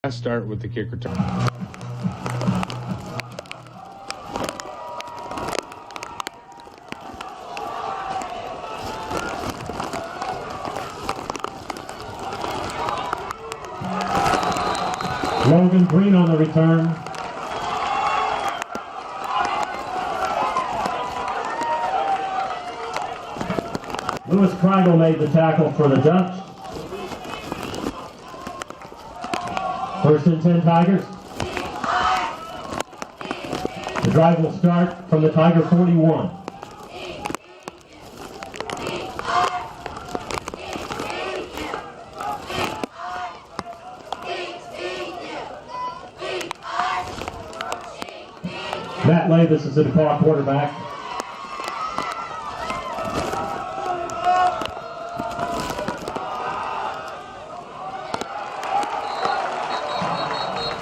Start with the kick return. Logan Green on the return. Lewis Kreigel made the tackle for the Dutch. First and 10 Tigers. The drive will start from the Tiger 41. Matt Lavis is the DePauw quarterback.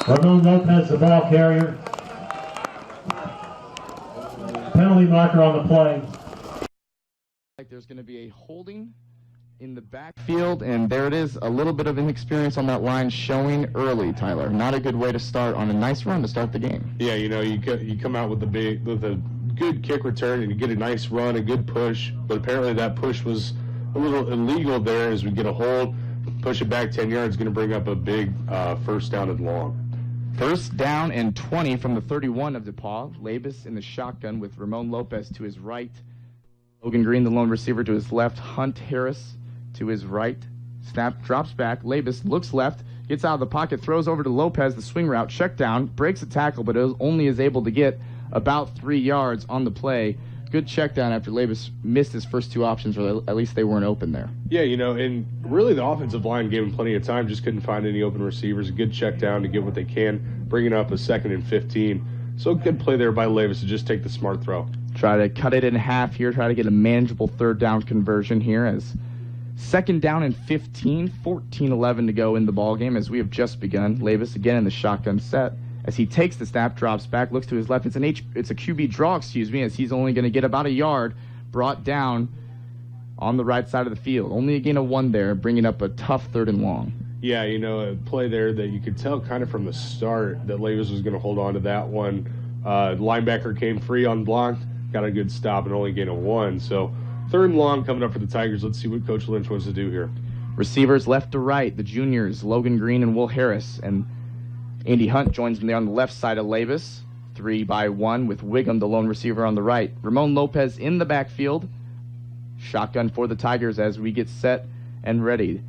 Ramon Lopez, the ball carrier. Penalty marker on the play. There's going to be a holding in the backfield, and there it is, a little bit of inexperience on that line showing early, Tyler. Not a good way to start on a nice run to start the game. Yeah, you know, you come out with a good kick return and you get a nice run, a good push, but apparently that push was a little illegal there as we get a hold. Push it back 10 yards, going to bring up a big first down and long. First down and 20 from the 31 of DePauw. Labus in the shotgun with Ramon Lopez to his right. Logan Green, the lone receiver, to his left. Hunt Harris to his right. Snap drops back. Labus looks left, gets out of the pocket, throws over to Lopez, the swing route, check down, breaks a tackle, but only is able to get about 3 yards on the play. Good check down after Labus missed his first two options, or at least they weren't open there. Yeah, you know, and really the offensive line gave him plenty of time, just couldn't find any open receivers. A good check down to get what they can, bringing up a 2nd and 15. So good play there by Labus to just take the smart throw. Try to cut it in half here, try to get a manageable third down conversion here as 2nd down and 15, 14-11 to go in the ball game as we have just begun. Labus again in the shotgun set. As he takes the snap, drops back, looks to his left. It's a QB draw, as he's only going to get about a yard, brought down on the right side of the field. Only a gain of 1 there, bringing up a tough 3rd and long. Yeah, you know, a play there that you could tell kind of from the start that Labus was going to hold on to that one. Linebacker came free on block, got a good stop, and only gain of 1. So 3rd and long coming up for the Tigers. Let's see what Coach Lynch wants to do here. Receivers left to right, the juniors, Logan Green and Will Harris, and Andy Hunt joins them there on the left side of Labus, 3-by-1 with Wiggum, the lone receiver, on the right. Ramon Lopez in the backfield. Shotgun for the Tigers as we get set and ready.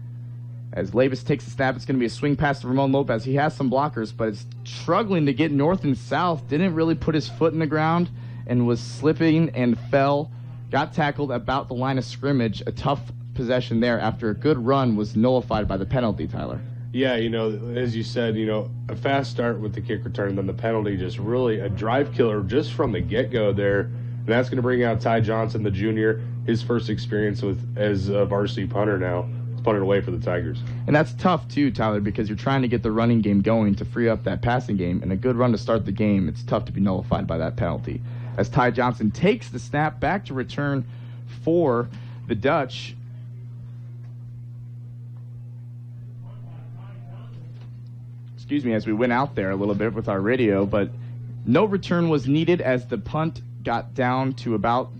As Labus takes the snap, it's going to be a swing pass to Ramon Lopez. He has some blockers, but is struggling to get north and south. Didn't really put his foot in the ground and was slipping and fell. Got tackled about the line of scrimmage. A tough possession there after a good run was nullified by the penalty, Tyler. Yeah, you know, as you said, you know, a fast start with the kick return, then the penalty, just really a drive killer just from the get-go there. And that's going to bring out Ty Johnson, the junior, his first experience as a varsity punter now. It's punted away for the Tigers. And that's tough, too, Tyler, because you're trying to get the running game going to free up that passing game. And a good run to start the game, it's tough to be nullified by that penalty. As Ty Johnson takes the snap back to return for the Dutch. Excuse me, as we went out there a little bit with our radio, but no return was needed as the punt got down to about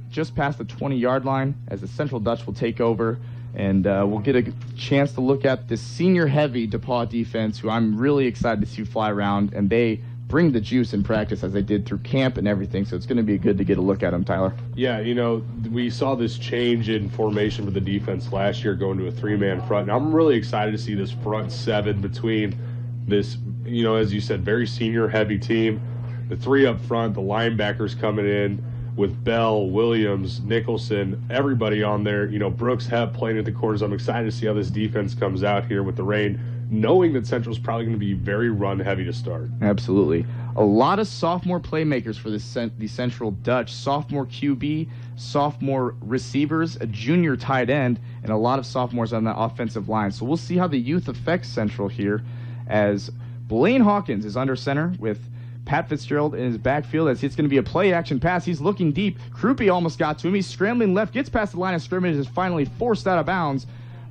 just past the 20-yard line as the Central Dutch will take over, and we'll get a chance to look at the senior-heavy DePauw defense, who I'm really excited to see fly around, and they bring the juice in practice as they did through camp and everything, so it's going to be good to get a look at them, Tyler. Yeah, you know, we saw this change in formation for the defense last year going to a 3-man front, and I'm really excited to see this front 7 between this, you know, as you said, very senior-heavy team. The 3 up front, the linebackers coming in with Bell, Williams, Nicholson, everybody on there. You know, Brooks Hepp playing at the corners. I'm excited to see how this defense comes out here with the rain, knowing that Central's probably going to be very run-heavy to start. Absolutely. A lot of sophomore playmakers for the Central Dutch. Sophomore QB, sophomore receivers, a junior tight end, and a lot of sophomores on the offensive line. So we'll see how the youth affects Central here, as Blaine Hawkins is under center with Pat Fitzgerald in his backfield as it's going to be a play-action pass. He's looking deep. Krupe almost got to him. He's scrambling left, gets past the line of scrimmage, and is finally forced out of bounds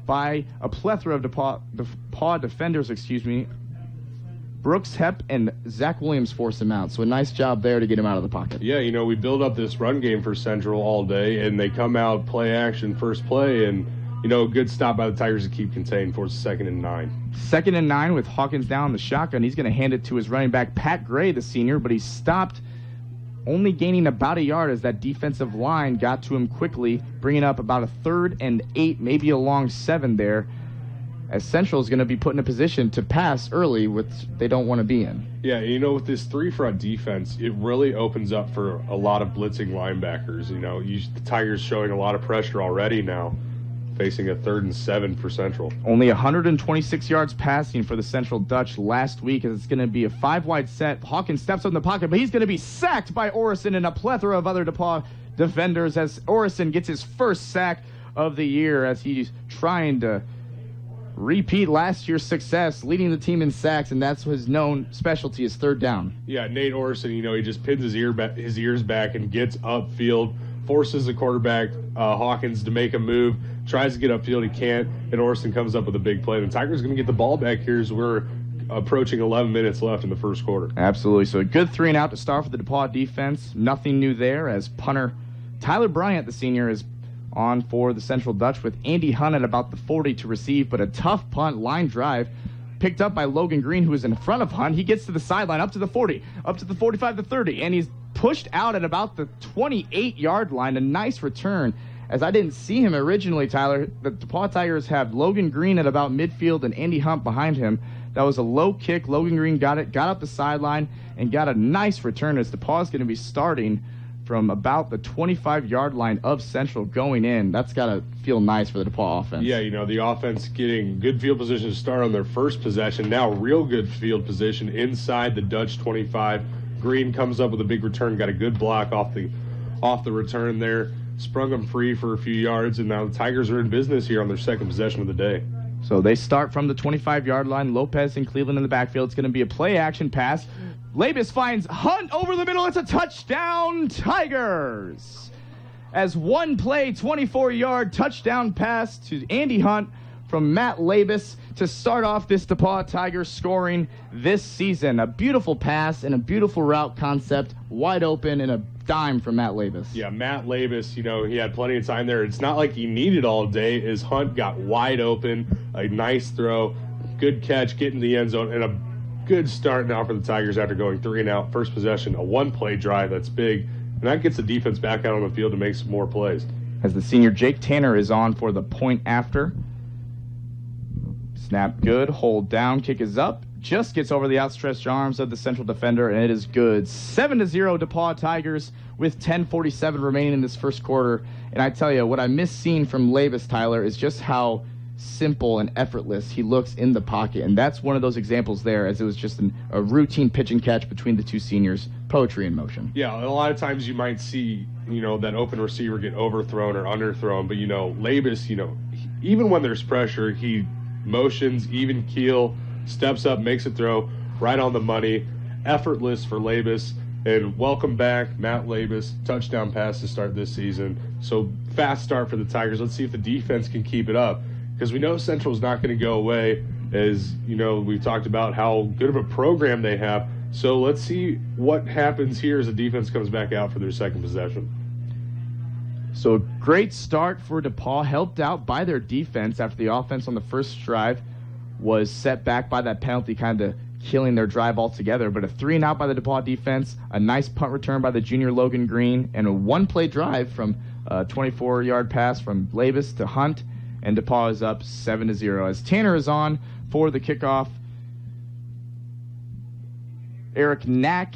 by a plethora of DePauw defenders, Brooks Hepp and Zach Williams force him out. So a nice job there to get him out of the pocket. Yeah, we build up this run game for Central all day, and they come out, play action, first play, and, good stop by the Tigers to keep contained for 2nd and 9. 2nd and 9 with Hawkins down the shotgun. He's going to hand it to his running back, Pat Gray, the senior, but he stopped, only gaining about a yard as that defensive line got to him quickly, bringing up about a 3rd and 8, maybe a long 7 there, as Central is going to be put in a position to pass early, which they don't want to be in. Yeah, with this 3-front defense, it really opens up for a lot of blitzing linebackers. The Tigers showing a lot of pressure already now, facing a 3rd and 7 for Central. Only 126 yards passing for the Central Dutch last week, as it's going to be a 5-wide set. Hawkins steps up in the pocket, but he's going to be sacked by Orison and a plethora of other DePauw defenders as Orison gets his first sack of the year as he's trying to repeat last year's success, leading the team in sacks, and that's his known specialty is 3rd down. Yeah, Nate Orison, he just pins his ears back and gets upfield, forces the quarterback, Hawkins, to make a move, tries to get upfield, he can't, and Orison comes up with a big play. The Tigers going to get the ball back here as we're approaching 11 minutes left in the first quarter. Absolutely. So a good 3 and out to start for the DePauw defense. Nothing new there as punter Tyler Bryant, the senior, is on for the Central Dutch with Andy Hunt at about the 40 to receive, but a tough punt line drive picked up by Logan Green, who is in front of Hunt. He gets to the sideline, up to the 40, up to the 45 to 30, and he's pushed out at about the 28-yard line. A nice return, as I didn't see him originally, Tyler. The DePauw Tigers have Logan Green at about midfield and Andy Hunt behind him. That was a low kick. Logan Green got it, got up the sideline, and got a nice return as DePauw is going to be starting from about the 25-yard line of Central going in. That's got to feel nice for the DePauw offense. Yeah, the offense getting good field position to start on their first possession. Now real good field position inside the Dutch 25. Green comes up with a big return, got a good block off the return there. Sprung them free for a few yards, and now the Tigers are in business here on their second possession of the day. So they start from the 25-yard line. Lopez and Cleveland in the backfield. It's going to be a play-action pass. Labus finds Hunt over the middle. It's a touchdown, Tigers. As one play, 24-yard touchdown pass to Andy Hunt from Matt Labus to start off this DePauw Tigers scoring this season. A beautiful pass and a beautiful route concept, wide open, and a dime from Matt Labus. Yeah, Matt Labus, he had plenty of time there. It's not like he needed all day as Hunt got wide open, a nice throw, good catch, get in the end zone, and a good start now for the Tigers after going 3 and out. First possession, a 1-play drive. That's big. And that gets the defense back out on the field to make some more plays. As the senior Jake Tanner is on for the point after. Snap good, hold down, kick is up. Just gets over the outstretched arms of the Central defender, and it is good. 7-0 DePauw Tigers with 10:47 remaining in this first quarter. And I tell you, what I miss seeing from Labus, Tyler, is just how simple and effortless he looks in the pocket. And that's one of those examples there, as it was just a routine pitch and catch between the two seniors. Poetry in motion. Yeah, a lot of times you might see, that open receiver get overthrown or underthrown. But, Labus, even when there's pressure, he motions, even keel, steps up, makes a throw right on the money. Effortless for Labus. And welcome back, Matt Labus, touchdown pass to start this season. So fast start for the Tigers. Let's see if the defense can keep it up, because we know Central's not going to go away, as, we've talked about how good of a program they have. So let's see what happens here as the defense comes back out for their second possession. So great start for DePauw, helped out by their defense after the offense on the first drive was set back by that penalty, kind of killing their drive altogether. But a 3 and out by the DePauw defense, a nice punt return by the junior Logan Green, and a 1-play drive from a 24-yard pass from Labus to Hunt, and DePauw is up 7-0. As Tanner is on for the kickoff, Eric Knack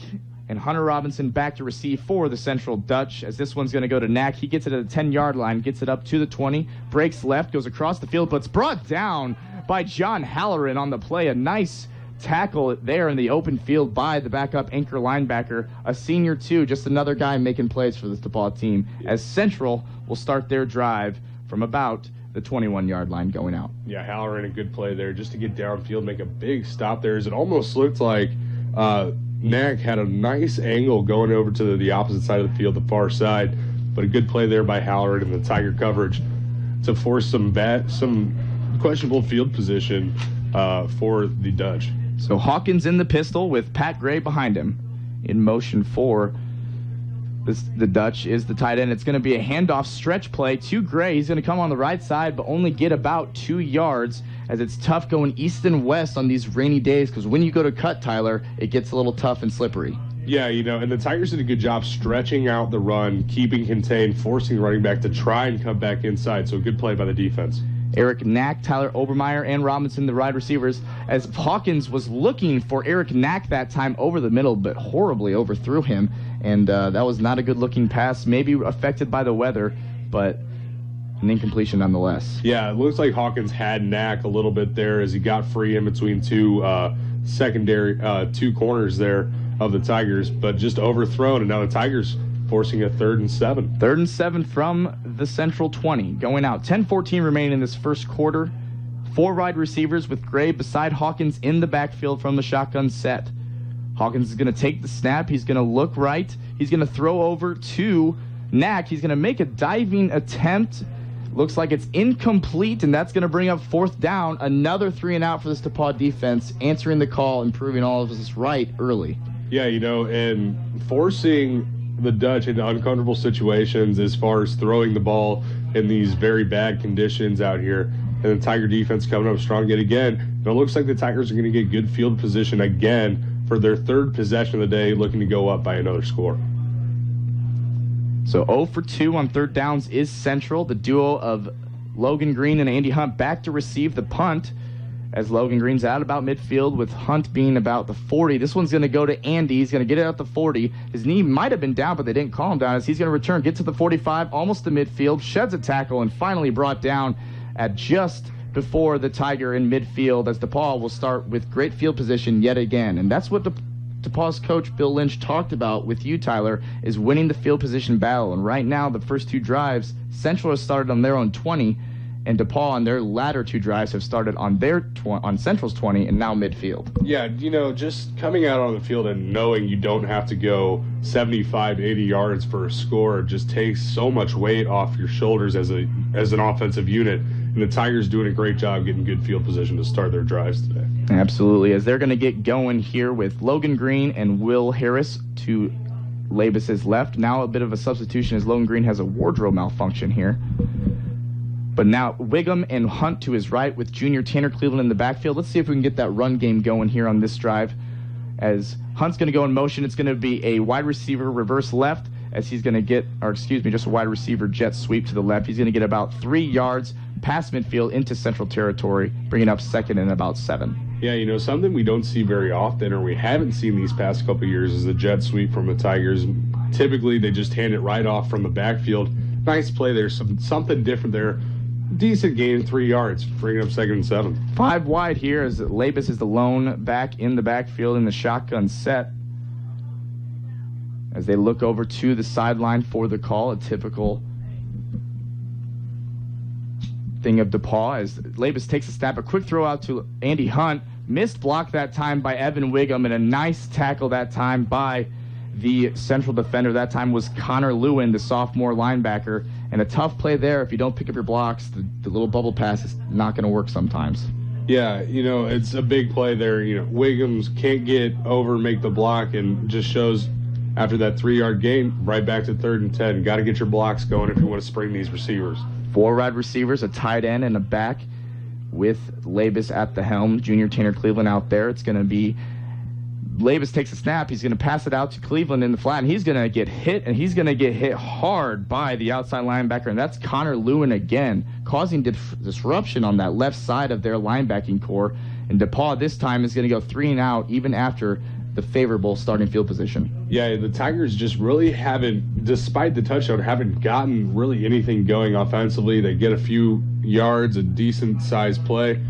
and Hunter Robinson back to receive for the Central Dutch, as this one's going to go to Knack. He gets it at the 10-yard line, gets it up to the 20, breaks left, goes across the field, but it's brought down by John Halloran on the play. A nice tackle there in the open field by the backup anchor linebacker, a senior too, just another guy making plays for this DePauw team, as Central will start their drive from about the 21-yard line going out. Yeah, Halloran, a good play there just to get downfield, make a big stop there, as it almost looked like Knack had a nice angle going over to the opposite side of the field, the far side, but a good play there by Halloran in the Tiger coverage to force some questionable field position for the Dutch. So Hawkins in the pistol with Pat Gray behind him. In motion for the Dutch is the tight end. It's going to be a handoff stretch play to Gray. He's going to come on the right side, but only get about 2 yards, as it's tough going east and west on these rainy days, because when you go to cut, Tyler, it gets a little tough and slippery. Yeah, and the Tigers did a good job stretching out the run, keeping contained, forcing the running back to try and come back inside. So a good play by the defense. Eric Knack, Tyler Obermeyer, and Robinson, the wide receivers, as Hawkins was looking for Eric Knack that time over the middle, but horribly overthrew him, and that was not a good-looking pass, maybe affected by the weather, but an incompletion nonetheless. Yeah, it looks like Hawkins had Knack a little bit there as he got free in between two corners there of the Tigers, but just overthrown, and now the Tigers forcing a 3rd and 7. 3rd and 7 from the Central 20. Going out. 10-14 remaining in this first quarter. 4 wide receivers with Gray beside Hawkins in the backfield from the shotgun set. Hawkins is going to take the snap. He's going to look right. He's going to throw over to Knack. He's going to make a diving attempt. Looks like it's incomplete, and that's going to bring up 4th down. Another 3 and out for this DePauw defense, answering the call and proving all of this right early. Yeah, and forcing the Dutch into uncomfortable situations as far as throwing the ball in these very bad conditions out here. And the Tiger defense coming up strong yet again. And it looks like the Tigers are going to get good field position again for their 3rd possession of the day, looking to go up by another score. So 0 for 2 on 3rd downs is Central. The duo of Logan Green and Andy Hunt back to receive the punt, as Logan Green's out about midfield with Hunt being about the 40. This one's going to go to Andy. He's going to get it out the 40. His knee might have been down, but they didn't call him down, as he's going to return, get to the 45, almost to midfield, sheds a tackle, and finally brought down at just before the Tiger in midfield, as DePauw will start with great field position yet again. And that's what DePauw's coach Bill Lynch talked about with you, Tyler, is winning the field position battle. And right now, the first 2 drives, Central has started on their own 20, and DePauw on their latter 2 drives have started on on Central's 20 and now midfield. Yeah, just coming out on the field and knowing you don't have to go 75, 80 yards for a score just takes so much weight off your shoulders as an offensive unit. And the Tigers doing a great job getting good field position to start their drives today. Absolutely, as they're going to get going here with Logan Green and Will Harris to Labus's left. Now a bit of a substitution as Logan Green has a wardrobe malfunction here. But now Wiggum and Hunt to his right with junior Tanner Cleveland in the backfield. Let's see if we can get that run game going here on this drive. As Hunt's going to go in motion, it's going to be a wide receiver reverse left, as he's going to get, just a wide receiver jet sweep to the left. He's going to get about 3 yards past midfield into Central territory, bringing up 2nd and about 7. Yeah, something we don't see very often, or we haven't seen these past couple of years, is the jet sweep from the Tigers. Typically, they just hand it right off from the backfield. Nice play there, something different there. Decent gain, 3 yards, bringing up 2nd and 7. 5 wide here as Labus is the lone back in the backfield in the shotgun set. As they look over to the sideline for the call, a typical thing of DePauw, as Labus takes a snap, a quick throw out to Andy Hunt. Missed block that time by Evan Wiggum, and a nice tackle that time by the Central defender. That time was Connor Lewin, the sophomore linebacker. And a tough play there. If you don't pick up your blocks, the little bubble pass is not going to work sometimes. Yeah, it's a big play there. Wiggums can't get over, make the block, and just shows after that 3-yard gain, right back to 3rd and 10. Got to get your blocks going if you want to spring these receivers. 4 wide receivers, a tight end, and a back with Labus at the helm. Junior Tanner Cleveland out there. It's going to be Labus takes a snap. He's going to pass it out to Cleveland in the flat, and he's going to get hit, and he's going to get hit hard by the outside linebacker, and that's Connor Lewin again, causing disruption on that left side of their linebacking core. And DePauw this time is going to go 3 and out, even after the favorable starting field position. Yeah, the Tigers just really haven't, despite the touchdown, haven't gotten really anything going offensively. They get a few yards, a decent-sized play,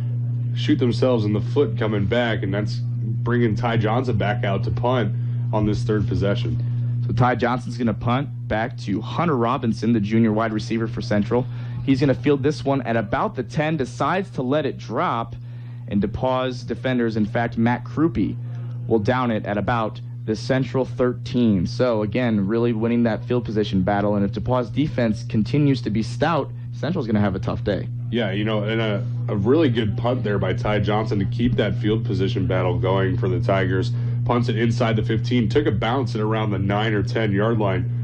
shoot themselves in the foot coming back, and that's bringing Ty Johnson back out to punt on this 3rd possession. So Ty Johnson's going to punt back to Hunter Robinson, the junior wide receiver for Central. He's going to field this one at about the 10, decides to let it drop, and DePauw's defenders, in fact, Matt Krupe, will down it at about the Central 13. So, again, really winning that field position battle, and if DePauw's defense continues to be stout, Central's going to have a tough day. Yeah, and a really good punt there by Ty Johnson to keep that field position battle going for the Tigers. Punts it inside the 15, took a bounce at around the 9 or 10 yard line.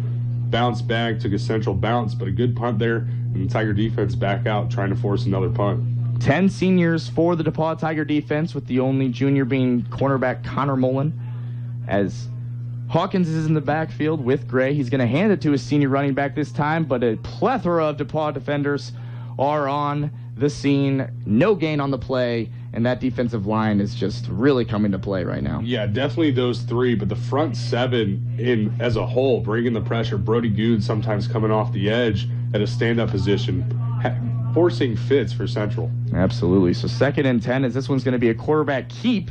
Bounced back, took a Central bounce, but a good punt there, and the Tiger defense back out trying to force another punt. 10 seniors for the DePauw Tiger defense, with the only junior being cornerback Connor Mullen. As Hawkins is in the backfield with Gray, he's going to hand it to his senior running back this time, but a plethora of DePauw defenders are on the scene. No gain on the play, and that defensive line is just really coming to play right now. Yeah, definitely those three, but the front seven as a whole, bringing the pressure. Brody Good sometimes coming off the edge at a stand-up position, forcing fits for Central. Absolutely. So 2nd and 10, as this one's going to be a quarterback keep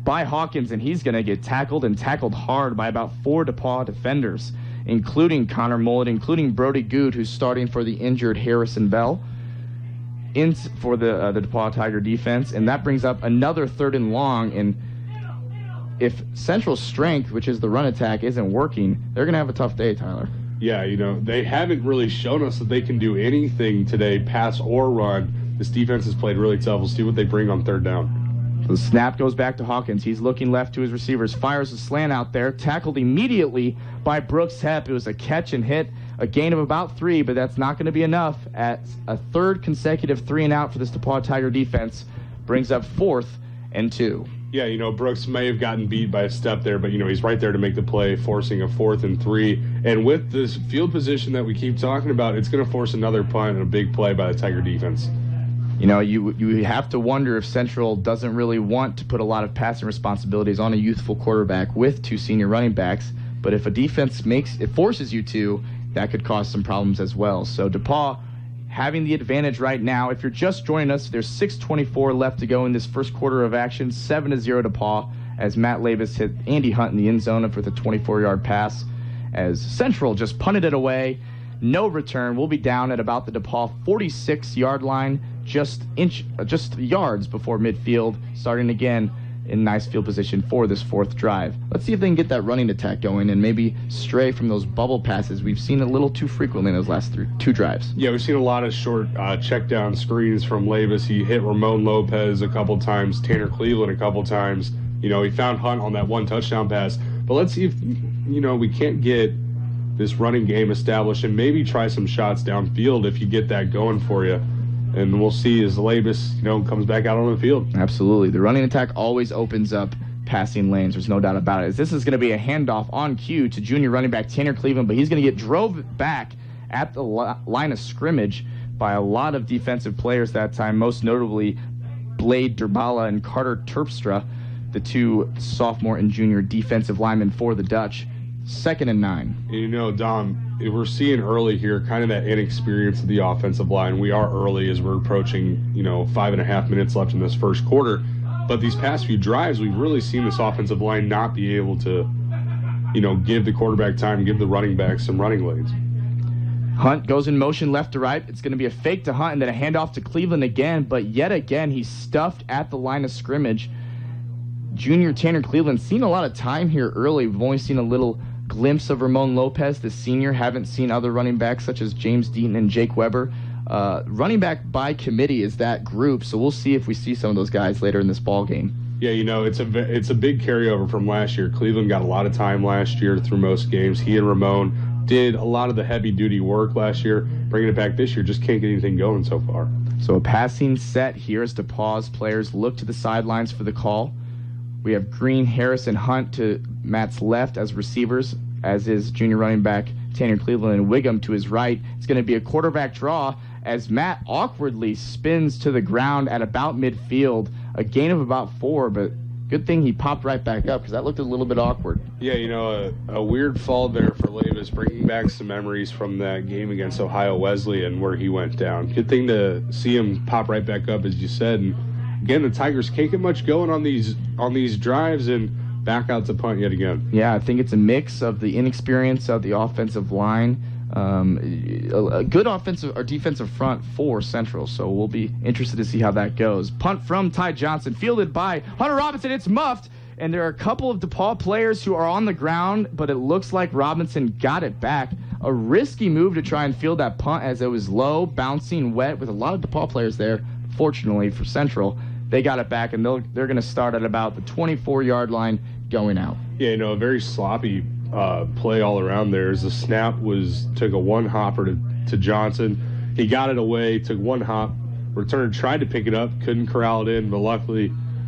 by Hawkins, and he's going to get tackled hard by about 4 DePauw defenders, including Connor Mullen, including Brody Good, who's starting for the injured Harrison Bell for the DePauw Tiger defense. And that brings up another 3rd and long. And if Central's strength, which is the run attack, isn't working, they're going to have a tough day, Tyler. Yeah, they haven't really shown us that they can do anything today, pass or run. This defense has played really tough. We'll see what they bring on 3rd down. So the snap goes back to Hawkins. He's looking left to his receivers, fires a slant out there, tackled immediately by Brooks Hepp. It was a catch and hit, a gain of about 3, but that's not going to be enough. At a 3rd consecutive 3-and-out for this DePauw Tiger defense, brings up 4th and 2. Yeah, Brooks may have gotten beat by a step there, but, he's right there to make the play, forcing a 4th and 3. And with this field position that we keep talking about, it's going to force another punt and a big play by the Tiger defense. You have to wonder if Central doesn't really want to put a lot of passing responsibilities on a youthful quarterback with 2 senior running backs. But if a defense forces you to, that could cause some problems as well. So DePauw having the advantage right now. If you're just joining us, there's 6:24 left to go in this first quarter of action. 7-0 DePauw as Matt Labus hit Andy Hunt in the end zone with a 24-yard pass. As Central just punted it away. No return. We'll be down at about the DePauw 46-yard line, just yards before midfield, starting again in nice field position for this 4th drive. Let's see if they can get that running attack going and maybe stray from those bubble passes we've seen a little too frequently in those last 2 drives. Yeah, we've seen a lot of short check down screens from Labus. He hit Ramon Lopez a couple times, Tanner Cleveland a couple times. He found Hunt on that 1 touchdown pass. But let's see if we can't get this running game established and maybe try some shots downfield if you get that going for you. And we'll see as Labus, comes back out on the field. Absolutely. The running attack always opens up passing lanes. There's no doubt about it. As this is going to be a handoff on cue to junior running back Tanner Cleveland, but he's going to get drove back at the line of scrimmage by a lot of defensive players that time, most notably Blade Durbala and Carter Terpstra, the 2 sophomore and junior defensive linemen for the Dutch. 2nd and 9. Dom, we're seeing early here kind of that inexperience of the offensive line. We are early as we're approaching, 5.5 minutes left in this first quarter. But these past few drives, we've really seen this offensive line not be able to, give the quarterback time, give the running back some running lanes. Hunt goes in motion left to right. It's going to be a fake to Hunt and then a handoff to Cleveland again. But yet again, he's stuffed at the line of scrimmage. Junior Tanner Cleveland seen a lot of time here early. We've only seen a little glimpse of Ramon Lopez, the senior. Haven't seen other running backs such as James Deaton and Jake Weber. Running back by committee is that group, so we'll see if we see some of those guys later in this ball game. Yeah, it's a big carryover from last year. Cleveland got a lot of time last year through most games. He and Ramon did a lot of the heavy-duty work last year. Bringing it back this year, just can't get anything going so far. So a passing set here as DePauw's players look to the sidelines for the call. We have Green, Harris, and Hunt to Matt's left as receivers, as is junior running back Tanner Cleveland, and Wiggum to his right. It's going to be a quarterback draw as Matt awkwardly spins to the ground at about midfield, a gain of about 4, but good thing he popped right back up because that looked a little bit awkward. Yeah, a weird fall there for Labus, bringing back some memories from that game against Ohio Wesleyan where he went down. Good thing to see him pop right back up, as you said. And again, the Tigers can't get much going on these drives and back out to punt yet again. Yeah, I think it's a mix of the inexperience of the offensive line, a good offensive or defensive front for Central, so we'll be interested to see how that goes. Punt from Ty Johnson, fielded by Hunter Robinson. It's muffed, and there are a couple of DePauw players who are on the ground, but it looks like Robinson got it back. A risky move to try and field that punt as it was low, bouncing, wet, with a lot of DePauw players there. Fortunately for Central, they got it back, and they're going to start at about the 24-yard line going out. Yeah, a very sloppy play all around there. As the snap took a one-hopper to Johnson. He got it away, took one hop, returned, tried to pick it up, couldn't corral it in, but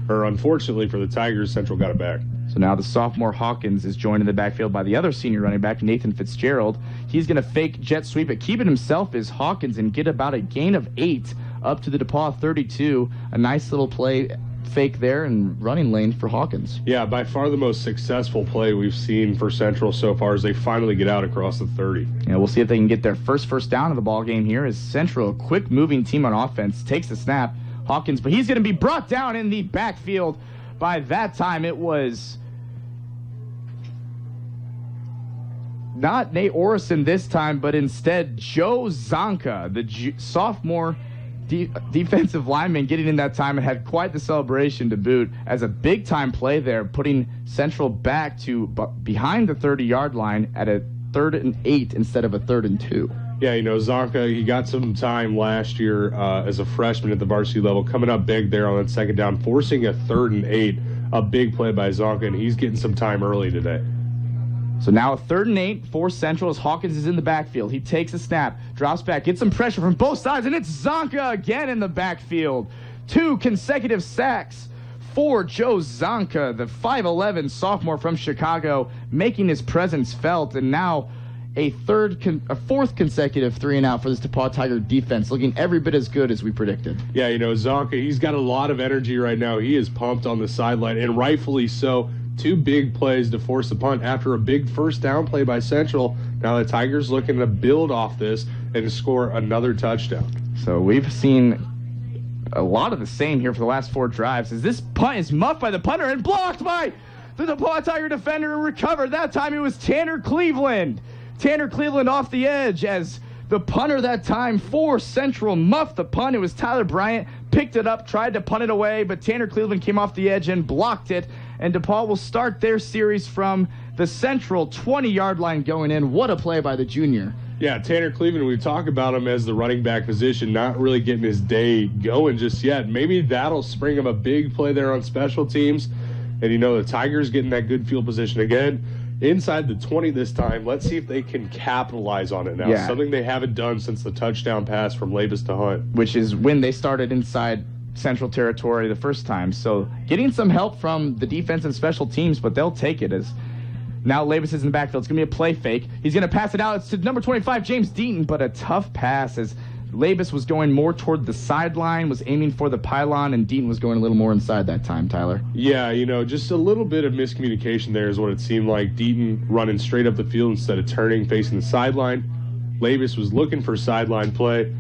unfortunately for the Tigers, Central got it back. So now the sophomore Hawkins is joined in the backfield by the other senior running back, Nathan Fitzgerald. He's going to fake jet sweep it, keep it himself as Hawkins, and get about a gain of 8 up to the DePauw 32. A nice little play fake there and running lane for Hawkins. Yeah, by far the most successful play we've seen for Central so far as they finally get out across the 30. Yeah, we'll see if they can get their first down of the ball game here as Central, a quick-moving team on offense, takes the snap. Hawkins, but he's going to be brought down in the backfield. By that time, it was not Nate Orison this time, but instead Joe Zonka, the sophomore defensive lineman, getting in that time and had quite the celebration to boot as a big-time play there, putting Central back to behind the 30-yard line at a 3rd and 8 instead of a 3rd and 2. Yeah, Zonka, he got some time last year as a freshman at the varsity level, coming up big there on that second down, forcing a 3rd and 8, a big play by Zonka, and he's getting some time early today. So now a 3rd and 8 for Central as Hawkins is in the backfield. He takes a snap, drops back, gets some pressure from both sides, and it's Zonka again in the backfield. 2 consecutive sacks for Joe Zonka, the 5'11 sophomore from Chicago, making his presence felt, and now a 4th consecutive 3-and-out for this DePauw Tiger defense, looking every bit as good as we predicted. Yeah, Zonka, he's got a lot of energy right now. He is pumped on the sideline, and rightfully so. 2 big plays to force the punt after a big first down play by Central. Now the Tigers looking to build off this and score another touchdown. So we've seen a lot of the same here for the last 4 drives as this punt is muffed by the punter and blocked by the DePauw Tiger defender and recovered. That time it was Tanner Cleveland. Tanner Cleveland off the edge as the punter that time for Central muffed the punt. It was Tyler Bryant, picked it up, tried to punt it away, but Tanner Cleveland came off the edge and blocked it. And DePauw will start their series from the Central 20-yard line going in. What a play by the junior. Yeah, Tanner Cleveland, we talk about him as the running back position, not really getting his day going just yet. Maybe that'll spring him a big play there on special teams. And, the Tigers getting that good field position again. Inside the 20 this time. Let's see if they can capitalize on it now. Yeah. Something they haven't done since the touchdown pass from Labus to Hunt. Which is when they started inside Central territory the first time. So getting some help from the defense and special teams, but they'll take it as now Labus is in the backfield. It's going to be a play fake. He's going to pass it out. It's to number 25, James Deaton, but a tough pass as Labus was going more toward the sideline, was aiming for the pylon, and Deaton was going a little more inside that time, Tyler. Yeah, just a little bit of miscommunication there is what it seemed like. Deaton running straight up the field instead of turning, facing the sideline. Labus was looking for sideline play.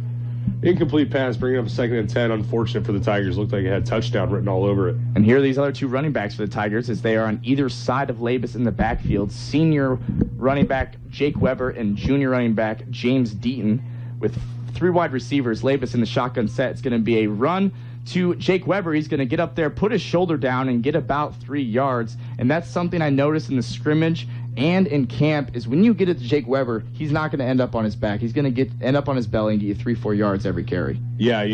Incomplete pass, bringing up a 2nd and 10. Unfortunate for the Tigers. Looked like it had touchdown written all over it. And here are these other 2 running backs for the Tigers as they are on either side of Labus in the backfield. Senior running back Jake Weber and junior running back James Deaton with 3 wide receivers. Labus in the shotgun set. It's going to be a run to Jake Weber. He's going to get up there, put his shoulder down, and get about 3 yards. And that's something I noticed in the scrimmage and in camp is when you get it to Jake Weber, he's not going to end up on his back. He's going to end up on his belly and get you 3-4 yards every carry. Yeah,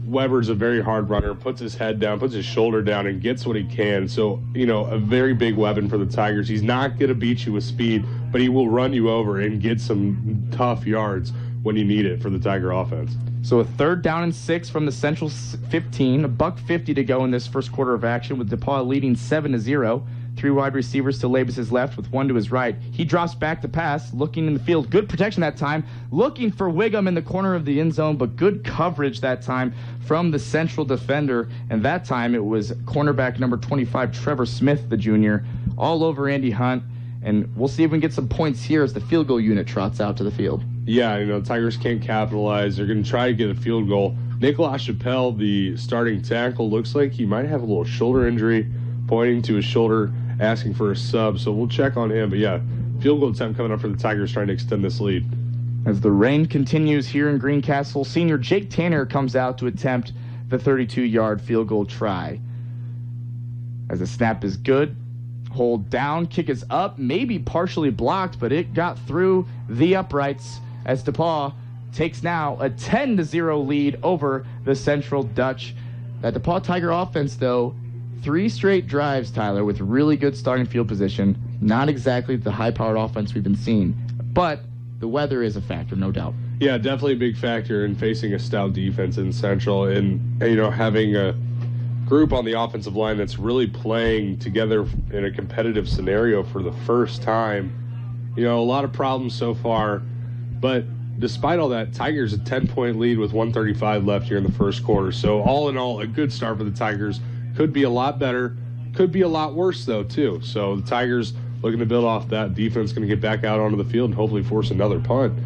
Weber's a very hard runner, puts his head down, puts his shoulder down, and gets what he can. So, a very big weapon for the Tigers. He's not going to beat you with speed, but he will run you over and get some tough yards when you need it for the Tiger offense. So a 3rd down and 6 from the Central 15, $1:50 to go in this first quarter of action with DePauw leading 7-0. 3 wide receivers to Labus's left with 1 to his right. He drops back to pass, looking in the field. Good protection that time, looking for Wiggum in the corner of the end zone, but good coverage that time from the Central defender. And that time it was cornerback number 25, Trevor Smith, the junior, all over Andy Hunt. And we'll see if we can get some points here as the field goal unit trots out to the field. Yeah, Tigers can't capitalize. They're going to try to get a field goal. Nicolas Chappelle, the starting tackle, looks like he might have a little shoulder injury, pointing to his shoulder, asking for a sub. So we'll check on him. But, yeah, field goal attempt coming up for the Tigers trying to extend this lead. As the rain continues here in Greencastle, senior Jake Tanner comes out to attempt the 32-yard field goal try. As the snap is good, Hold down, kick is up, maybe partially blocked, but it got through the uprights as DePauw takes now a 10-0 lead over the Central Dutch. That DePauw Tiger offense, though, 3 straight drives, Tyler, with really good starting field position. Not exactly the high-powered offense we've been seeing, but the weather is a factor, no doubt. Yeah, definitely a big factor in facing a stout defense in Central, and having a group on the offensive line that's really playing together in a competitive scenario for the first time. A lot of problems so far, but despite all that, Tigers a 10-point lead with 1:35 left here in the first quarter. So all in all, a good start for the Tigers. Could be a lot better, could be a lot worse though too. So the Tigers looking to build off that. Defense going to get back out onto the field and hopefully force another punt.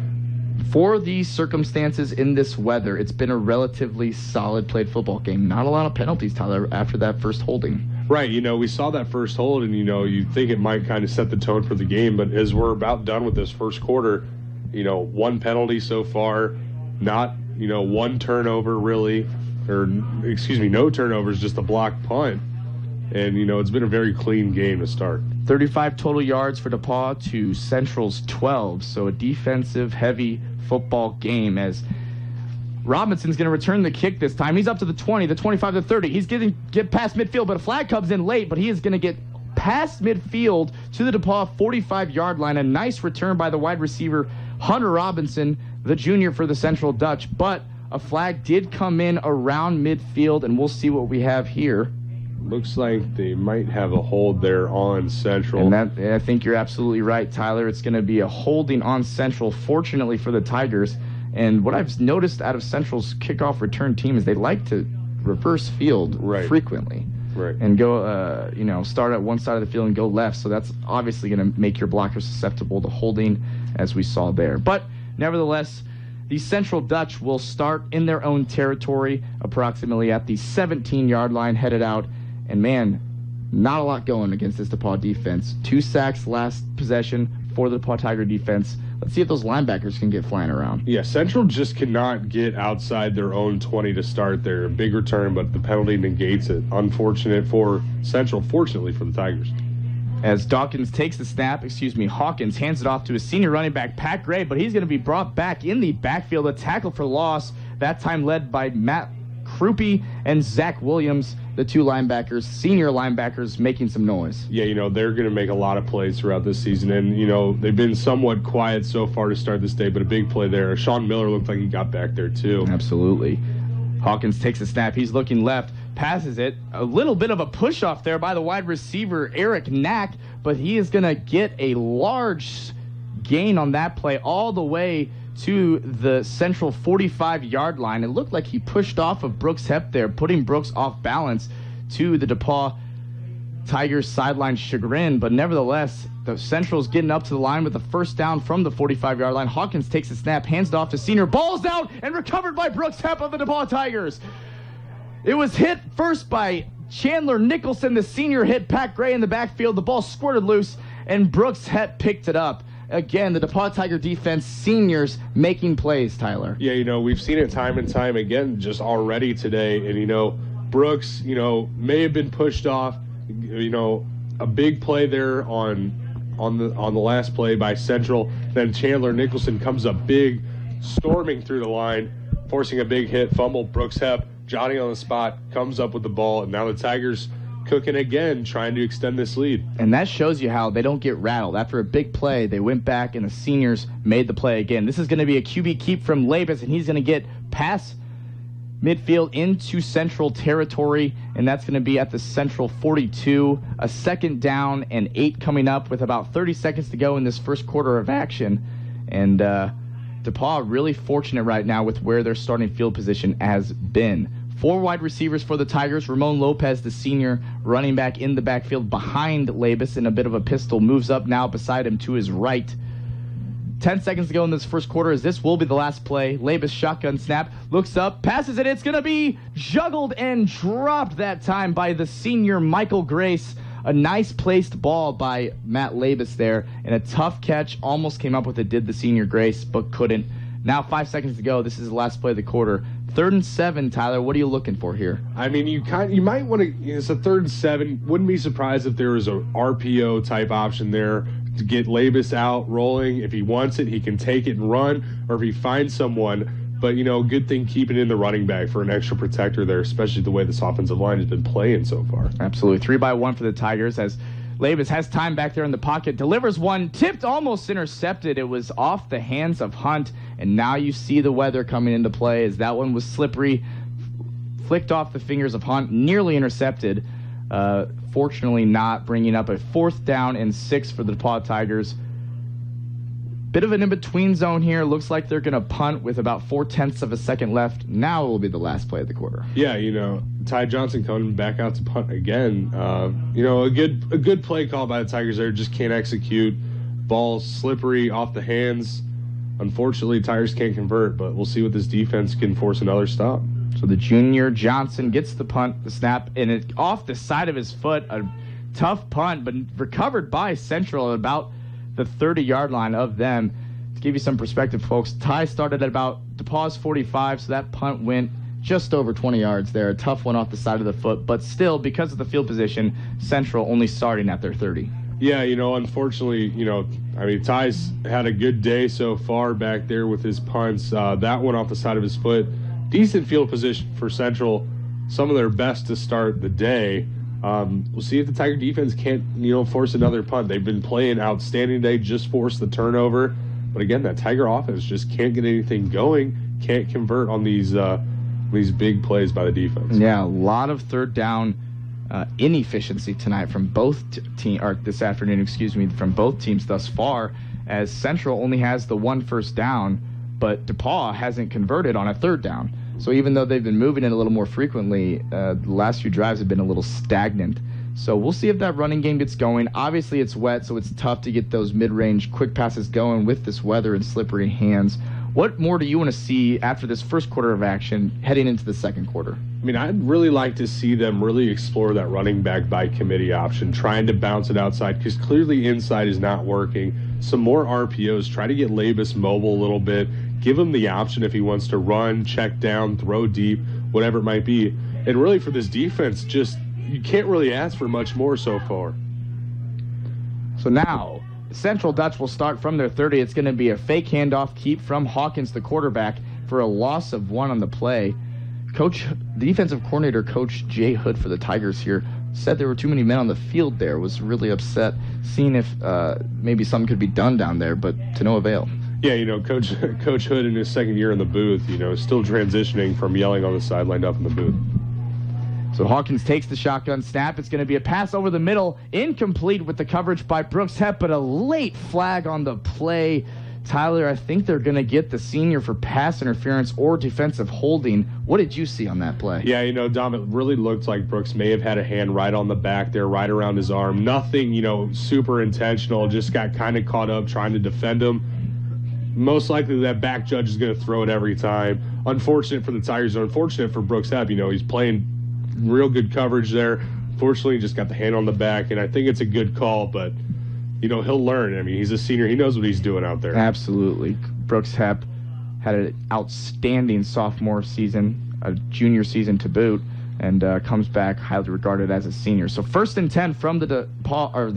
For these circumstances in this weather, it's been a relatively solid played football game. Not a lot of penalties, Tyler, after that first holding. Right, we saw that first hold, and, you think it might kind of set the tone for the game, but as we're about done with this first quarter, 1 penalty so far, not, 1 turnover really, no turnovers, just a blocked punt. And, it's been a very clean game to start. 35 total yards for DePauw to Central's 12, so a defensive-heavy football game as Robinson's going to return the kick this time. He's up to the 20, the 25, the 30. He's getting past midfield, but a flag comes in late, but he is going to get past midfield to the DePauw 45-yard line. A nice return by the wide receiver, Hunter Robinson, the junior for the Central Dutch, but a flag did come in around midfield, and we'll see what we have here. Looks like they might have a hold there on Central. And I think you're absolutely right, Tyler. It's going to be a holding on Central, fortunately for the Tigers. And what I've noticed out of Central's kickoff return team is they like to reverse field frequently. Right. And go, start at one side of the field and go left. So that's obviously going to make your blocker susceptible to holding, as we saw there. But nevertheless, the Central Dutch will start in their own territory, approximately at the 17-yard line, headed out. And, man, not a lot going against this DePauw defense. 2 sacks last possession for the DePauw Tiger defense. Let's see if those linebackers can get flying around. Yeah, Central just cannot get outside their own 20 to start there. A big return, but the penalty negates it. Unfortunate for Central, fortunately for the Tigers. As Hawkins takes the snap, Hawkins hands it off to his senior running back, Pat Gray, but he's going to be brought back in the backfield. A tackle for loss, that time led by Matt Krupe and Zach Williams, the 2 linebackers, senior linebackers, making some noise. Yeah, they're going to make a lot of plays throughout this season, and, they've been somewhat quiet so far to start this day, but a big play there. Sean Miller looked like he got back there, too. Absolutely. Hawkins takes a snap. He's looking left, passes it. A little bit of a push-off there by the wide receiver, Eric Knack, but he is going to get a large gain on that play all the way to the Central 45-yard line. It looked like he pushed off of Brooks Hepp there, putting Brooks off balance to the DePauw Tigers sideline chagrin, but nevertheless, the Central's getting up to the line with a first down from the 45-yard line. Hawkins takes a snap, hands it off to senior, ball's out, and recovered by Brooks Hepp of the DePauw Tigers. It was hit first by Chandler Nicholson. The senior hit Pat Gray in the backfield. The ball squirted loose, and Brooks Hepp picked it up. Again, the DePauw Tiger defense, seniors making plays, Tyler. Yeah, we've seen it time and time again just already today. And, Brooks, may have been pushed off. A big play there on the last play by Central. Then Chandler Nicholson comes up big, storming through the line, forcing a big hit, fumble. Brooks Hepp, Johnny on the spot, comes up with the ball. And now the Tigers cooking again, trying to extend this lead. And that shows you how they don't get rattled. After a big play, they went back and the seniors made the play again. This is going to be a QB keep from Labus, and he's going to get past midfield into Central territory, and that's going to be at the Central 42. A 2nd down and 8 coming up with about 30 seconds to go in this first quarter of action. And DePauw really fortunate right now with where their starting field position has been. 4 wide receivers for the Tigers. Ramon Lopez, the senior running back in the backfield behind Labus in a bit of a pistol, moves up now beside him to his right. 10 seconds to go in this first quarter as this will be the last play. Labus shotgun snap, looks up, passes it. It's going to be juggled and dropped that time by the senior Michael Grace. A nice placed ball by Matt Labus there, and a tough catch. Almost came up with it, did the senior Grace, but couldn't. Now 5 seconds to go. This is the last play of the quarter. 3rd and 7, Tyler. What are you looking for here? I mean, you might want to. It's a 3rd and 7. Wouldn't be surprised if there was a RPO type option there to get Labus out rolling. If he wants it, he can take it and run, or if he finds someone. But, good thing keeping in the running back for an extra protector there, especially the way this offensive line has been playing so far. Absolutely. 3-by-1 for the Tigers as Labus has time back there in the pocket, delivers one, tipped, almost intercepted. It was off the hands of Hunt, and now you see the weather coming into play as that one was slippery, flicked off the fingers of Hunt, nearly intercepted. Fortunately not, bringing up a 4th down and 6 for the DePauw Tigers. Bit of an in-between zone here. Looks like they're going to punt with about 0.4 of a second left. Now it will be the last play of the quarter. Yeah, Ty Johnson coming back out to punt again. A good play call by the Tigers there. Just can't execute. Ball slippery off the hands. Unfortunately, Tigers can't convert, but we'll see what this defense can force another stop. So the junior Johnson gets the punt, the snap, and it off the side of his foot. A tough punt, but recovered by Central at about the 30-yard line of them. To give you some perspective, folks, Ty started at about DePauw's 45, so that punt went just over 20 yards there. A tough one off the side of the foot, but still, because of the field position, Central only starting at their 30. Yeah, unfortunately, Ty's had a good day so far back there with his punts. That one off the side of his foot. Decent field position for Central. Some of their best to start the day. We'll see if the Tiger defense can't, force another punt. They've been playing outstanding today, just forced the turnover. But again, that Tiger offense just can't get anything going, can't convert on these big plays by the defense. Yeah, a lot of 3rd down inefficiency tonight from both this afternoon, from both teams thus far, as Central only has the 1 first down, but DePauw hasn't converted on a 3rd down. So even though they've been moving it a little more frequently, the last few drives have been a little stagnant. So we'll see if that running game gets going. Obviously, it's wet, so it's tough to get those mid-range quick passes going with this weather and slippery hands. What more do you want to see after this first quarter of action heading into the second quarter? I'd really like to see them really explore that running back by committee option, trying to bounce it outside, because clearly inside is not working. Some more RPOs, try to get Labus mobile a little bit, give him the option if he wants to run, check down, throw deep, whatever it might be. And really for this defense, you can't really ask for much more so far. So now, Central Dutch will start from their 30. It's going to be a fake handoff keep from Hawkins, the quarterback, for a loss of 1 on the play. The defensive coordinator, Coach Jay Hood for the Tigers here, said there were too many men on the field there, was really upset, seeing if maybe something could be done down there, but to no avail. Yeah, Coach Hood in his second year in the booth, is still transitioning from yelling on the sideline up in the booth. So Hawkins takes the shotgun snap. It's going to be a pass over the middle, incomplete with the coverage by Brooks Hepp, but a late flag on the play. Tyler, I think they're going to get the senior for pass interference or defensive holding. What did you see on that play? Yeah, Dom, it really looked like Brooks may have had a hand right on the back there, right around his arm. Nothing, super intentional, just got kind of caught up trying to defend him. Most likely that back judge is going to throw it every time. Unfortunate for the Tigers, unfortunate for Brooks Hepp. He's playing real good coverage there. Fortunately, just got the hand on the back, and I think it's a good call, but he'll learn. He's a senior. He knows what he's doing out there. Absolutely. Brooks Hepp had an outstanding sophomore season, a junior season to boot, and comes back highly regarded as a senior. So 1st and 10 from the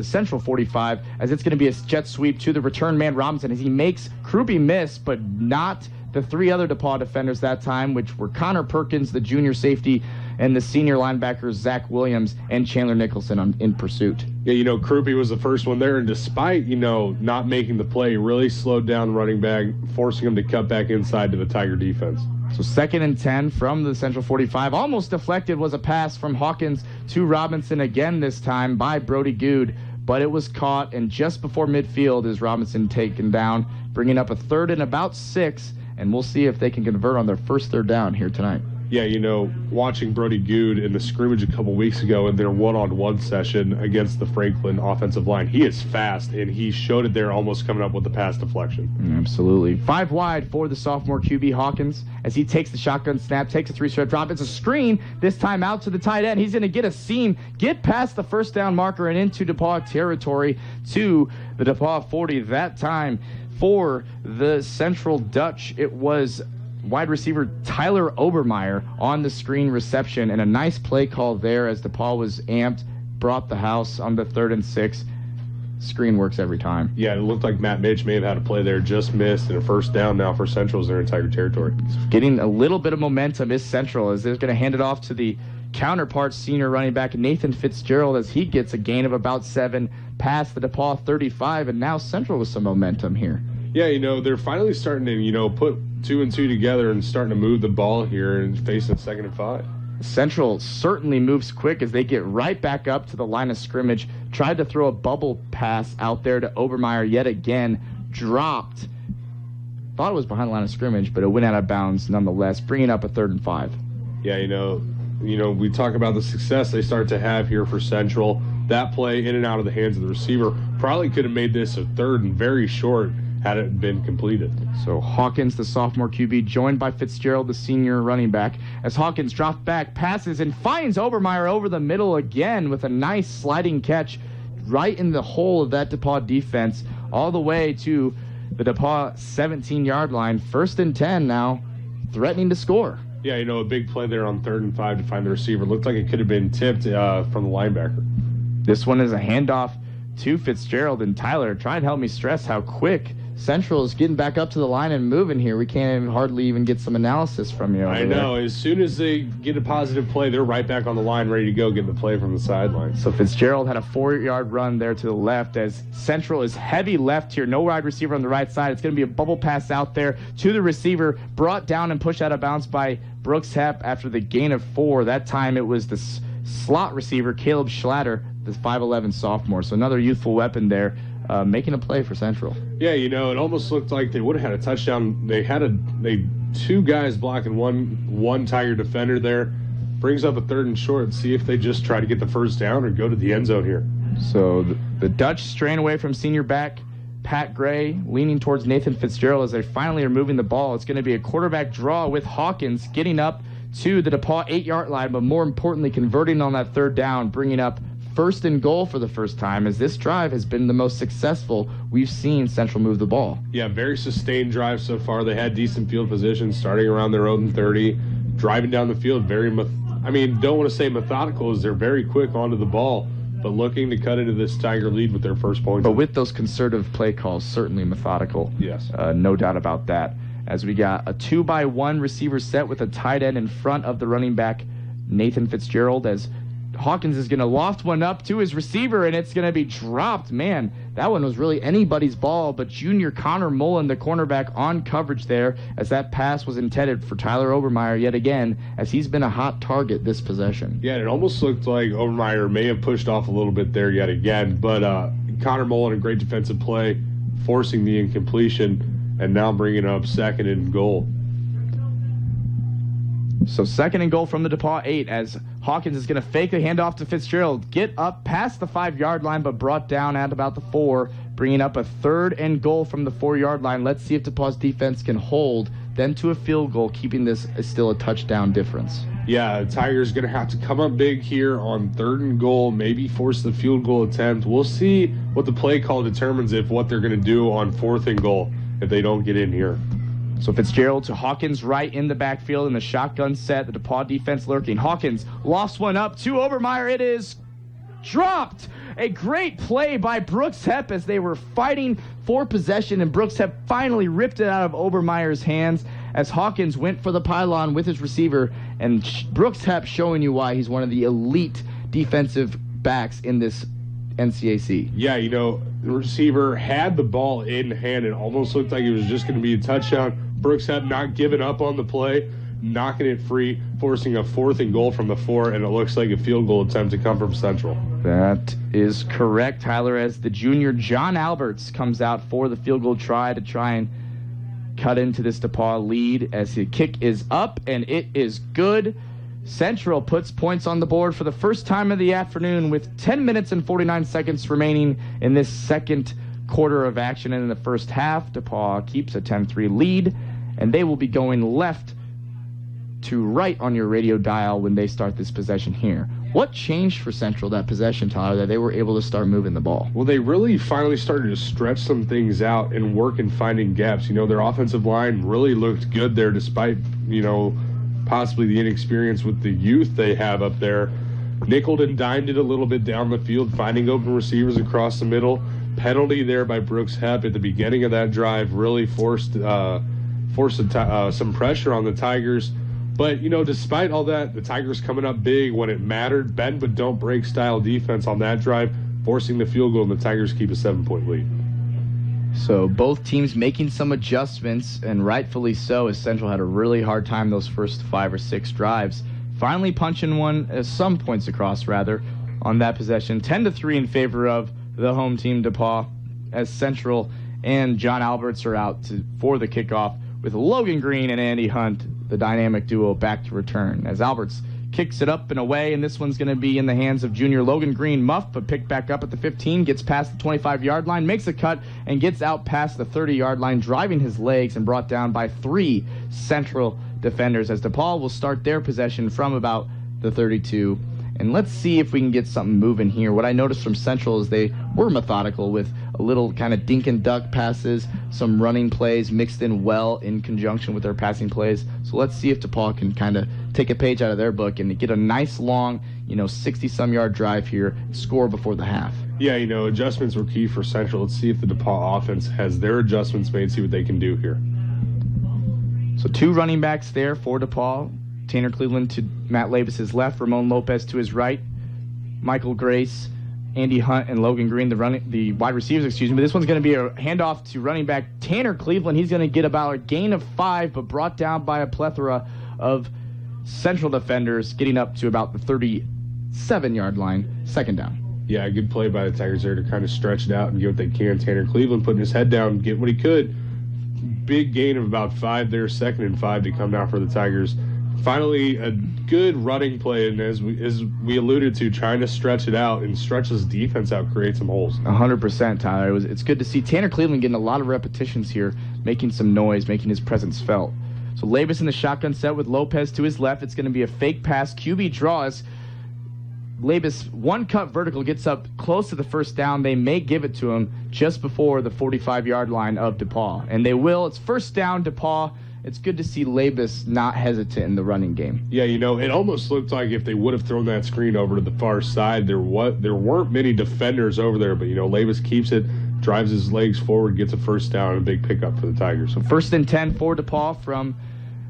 Central 45, as it's going to be a jet sweep to the return man Robinson, as he makes Krupe miss, but not the 3 other DePauw defenders that time, which were Connor Perkins, the junior safety, and the senior linebackers Zach Williams and Chandler Nicholson in pursuit. Yeah, Krupe was the first one there, and despite, not making the play, really slowed down running back, forcing him to cut back inside to the Tiger defense. So 2nd and 10 from the Central 45. Almost deflected was a pass from Hawkins to Robinson again this time by Brody Good, but it was caught, and just before midfield is Robinson taken down, bringing up a 3rd and about 6, and we'll see if they can convert on their first 3rd down here tonight. Yeah, watching Brody Good in the scrimmage a couple weeks ago in their one-on-one session against the Franklin offensive line, he is fast, and he showed it there almost coming up with the pass deflection. Absolutely. 5 wide for the sophomore QB Hawkins as he takes the shotgun snap, takes a 3-step drop. It's a screen, this time out to the tight end. He's going to get a seam, get past the first down marker and into DePauw territory to the DePauw 40. That time for the Central Dutch, it was wide receiver Tyler Obermeyer on the screen reception, and a nice play call there as DePauw was amped, brought the house on the 3rd and 6. Screen works every time. Yeah, it looked like Matt Mitch may have had a play there, just missed, and a first down now for Central's their entire territory. Getting a little bit of momentum is Central as they're going to hand it off to the counterpart senior running back Nathan Fitzgerald as he gets a gain of about 7 past the DePauw 35, and now Central with some momentum here. Yeah, they're finally starting to, put 2 and 2 together and starting to move the ball here and facing 2nd and 5. Central certainly moves quick as they get right back up to the line of scrimmage. Tried to throw a bubble pass out there to Obermeyer yet again. Dropped. Thought it was behind the line of scrimmage, but it went out of bounds nonetheless, bringing up a 3rd and 5. Yeah, we talk about the success they start to have here for Central. That play in and out of the hands of the receiver probably could have made this a 3rd and very short had it been completed. So Hawkins, the sophomore QB, joined by Fitzgerald, the senior running back, as Hawkins drops back, passes, and finds Obermeyer over the middle again with a nice sliding catch right in the hole of that DePauw defense, all the way to the DePauw 17-yard line. 1st and 10 now, threatening to score. Yeah, a big play there on 3rd and 5 to find the receiver. Looked like it could have been tipped from the linebacker. This one is a handoff to Fitzgerald, and Tyler, try and help me stress how quick Central is getting back up to the line and moving here. We can't hardly even get some analysis from you. I know. As soon as they get a positive play, they're right back on the line, ready to go, getting the play from the sideline. So Fitzgerald had a 4-yard run there to the left as Central is heavy left here. No wide receiver on the right side. It's going to be a bubble pass out there to the receiver, brought down and pushed out of bounds by Brooks Hepp after the gain of 4. That time it was the slot receiver, Caleb Schlatter, the 5'11 sophomore. So another youthful weapon there. Making a play for Central. Yeah, it almost looked like they would have had a touchdown. They had 2 guys blocking one Tiger defender there. Brings up a 3rd and short. See if they just try to get the first down or go to the end zone here. So the Dutch straying away from senior back Pat Gray, leaning towards Nathan Fitzgerald as they finally are moving the ball. It's going to be a quarterback draw with Hawkins getting up to the DePauw 8-yard line, but more importantly, converting on that 3rd down, bringing up 1st and goal for the first time, as this drive has been the most successful we've seen Central move the ball. Yeah, very sustained drive so far. They had decent field position starting around their own 30, driving down the field. Don't want to say methodical, as they're very quick onto the ball, but looking to cut into this Tiger lead with their first point. But with those conservative play calls, certainly methodical. Yes. No doubt about that. As we got a 2-by-1 receiver set with a tight end in front of the running back, Nathan Fitzgerald, as Hawkins is going to loft one up to his receiver, and it's going to be dropped. Man, that one was really anybody's ball, but junior Connor Mullen, the cornerback, on coverage there, as that pass was intended for Tyler Obermeyer yet again, as he's been a hot target this possession. Yeah, it almost looked like Obermeyer may have pushed off a little bit there yet again, but Connor Mullen, a great defensive play, forcing the incompletion, and now bringing up 2nd and goal. So 2nd and goal from the DePauw 8 as Hawkins is going to fake the handoff to Fitzgerald. Get up past the 5-yard line, but brought down at about the 4, bringing up a 3rd and goal from the 4-yard line. Let's see if DePauw's defense can hold them to a field goal, keeping this still a touchdown difference. Yeah, Tiger's going to have to come up big here on 3rd and goal, maybe force the field goal attempt. We'll see what the play call determines what they're going to do on 4th and goal if they don't get in here. So Fitzgerald to Hawkins right in the backfield in the shotgun set. The DePauw defense lurking. Hawkins lofts one up to Obermeyer. It is dropped. A great play by Brooks Hepp as they were fighting for possession, and Brooks Hepp finally ripped it out of Obermeyer's hands as Hawkins went for the pylon with his receiver, and Brooks Hepp showing you why he's one of the elite defensive backs in this NCAC. Yeah, the receiver had the ball in hand. It almost looked like it was just going to be a touchdown. Brooks Hepp not giving up on the play, knocking it free, forcing a 4th and goal from the 4, and it looks like a field goal attempt to come from Central. That is correct, Tyler, as the junior John Alberts comes out for the field goal try and cut into this DePauw lead as the kick is up, and it is good. Central puts points on the board for the first time of the afternoon with 10 minutes and 49 seconds remaining in this second quarter of action. And in the first half, DePauw keeps a 10-3 lead, and they will be going left to right on your radio dial when they start this possession here. What changed for Central that possession, Tyler, that they were able to start moving the ball? Well, they really finally started to stretch some things out and work in finding gaps. Their offensive line really looked good there despite, possibly the inexperience with the youth they have up there. Nickeled and dimed it a little bit down the field, finding open receivers across the middle. Penalty there by Brooks Hepp at the beginning of that drive really forced some pressure on the Tigers. But, despite all that, the Tigers coming up big when it mattered. Bend but don't break style defense on that drive, forcing the field goal, and the Tigers keep a 7-point lead. So both teams making some adjustments, and rightfully so, as Central had a really hard time those first 5 or 6 drives. Finally punching one, some points across, rather, on that possession. 10-3 in favor of the home team, DePauw, as Central and John Alberts are out for the kickoff, with Logan Green and Andy Hunt, the dynamic duo, back to return. As Alberts kicks it up and away, and this one's going to be in the hands of junior Logan Green. Muffed, but picked back up at the 15, gets past the 25-yard line, makes a cut, and gets out past the 30-yard line, driving his legs and brought down by 3 Central defenders, as DePauw will start their possession from about the 32. And let's see if we can get something moving here. What I noticed from Central is they were methodical with a little kind of dink and duck passes, some running plays mixed in well in conjunction with their passing plays. So let's see if DePauw can kind of take a page out of their book and get a nice long, 60-some yard drive here, score before the half. Yeah, adjustments were key for Central. Let's see if the DePauw offense has their adjustments made, see what they can do here. So 2 running backs there for DePauw. Tanner Cleveland to Matt Labus's left, Ramon Lopez to his right, Michael Grace, Andy Hunt, and Logan Green, the wide receivers, But this one's going to be a handoff to running back Tanner Cleveland. He's going to get about a gain of 5, but brought down by a plethora of Central defenders, getting up to about the 37-yard line, second down. Yeah, good play by the Tigers there to kind of stretch it out and get what they can. Tanner Cleveland putting his head down, get what he could. Big gain of about 5 there, 2nd and 5 to come down for the Tigers. Finally, a good running play, and as we alluded to, trying to stretch it out and stretch this defense out, create some holes. 100%, Tyler. It's good to see Tanner Cleveland getting a lot of repetitions here, making some noise, making his presence felt. So Labus in the shotgun set with Lopez to his left. It's going to be a fake pass. QB draws. Labus, one cut vertical, gets up close to the first down. They may give it to him just before the 45-yard line of DePauw. And they will. It's first down, DePauw. It's good to see Labus not hesitant in the running game. Yeah, it almost looked like if they would have thrown that screen over to the far side, there weren't many defenders over there, but, Labus keeps it, drives his legs forward, gets a first down, and a big pickup for the Tigers. So 1st and 10 for DePauw from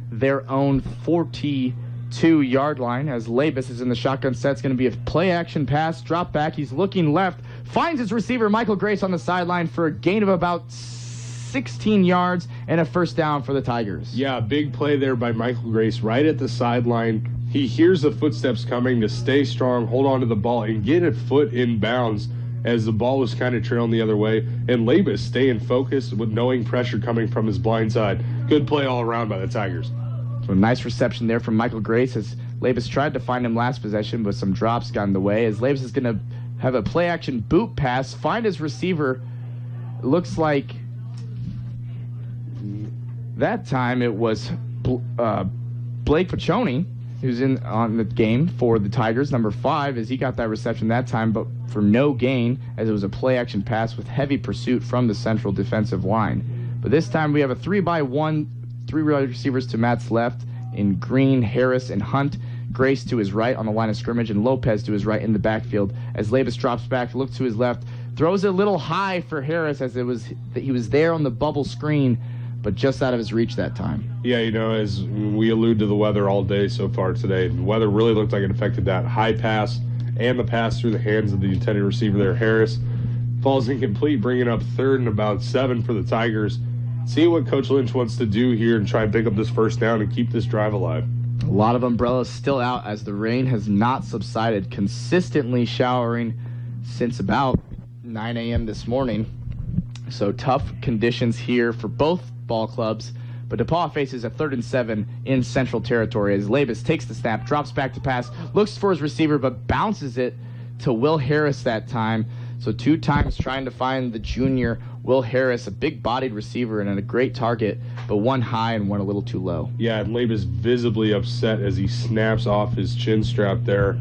their own 42-yard line, as Labus is in the shotgun set. It's going to be a play-action pass, drop back. He's looking left, finds his receiver, Michael Grace, on the sideline for a gain of about 16 yards and a first down for the Tigers. Yeah, big play there by Michael Grace right at the sideline. He hears the footsteps coming to stay strong, hold on to the ball, and get a foot in bounds as the ball was kind of trailing the other way. And Labus staying focused with knowing pressure coming from his blind side. Good play all around by the Tigers. So a nice reception there from Michael Grace as Labus tried to find him last possession, but some drops got in the way. As Labus is going to have a play-action boot pass, find his receiver. It looks like that time it was Blake Paccioni, who's in on the game for the Tigers, number 5, as he got that reception that time, but for no gain, as it was a play-action pass with heavy pursuit from the Central defensive line. But this time we have a 3-by-1, 3 wide receivers to Matt's left in Green, Harris, and Hunt. Grace to his right on the line of scrimmage, and Lopez to his right in the backfield. As Labus drops back, looks to his left, throws it a little high for Harris, as he was there on the bubble screen, but just out of his reach that time. Yeah, as we allude to the weather all day so far today, the weather really looked like it affected that high pass and the pass through the hands of the intended receiver there. Harris falls incomplete, bringing up 3rd and about 7 for the Tigers. See what Coach Lynch wants to do here and try and pick up this first down and keep this drive alive. A lot of umbrellas still out as the rain has not subsided, consistently showering since about 9 a.m. this morning. So tough conditions here for both ball clubs, but DePauw faces a 3rd and 7 in Central territory as Labus takes the snap, drops back to pass, looks for his receiver, but bounces it to Will Harris that time. So 2 times trying to find the junior Will Harris, a big-bodied receiver and a great target, but one high and one a little too low. Yeah, and Labus visibly upset as he snaps off his chin strap there.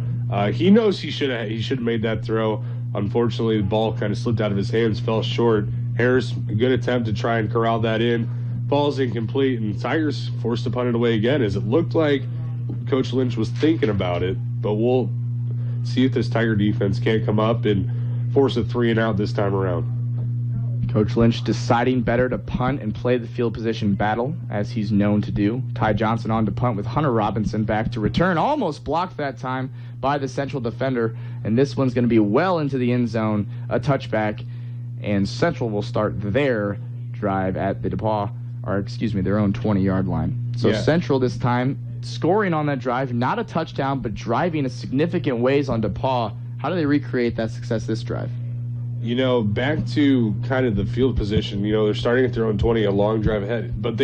He knows he should have made that throw. Unfortunately, the ball kind of slipped out of his hands, fell short. Harris, a good attempt to try and corral that in. Ball's incomplete, and Tigers forced to punt it away again, as it looked like Coach Lynch was thinking about it. But we'll see if this Tiger defense can't come up and force a 3-and-out this time around. Coach Lynch deciding better to punt and play the field position battle, as he's known to do. Ty Johnson on to punt with Hunter Robinson back to return. Almost blocked that time by the Central defender, and this one's going to be well into the end zone, a touchback, and Central will start their drive at the DePauw, their own 20-yard line. So yeah. Central this time scoring on that drive, not a touchdown, but driving a significant ways on DePauw. How do they recreate that success this drive? Back to kind of the field position, they're starting at their own 20, a long drive ahead. But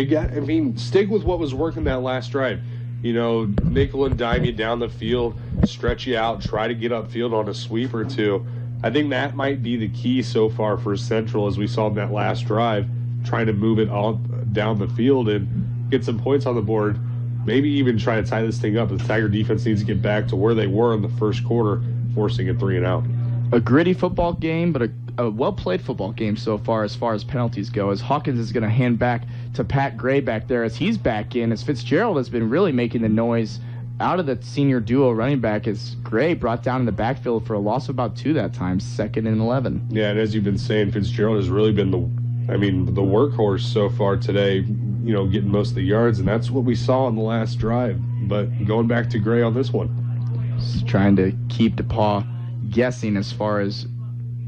stick with what was working that last drive. Nickel and dime you down the field, stretch you out, try to get upfield on a sweep or two. I think that might be the key so far for Central, as we saw in that last drive, trying to move it all down the field and get some points on the board. Maybe even try to tie this thing up. The Tiger defense needs to get back to where they were in the first quarter, forcing a 3-and-out. A gritty football game, but a well-played football game so far as penalties go, as Hawkins is going to hand back to Pat Gray back there as he's back in, as Fitzgerald has been really making the noise out of the senior duo running back, as Gray brought down in the backfield for a loss of about 2 that time, 2nd and 11. Yeah, and as you've been saying, Fitzgerald has really been the workhorse so far today, getting most of the yards, and that's what we saw in the last drive. But going back to Gray on this one. Just trying to keep DePauw guessing as far as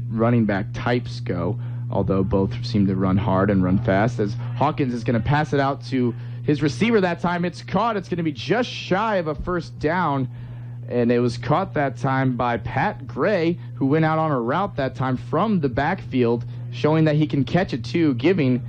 running back types go, although both seem to run hard and run fast, as Hawkins is going to pass it out to his receiver that time. It's caught. It's going to be just shy of a first down, and it was caught that time by Pat Gray, who went out on a route that time from the backfield, showing that he can catch it too, giving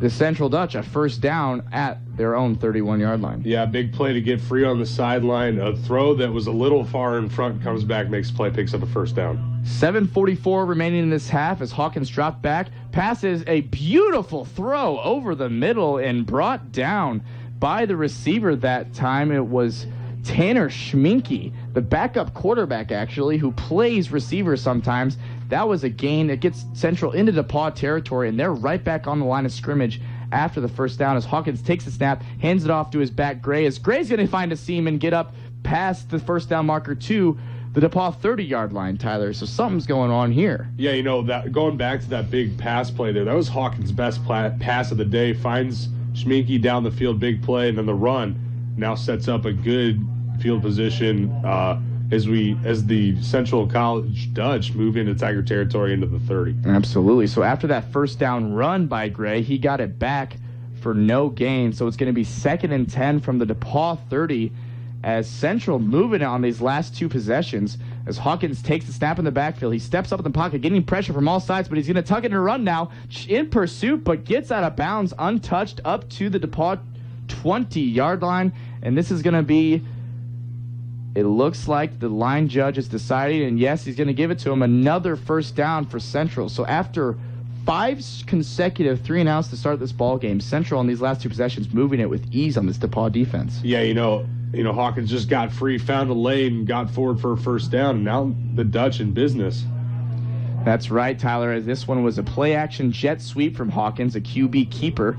the Central Dutch a first down at their own 31-yard line. Yeah, big play to get free on the sideline. A throw that was a little far in front, comes back, makes a play, picks up a first down. 7:44 remaining in this half as Hawkins dropped back, passes a beautiful throw over the middle and brought down by the receiver that time. It was Tanner Schminke, the backup quarterback actually, who plays receiver sometimes. That was a gain that gets Central into DePauw territory, and they're right back on the line of scrimmage after the first down as Hawkins takes the snap, hands it off to his back Gray, as Gray's going to find a seam and get up past the first down marker to the DePauw 30-yard line, Tyler. So something's going on here. Yeah, that going back to that big pass play there, that was Hawkins' best pass of the day. Finds Schminke down the field, big play, and then the run now sets up a good field position as the Central College Dutch move into Tiger territory into the 30. Absolutely. So after that first down run by Gray, he got it back for no gain. So it's going to be 2nd and 10 from the DePauw 30 as Central moving on these last 2 possessions as Hawkins takes the snap in the backfield. He steps up in the pocket, getting pressure from all sides, but he's going to tuck it and run now in pursuit, but gets out of bounds untouched up to the DePauw 20-yard line. And this is going to be, it looks like the line judge is deciding, and yes, he's going to give it to him, another first down for Central. So after 5 consecutive 3-and-outs to start this ball game, Central on these last 2 possessions moving it with ease on this DePauw defense. Yeah, Hawkins just got free, found a lane, got forward for a first down, and now the Dutch in business. That's right, Tyler, as this one was a play-action jet sweep from Hawkins, a QB keeper,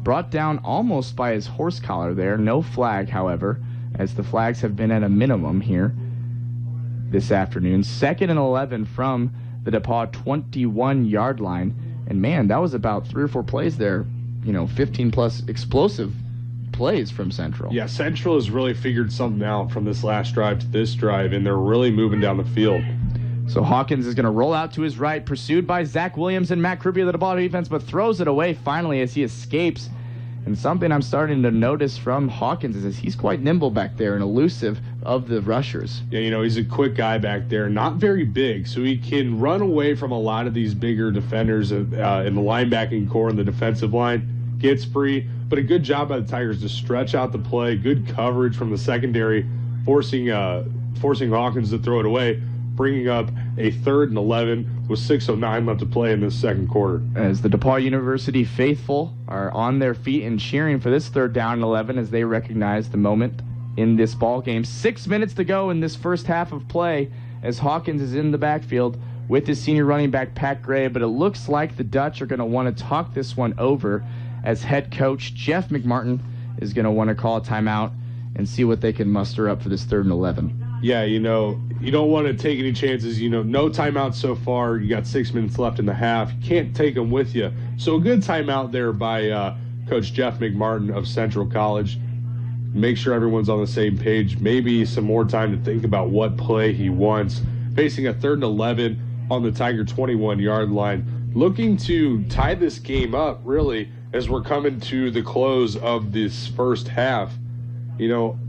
brought down almost by his horse collar there. No flag, however, as the flags have been at a minimum here this afternoon. 2nd and 11 from the DePauw 21-yard line. And, man, that was about 3 or 4 plays there, 15-plus explosive plays from Central. Yeah, Central has really figured something out from this last drive to this drive, and they're really moving down the field. So Hawkins is going to roll out to his right, pursued by Zach Williams and Matt Krupke of the DePauw defense, but throws it away finally as he escapes. And something I'm starting to notice from Hawkins is he's quite nimble back there and elusive of the rushers. Yeah, he's a quick guy back there, not very big, so he can run away from a lot of these bigger defenders in the linebacking core and the defensive line. Gets free, but a good job by the Tigers to stretch out the play. Good coverage from the secondary, forcing Hawkins to throw it away, bringing up a 3rd and 11 with 6:09 left to play in this second quarter. As the DePauw University faithful are on their feet and cheering for this 3rd down and 11 as they recognize the moment in this ball game. 6 minutes to go in this first half of play as Hawkins is in the backfield with his senior running back, Pat Gray, but it looks like the Dutch are going to want to talk this one over as head coach Jeff McMartin is going to want to call a timeout and see what they can muster up for this 3rd and 11. Yeah, you don't want to take any chances. No timeouts so far. You got 6 minutes left in the half. You can't take them with you. So a good timeout there by Coach Jeff McMartin of Central College. Make sure everyone's on the same page. Maybe some more time to think about what play he wants. Facing a 3rd and 11 on the Tiger 21-yard line. Looking to tie this game up, really, as we're coming to the close of this first half.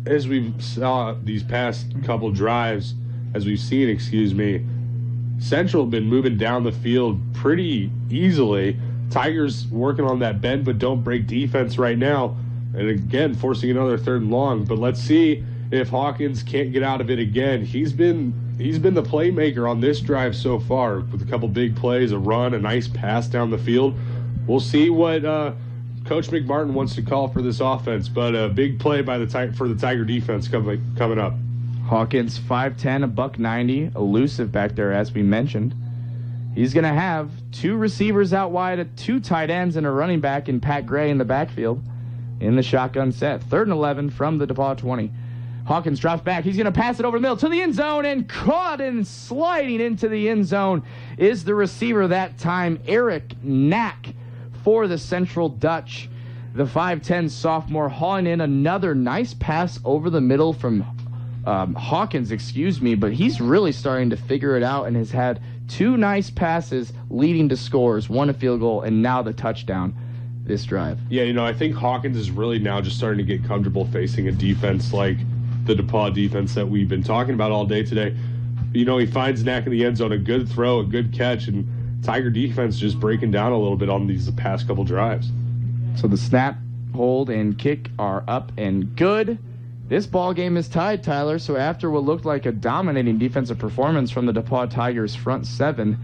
As we've saw these past couple drives, Central have been moving down the field pretty easily. Tigers working on that bend but don't break defense right now. And again, forcing another 3rd and long. But let's see if Hawkins can't get out of it again. He's been the playmaker on this drive so far with a couple big plays, a run, a nice pass down the field. We'll see what Coach McMartin wants to call for this offense, but a big play for the Tiger defense coming up. Hawkins, 5'10", $190, elusive back there, as we mentioned. He's going to have 2 receivers out wide, 2 tight ends, and a running back in Pat Gray in the backfield in the shotgun set. 3rd and 11 from the DePauw 20. Hawkins drops back. He's going to pass it over the middle to the end zone, and caught and sliding into the end zone is the receiver that time, Eric Knack, for the Central Dutch. The 5'10 sophomore hauling in another nice pass over the middle from Hawkins, but he's really starting to figure it out and has had 2 nice passes leading to scores, 1 a field goal, and now the touchdown this drive. Yeah, I think Hawkins is really now just starting to get comfortable facing a defense like the DePauw defense that we've been talking about all day today. He finds Knack in the end zone, a good throw, a good catch, and Tiger defense just breaking down a little bit on these past couple drives. So the snap, hold, and kick are up and good. This ball game is tied, Tyler, so after what looked like a dominating defensive performance from the DePauw Tigers front 7,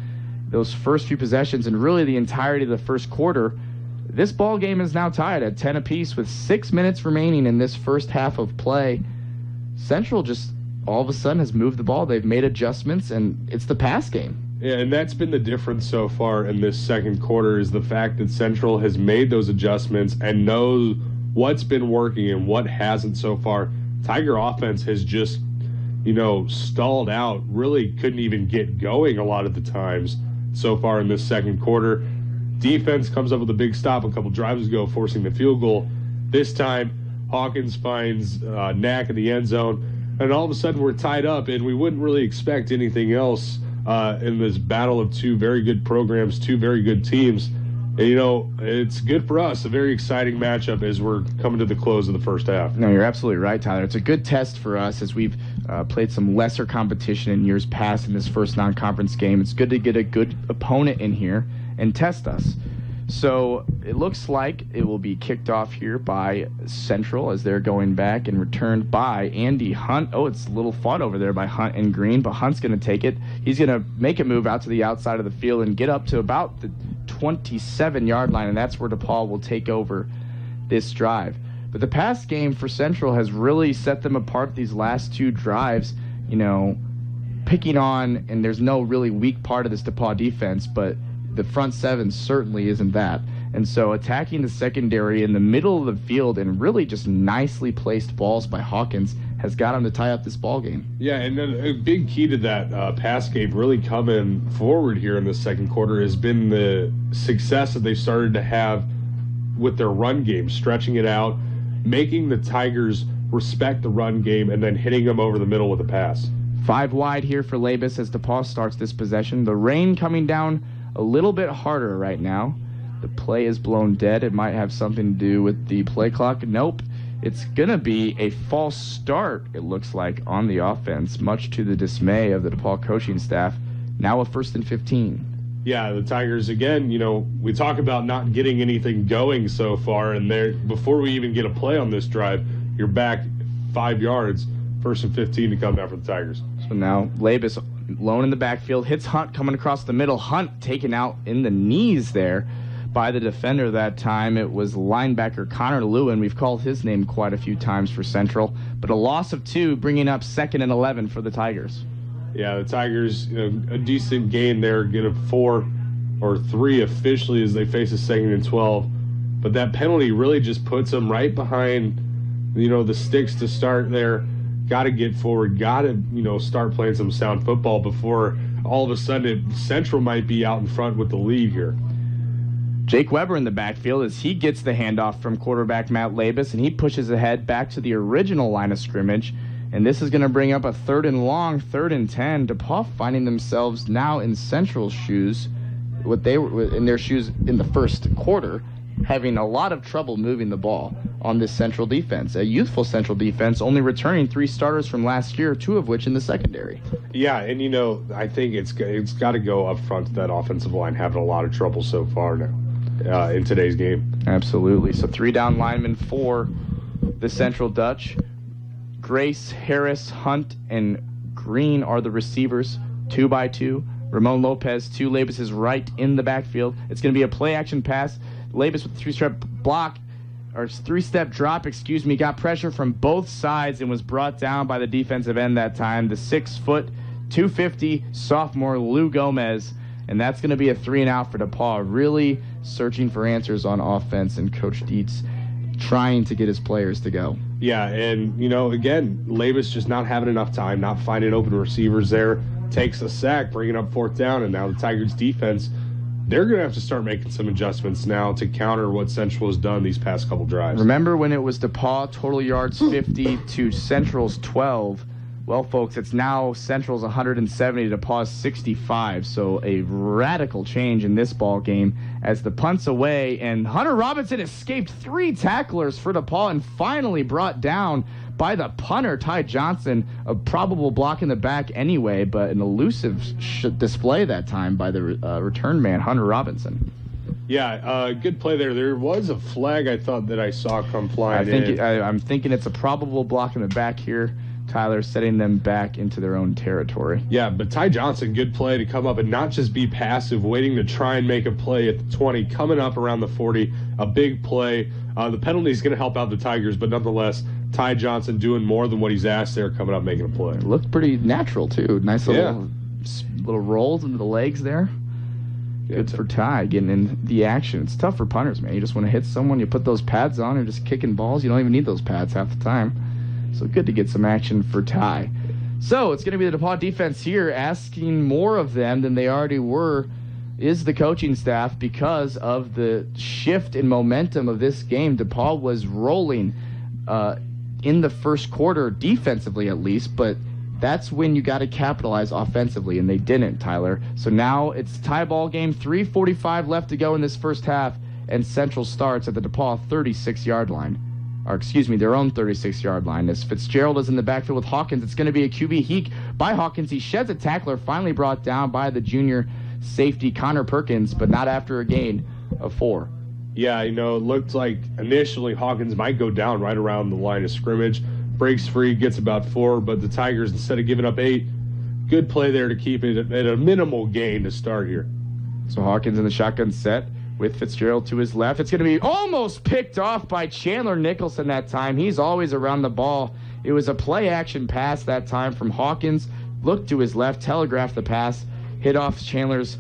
those first few possessions and really the entirety of the first quarter, this ball game is now tied at 10 apiece with 6 minutes remaining in this first half of play. Central just all of a sudden has moved the ball. They've made adjustments, and it's the pass game. Yeah, and that's been the difference so far in this second quarter is the fact that Central has made those adjustments and knows what's been working and what hasn't so far. Tiger offense has just, stalled out, really couldn't even get going a lot of the times so far in this second quarter. Defense comes up with a big stop a couple drives ago, forcing the field goal. This time, Hawkins finds Knack in the end zone, and all of a sudden we're tied up, and we wouldn't really expect anything else in this battle of 2 very good programs, 2 very good teams. And, it's good for us, a very exciting matchup as we're coming to the close of the first half. No, you're absolutely right, Tyler. It's a good test for us as we've played some lesser competition in years past in this first non-conference game. It's good to get a good opponent in here and test us. So it looks like it will be kicked off here by Central as they're going back and returned by Andy Hunt. Oh, it's a little fought over there by Hunt and Green, but Hunt's going to take it. He's going to make a move out to the outside of the field and get up to about the 27-yard line, and that's where DePauw will take over this drive. But the pass game for Central has really set them apart these last 2 drives, picking on, and there's no really weak part of this DePauw defense, but the front 7 certainly isn't that. And so attacking the secondary in the middle of the field and really just nicely placed balls by Hawkins has got him to tie up this ball game. Yeah, and then a big key to that pass game really coming forward here in the second quarter has been the success that they've started to have with their run game, stretching it out, making the Tigers respect the run game, and then hitting them over the middle with a pass. 5 wide here for Labus as DePauw starts this possession. The rain coming down a little bit harder right now. The play is blown dead. It might have something to do with the play clock. Nope. It's going to be a false start, it looks like, on the offense, much to the dismay of the DePauw coaching staff. Now a 1st and 15. Yeah, the Tigers, again, we talk about not getting anything going so far, and before we even get a play on this drive, you're back 5 yards, 1st and 15 to come down for the Tigers. So now Labus alone in the backfield, hits Hunt coming across the middle. Hunt taken out in the knees there by the defender that time. It was linebacker Connor Lewin. We've called his name quite a few times for Central. But a loss of 2, bringing up 2nd and 11 for the Tigers. Yeah, the Tigers, a decent gain there, get a 4 or 3 officially as they face a 2nd and 12. But that penalty really just puts them right behind, the sticks to start there. Got to get forward, got to, start playing some sound football before all of a sudden Central might be out in front with the lead here. Jake Weber in the backfield as he gets the handoff from quarterback Matt Labus, and he pushes ahead back to the original line of scrimmage. And this is going to bring up a 3rd and long, 3rd and 10. DePauw finding themselves now in Central's shoes, what they were in their shoes in the first quarter, having a lot of trouble moving the ball on this Central defense. A youthful Central defense, only returning 3 starters from last year, 2 of which in the secondary. Yeah, and I think it's got to go up front to that offensive line, having a lot of trouble so far now in today's game. Absolutely. So 3 down linemen for the Central Dutch. Grace, Harris, Hunt, and Green are the receivers, 2 by 2. Ramon Lopez, 2. Labus is right in the backfield. It's going to be a play-action pass. Labus with a 3-step drop, got pressure from both sides and was brought down by the defensive end that time. The 6', 250 sophomore Lou Gomez, and that's going to be a 3 and out for DePauw. Really searching for answers on offense, and Coach Dietz trying to get his players to go. Yeah, and, again, Labus just not having enough time, not finding open receivers there. Takes a sack, bringing up 4th down, and now the Tigers' defense, they're going to have to start making some adjustments now to counter what Central has done these past couple drives. Remember when it was DePauw total yards 50 to Central's 12? Well, folks, it's now Central's 170 to DePauw's 65, so a radical change in this ball game as the punt's away, and Hunter Robinson escaped 3 tacklers for DePauw and finally brought down by the punter, Ty Johnson. A probable block in the back anyway, but an elusive display that time by the return man, Hunter Robinson. Yeah, good play there. There was a flag I thought that I saw come flying in. I'm thinking it's a probable block in the back here, Tyler, setting them back into their own territory. Yeah, but Ty Johnson, good play to come up and not just be passive, waiting to try and make a play at the 20, coming up around the 40, a big play. The penalty is going to help out the Tigers, but nonetheless, Ty Johnson doing more than what he's asked there, coming up making a play. It looked pretty natural, too. Nice little rolls into the legs there. Good for Ty, getting in the action. It's tough for punters, man. You just want to hit someone, you put those pads on, and just kicking balls. You don't even need those pads half the time. So good to get some action for Ty. So it's going to be the DePauw defense here, asking more of them than they already were, is the coaching staff, because of the shift in momentum of this game. DePauw was rolling in the first quarter, defensively at least, but that's when you got to capitalize offensively, and they didn't, Tyler. So now it's tie ball game, 3:45 left to go in this first half, and Central starts at the DePauw 36-yard line. Or excuse me, their own 36-yard line. As Fitzgerald is in the backfield with Hawkins, it's going to be a QB heek by Hawkins. He sheds a tackler, finally brought down by the junior safety Connor Perkins, but not after a gain of 4. Yeah, it looked like initially Hawkins might go down right around the line of scrimmage. Breaks free, gets about 4, but the Tigers, instead of giving up 8, good play there to keep it at a minimal gain to start here. So Hawkins in the shotgun set with Fitzgerald to his left. It's going to be almost picked off by Chandler Nicholson that time. He's always around the ball. It was a play-action pass that time from Hawkins. Looked to his left, telegraphed the pass, hit off Chandler's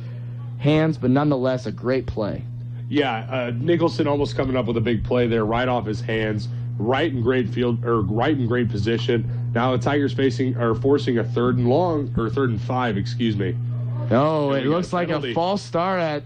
hands, but nonetheless a great play. Yeah, Nicholson almost coming up with a big play there, right off his hands, right in great position. Now the Tigers forcing a 3rd and long, or 3rd and 5, excuse me. No, it looks like a false start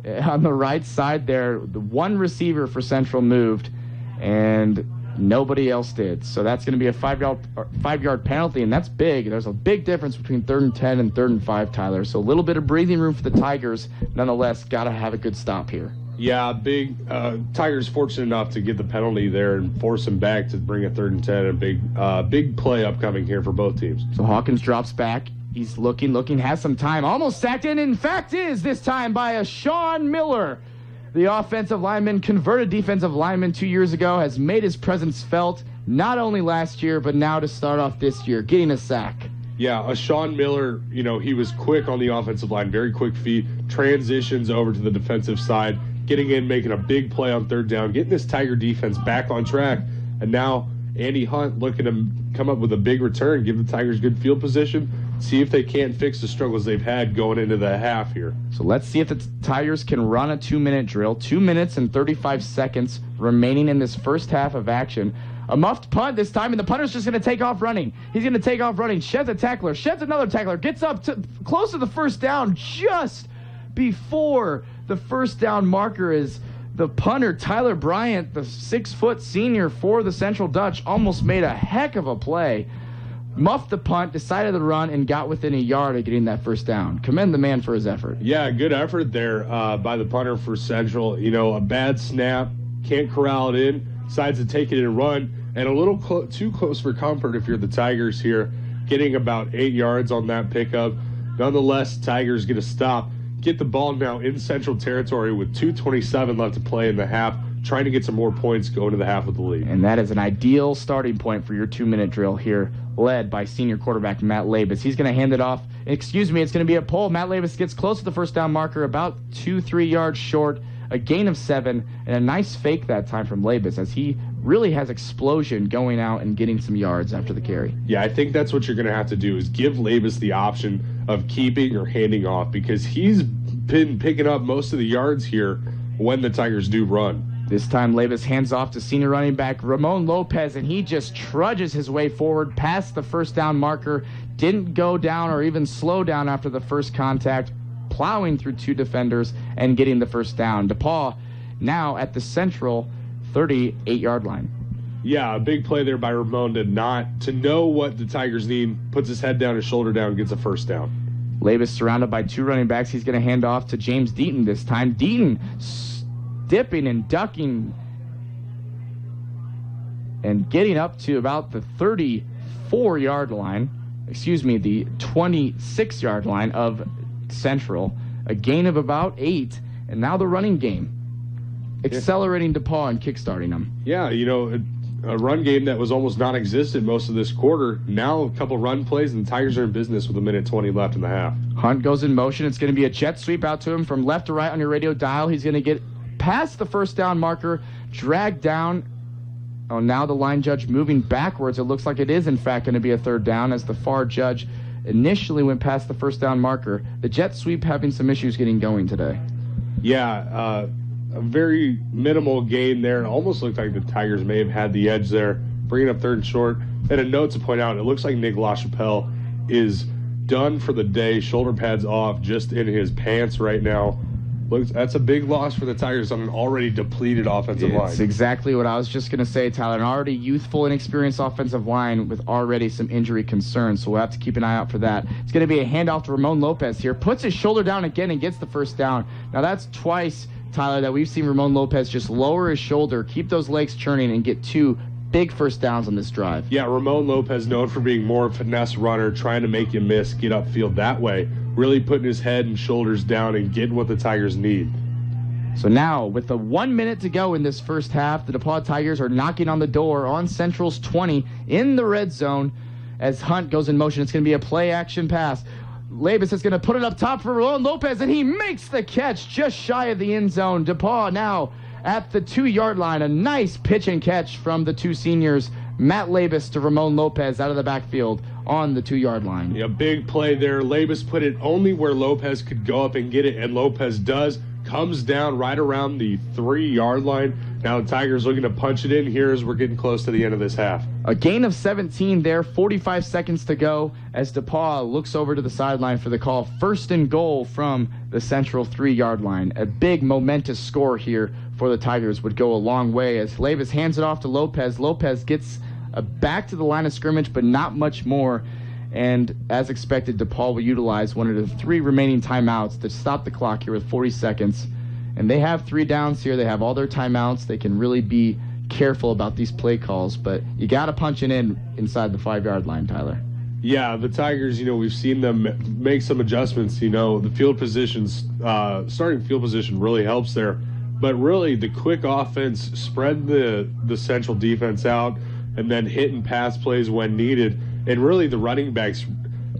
on the right side there. The one receiver for Central moved, and nobody else did. So that's going to be a 5-yard penalty, and that's big. There's a big difference between 3rd and 10 and 3rd and 5, Tyler. So a little bit of breathing room for the Tigers. Nonetheless, got to have a good stop here. Yeah, big Tigers fortunate enough to get the penalty there and force him back to bring a 3rd and 10. A big play upcoming here for both teams. So Hawkins drops back. He's looking, has some time. Almost sacked in fact is this time by a Sean Miller. The offensive lineman, converted defensive lineman 2 years ago, has made his presence felt not only last year, but now to start off this year, getting a sack. Yeah, Sean Miller, he was quick on the offensive line, very quick feet, transitions over to the defensive side, getting in, making a big play on third down, getting this Tiger defense back on track. And now Andy Hunt looking to come up with a big return, give the Tigers good field position, see if they can't fix the struggles they've had going into the half here. So let's see if the Tigers can run a 2-minute drill. 2 minutes and 35 seconds remaining in this first half of action. A muffed punt this time, and the punter's just going to take off running. He's going to take off running, sheds a tackler, sheds another tackler, gets up to close to the first down just before the first down marker is the punter, Tyler Bryant, the 6-foot senior for the Central Dutch, almost made a heck of a play. Muffed the punt, decided to run, and got within a yard of getting that first down. Commend the man for his effort. Yeah, good effort there by the punter for Central. A bad snap, can't corral it in, decides to take it and run. And a little too close for comfort if you're the Tigers here, getting about 8 yards on that pickup. Nonetheless, Tigers get a stop, get the ball now in Central territory with 2:27 left to play in the half, trying to get some more points going to the half with the lead. And that is an ideal starting point for your 2-minute drill here, led by senior quarterback Matt Labus. He's going to hand it off. It's going to be a pull. Matt Labus gets close to the first down marker, about 2-3 yards short, a gain of 7, and a nice fake that time from Labus as he really has explosion going out and getting some yards after the carry. Yeah, I think that's what you're going to have to do is give Labus the option of keeping or handing off, because he's been picking up most of the yards here when the Tigers do run. This time Labus hands off to senior running back Ramon Lopez, and he just trudges his way forward past the first down marker, didn't go down or even slow down after the first contact, plowing through 2 defenders and getting the first down. DePauw now at the Central 38-yard line. Yeah, a big play there by Ramon to know what the Tigers need, puts his head down, his shoulder down, gets a first down. Labus surrounded by 2 running backs. He's going to hand off to James Deaton this time. Deaton dipping and ducking and getting up to about the 34-yard line, the 26-yard line of Central. A gain of about 8, and now the running game. Accelerating DePauw and kickstarting them. Yeah, a run game that was almost non-existent most of this quarter. Now a couple run plays, and the Tigers are in business with 1:20 left in the half. Hunt goes in motion. It's going to be a jet sweep out to him from left to right on your radio dial. He's going to get past the first down marker, dragged down. Oh, now the line judge moving backwards. It looks like it is, in fact, going to be a third down as the far judge initially went past the first down marker. The jet sweep having some issues getting going today. Yeah, a very minimal gain there. It almost looked like the Tigers may have had the edge there, bringing up third and short. And a note to point out, it looks like Nick LaChapelle is done for the day. Shoulder pads off, just in his pants right now. That's a big loss for the Tigers on an already depleted offensive line. It's exactly what I was just going to say, Tyler. An already youthful, inexperienced offensive line with already some injury concerns, so we'll have to keep an eye out for that. It's going to be a handoff to Ramon Lopez here. Puts his shoulder down again and gets the first down. Now that's twice, Tyler, that we've seen Ramon Lopez just lower his shoulder, keep those legs churning, and get 2 big first downs on this drive. Yeah, Ramon Lopez known for being more of a finesse runner, trying to make you miss, get upfield that way. Really putting his head and shoulders down and getting what the Tigers need. So now, with the 1 minute to go in this first half, the DePauw Tigers are knocking on the door on Central's 20 in the red zone as Hunt goes in motion. It's going to be a play-action pass. Labus is going to put it up top for Ramon Lopez, and he makes the catch just shy of the end zone. DePauw now at the 2-yard line. A nice pitch and catch from the 2 seniors, Matt Labus to Ramon Lopez out of the backfield on the 2-yard line. Yeah, big play there. Labus put it only where Lopez could go up and get it, and Lopez does. Comes down right around the 3-yard line. Now the Tigers looking to punch it in here as we're getting close to the end of this half. A gain of 17 there, 45 seconds to go as DePauw looks over to the sideline for the call. First and goal from the Central 3-yard line. A big momentous score here for the Tigers would go a long way as Labus hands it off to Lopez. Lopez gets back to the line of scrimmage, but not much more. And as expected, DePauw will utilize one of the 3 remaining timeouts to stop the clock here with 40 seconds. And they have 3 downs here. They have all their timeouts. They can really be careful about these play calls, but you got to punch it in inside the 5-yard line, Tyler. Yeah, the Tigers, we've seen them make some adjustments. The field positions, starting field position really helps there. But really, the quick offense spread the Central defense out and then hit and pass plays when needed. And really, the running backs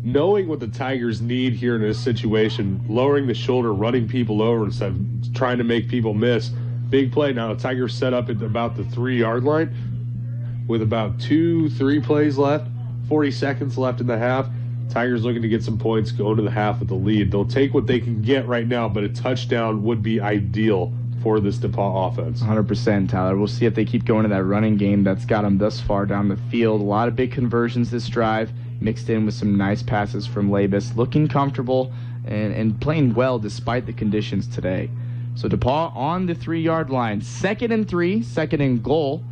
knowing what the Tigers need here in this situation, lowering the shoulder, running people over instead of trying to make people miss. Big play. Now the Tigers set up at about the 3-yard line with about 2-3 plays left, 40 seconds left in the half. Tigers looking to get some points, go into the half with the lead. They'll take what they can get right now, but a touchdown would be ideal for this DePauw offense. 100%, Tyler. We'll see if they keep going to that running game that's got them thus far down the field. A lot of big conversions this drive, mixed in with some nice passes from Labus. Looking comfortable and playing well despite the conditions today. So DePauw on the 3-yard line. 2nd and 3, 2nd and goal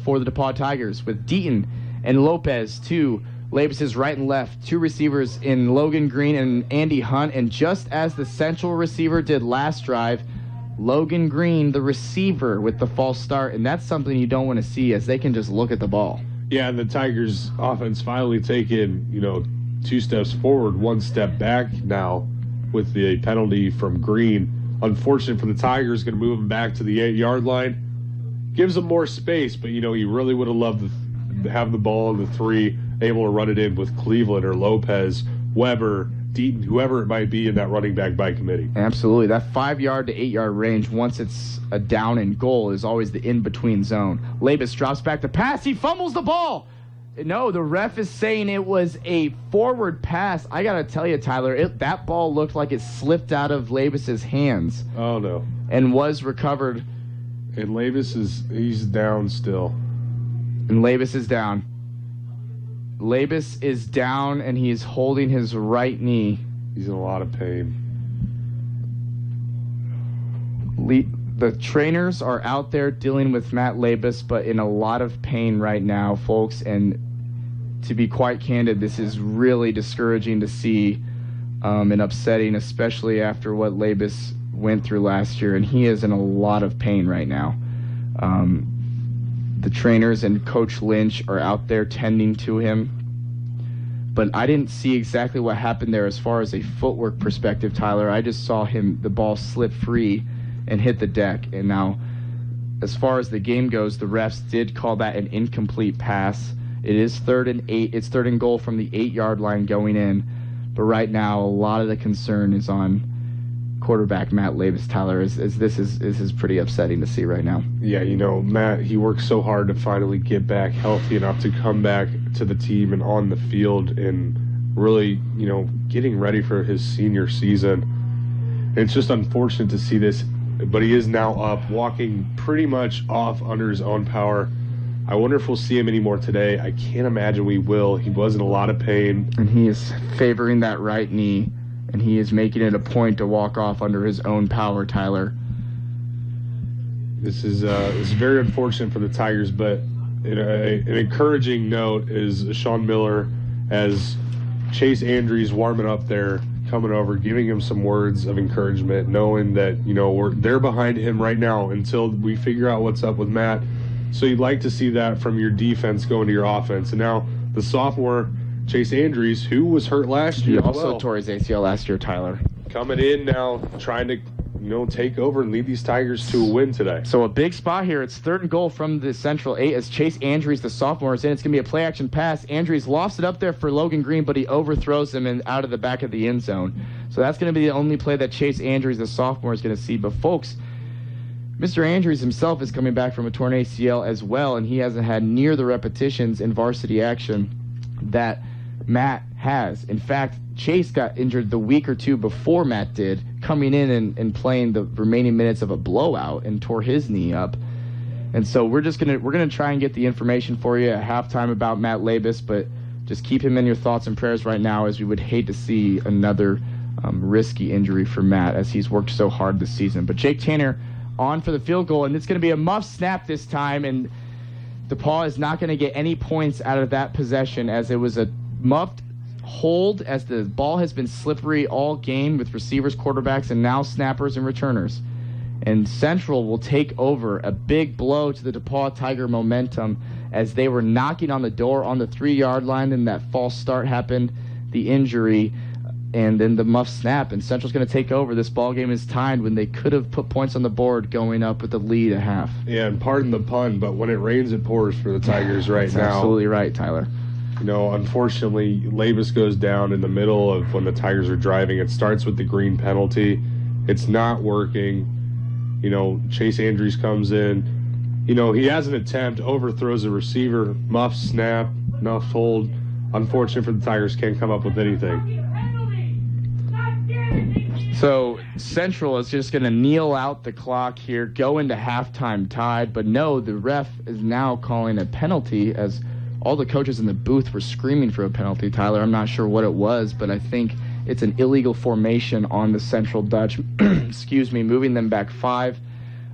for the DePauw Tigers with Deaton and Lopez to Labus's right and left. 2 receivers in Logan Green and Andy Hunt. And just as the central receiver did last drive, Logan Green, the receiver, with the false start. And that's something you don't want to see, as they can just look at the ball. Yeah, and the Tigers offense finally taking, 2 steps forward, 1 step back now with the penalty from Green. Unfortunate for the Tigers, going to move him back to the 8-yard line. Gives them more space, but, you really would have loved to have the ball in the 3, able to run it in with Cleveland or Lopez, Weber, Deaton, whoever it might be in that running back by committee. Absolutely. That 5-yard to 8-yard range, once it's a down and goal, is always the in-between zone. Labus drops back to pass. He fumbles the ball. No, the ref is saying it was a forward pass. I got to tell you, Tyler, that ball looked like it slipped out of Labus's hands. Oh, no. And was recovered. And Labus he's down still. And Labus is down. Labus is down, and he is holding his right knee. He's in a lot of pain. The trainers are out there dealing with Matt Labus, but in a lot of pain right now, folks. And to be quite candid, this is really discouraging to see and upsetting, especially after what Labus went through last year. And he is in a lot of pain right now. The trainers and Coach Lynch are out there tending to him. But I didn't see exactly what happened there as far as a footwork perspective, Tyler. I just saw the ball slip free and hit the deck. And now, as far as the game goes, the refs did call that an incomplete pass. It is 3rd and 8. It's 3rd and goal from the 8-yard line going in. But right now, a lot of the concern is on quarterback Matt Labus, Tyler, as this is pretty upsetting to see right now. Yeah, Matt, he worked so hard to finally get back healthy enough to come back to the team and on the field and really, getting ready for his senior season. It's just unfortunate to see this, but he is now up, walking pretty much off under his own power. I wonder if we'll see him anymore today. I can't imagine we will. He was in a lot of pain. And he is favoring that right knee. And he is making it a point to walk off under his own power, Tyler. This is very unfortunate for the Tigers, but an encouraging note is Sean Miller, as Chase Andrews warming up there, coming over, giving him some words of encouragement, knowing that, they're behind him right now until we figure out what's up with Matt. So you'd like to see that from your defense going to your offense. And now the sophomore Chase Andrews, who was hurt last year. He also tore his ACL last year, Tyler. Coming in now, trying to, take over and lead these Tigers to a win today. So a big spot here. It's 3rd and goal from the central 8 as Chase Andrews, the sophomore, is in. It's going to be a play-action pass. Andrews lofts it up there for Logan Green, but he overthrows him and out of the back of the end zone. So that's going to be the only play that Chase Andrews, the sophomore, is going to see. But, folks, Mr. Andrews himself is coming back from a torn ACL as well, and he hasn't had near the repetitions in varsity action that Matt has. In fact, Chase got injured the week or 2 before Matt did, coming in and playing the remaining minutes of a blowout and tore his knee up. And so we're gonna try and get the information for you at halftime about Matt Labus, but just keep him in your thoughts and prayers right now, as we would hate to see another risky injury for Matt, as he's worked so hard this season. But Jake Tanner on for the field goal, and it's going to be a muff snap this time, and DePauw is not going to get any points out of that possession, as it was a muffed hold, as the ball has been slippery all game with receivers, quarterbacks, and now snappers and returners. And Central will take over, a big blow to the DePauw Tiger momentum, as they were knocking on the door on the 3-yard line. Then that false start happened, the injury, and then the muff snap. And Central's going to take over. This ball game is tied when they could have put points on the board going up with the lead at half. Yeah, and pardon the pun, but when it rains, it pours for the Tigers right now. Absolutely right, Tyler. Unfortunately, Labus goes down in the middle of when the Tigers are driving. It starts with the green penalty. It's not working. Chase Andrews comes in. He has an attempt, overthrows a receiver, muff snap, muff hold. Unfortunate for the Tigers, can't come up with anything. So Central is just going to kneel out the clock here, go into halftime tied, but no, the ref is now calling a penalty as all the coaches in the booth were screaming for a penalty, Tyler. I'm not sure what it was, but I think it's an illegal formation on the Central Dutch, moving them back 5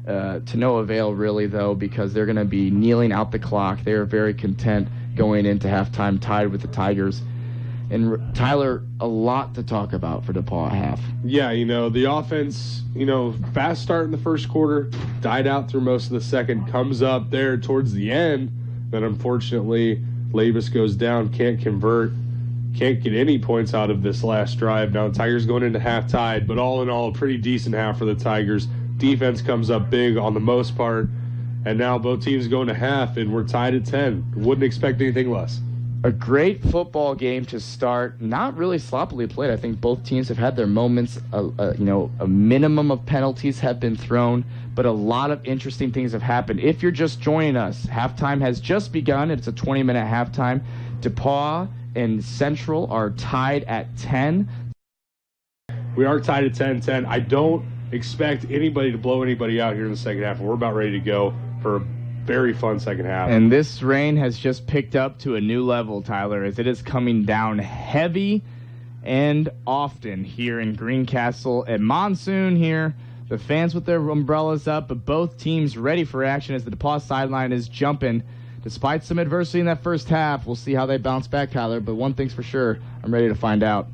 to no avail really, though, because they're going to be kneeling out the clock. They are very content going into halftime tied with the Tigers. And Tyler, a lot to talk about for DePauw at half. Yeah, the offense, fast start in the first quarter, died out through most of the second, comes up there towards the end. Then unfortunately, Labus goes down, can't convert, can't get any points out of this last drive. Now the Tigers going into half tied, but all in all, a pretty decent half for the Tigers. Defense comes up big on the most part, and now both teams going to half, and we're tied at 10. Wouldn't expect anything less. A great football game to start. Not really sloppily played. I think both teams have had their moments. A minimum of penalties have been thrown, but a lot of interesting things have happened. If you're just joining us, halftime has just begun. It's a 20-minute halftime. DePauw and Central are tied at 10. We are tied at 10-10. I don't expect anybody to blow anybody out here in the second half. We're about ready to go for a very fun second half. And this rain has just picked up to a new level, Tyler, as it is coming down heavy and often here in Greencastle. At monsoon here, the fans with their umbrellas up, but both teams ready for action as the DePauw sideline is jumping. Despite some adversity in that first half, we'll see how they bounce back, Tyler, but one thing's for sure, I'm ready to find out.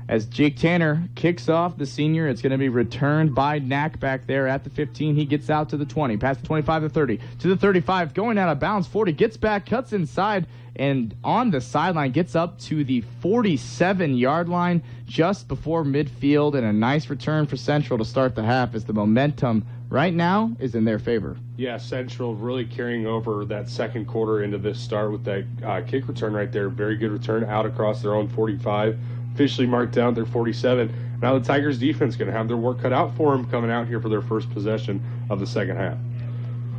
As Jake Tanner kicks off the senior, it's going to be returned by Knack back there at the 15. He gets out to the 20, past the 25 to 30, to the 35, going out of bounds, 40, gets back, cuts inside, and on the sideline gets up to the 47-yard line just before midfield, and a nice return for Central to start the half as the momentum right now is in their favor. Yeah, Central really carrying over that second quarter into this start with that kick return right there. Very good return out across their own 45. Officially marked down their 47. Now the Tigers defense going to have their work cut out for them coming out here for their first possession of the second half.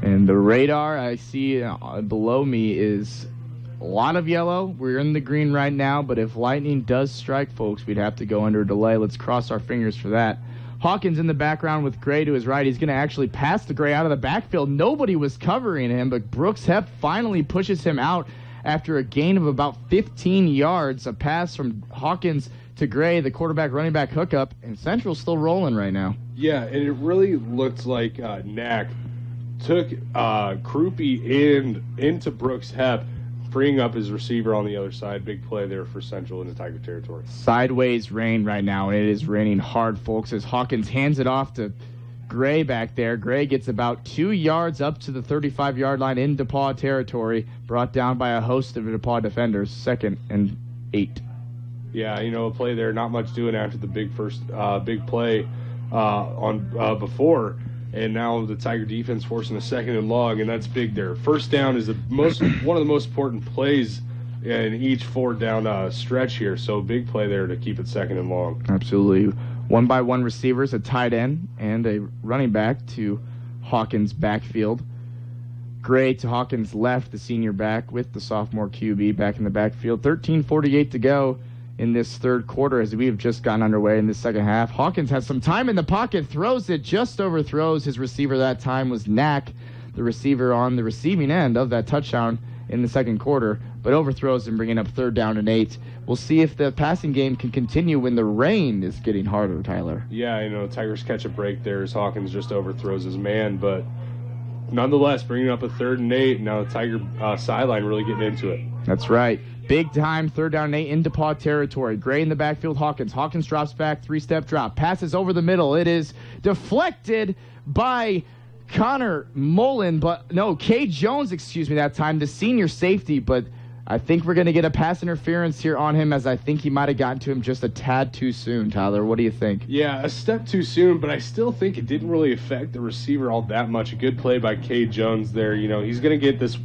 And the radar I see below me is a lot of yellow. We're in the green right now, but if lightning does strike, folks, we'd have to go under a delay. Let's cross our fingers for that. Hawkins in the background with Gray to his right. He's going to actually pass the Gray out of the backfield. Nobody was covering him, but Brooks Hepp finally pushes him out after a gain of about 15 yards, a pass from Hawkins to Gray, the quarterback running back hookup, and Central's still rolling right now. Yeah, and it really looked like Knack took Krupe into Brooks Hepp, freeing up his receiver on the other side. Big play there for Central into Tiger territory. Sideways rain right now, and it is raining hard, folks, as Hawkins hands it off to Gray back there. Gray gets about 2 yards up to the 35-yard line in DePauw territory, brought down by a host of DePauw defenders, 2nd and 8. Yeah, a play there, not much doing after the big play before, and now the Tiger defense forcing a 2nd and long, and that's big there. First down is one of the most important plays in each 4-down stretch here, so big play there to keep it 2nd and long. Absolutely. 1-by-1 receivers, a tight end, and a running back to Hawkins' backfield. Gray to Hawkins' left, the senior back with the sophomore QB back in the backfield. 13:48 to go in this third quarter as we have just gotten underway in the second half. Hawkins has some time in the pocket, throws it, just overthrows. His receiver that time was Knack, the receiver on the receiving end of that touchdown in the second quarter, but overthrows and bringing up 3rd down and 8. We'll see if the passing game can continue when the rain is getting harder, Tyler. Yeah, Tigers catch a break there as Hawkins just overthrows his man, but nonetheless, bringing up a 3rd and 8. Now the Tiger sideline really getting into it. That's right. Big time 3rd down and 8 in DePauw territory. Gray in the backfield, Hawkins. Hawkins drops back, 3-step drop. Passes over the middle. It is deflected by Connor Mullen, Kay Jones, that time, the senior safety, but I think we're going to get a pass interference here on him, as I think he might have gotten to him just a tad too soon. Tyler, what do you think? Yeah, a step too soon, but I still think it didn't really affect the receiver all that much. A good play by Kay Jones there. He's going to get this.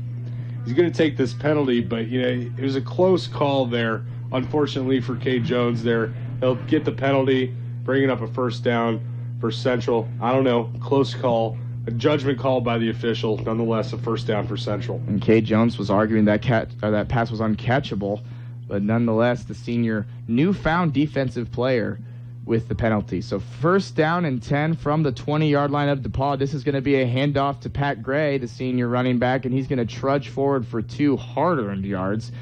he's going to take this penalty, but, it was a close call there. Unfortunately for Cade Jones there, he'll get the penalty, bringing up a first down for Central. I don't know, close call. A judgment call by the official, nonetheless a first down for Central. And Cade Jones was arguing that pass was uncatchable, but nonetheless the senior newfound defensive player with the penalty. So first down and 10 from the 20-yard line of DePauw. This is going to be a handoff to Pat Gray, the senior running back, and he's going to trudge forward for 2 hard-earned yards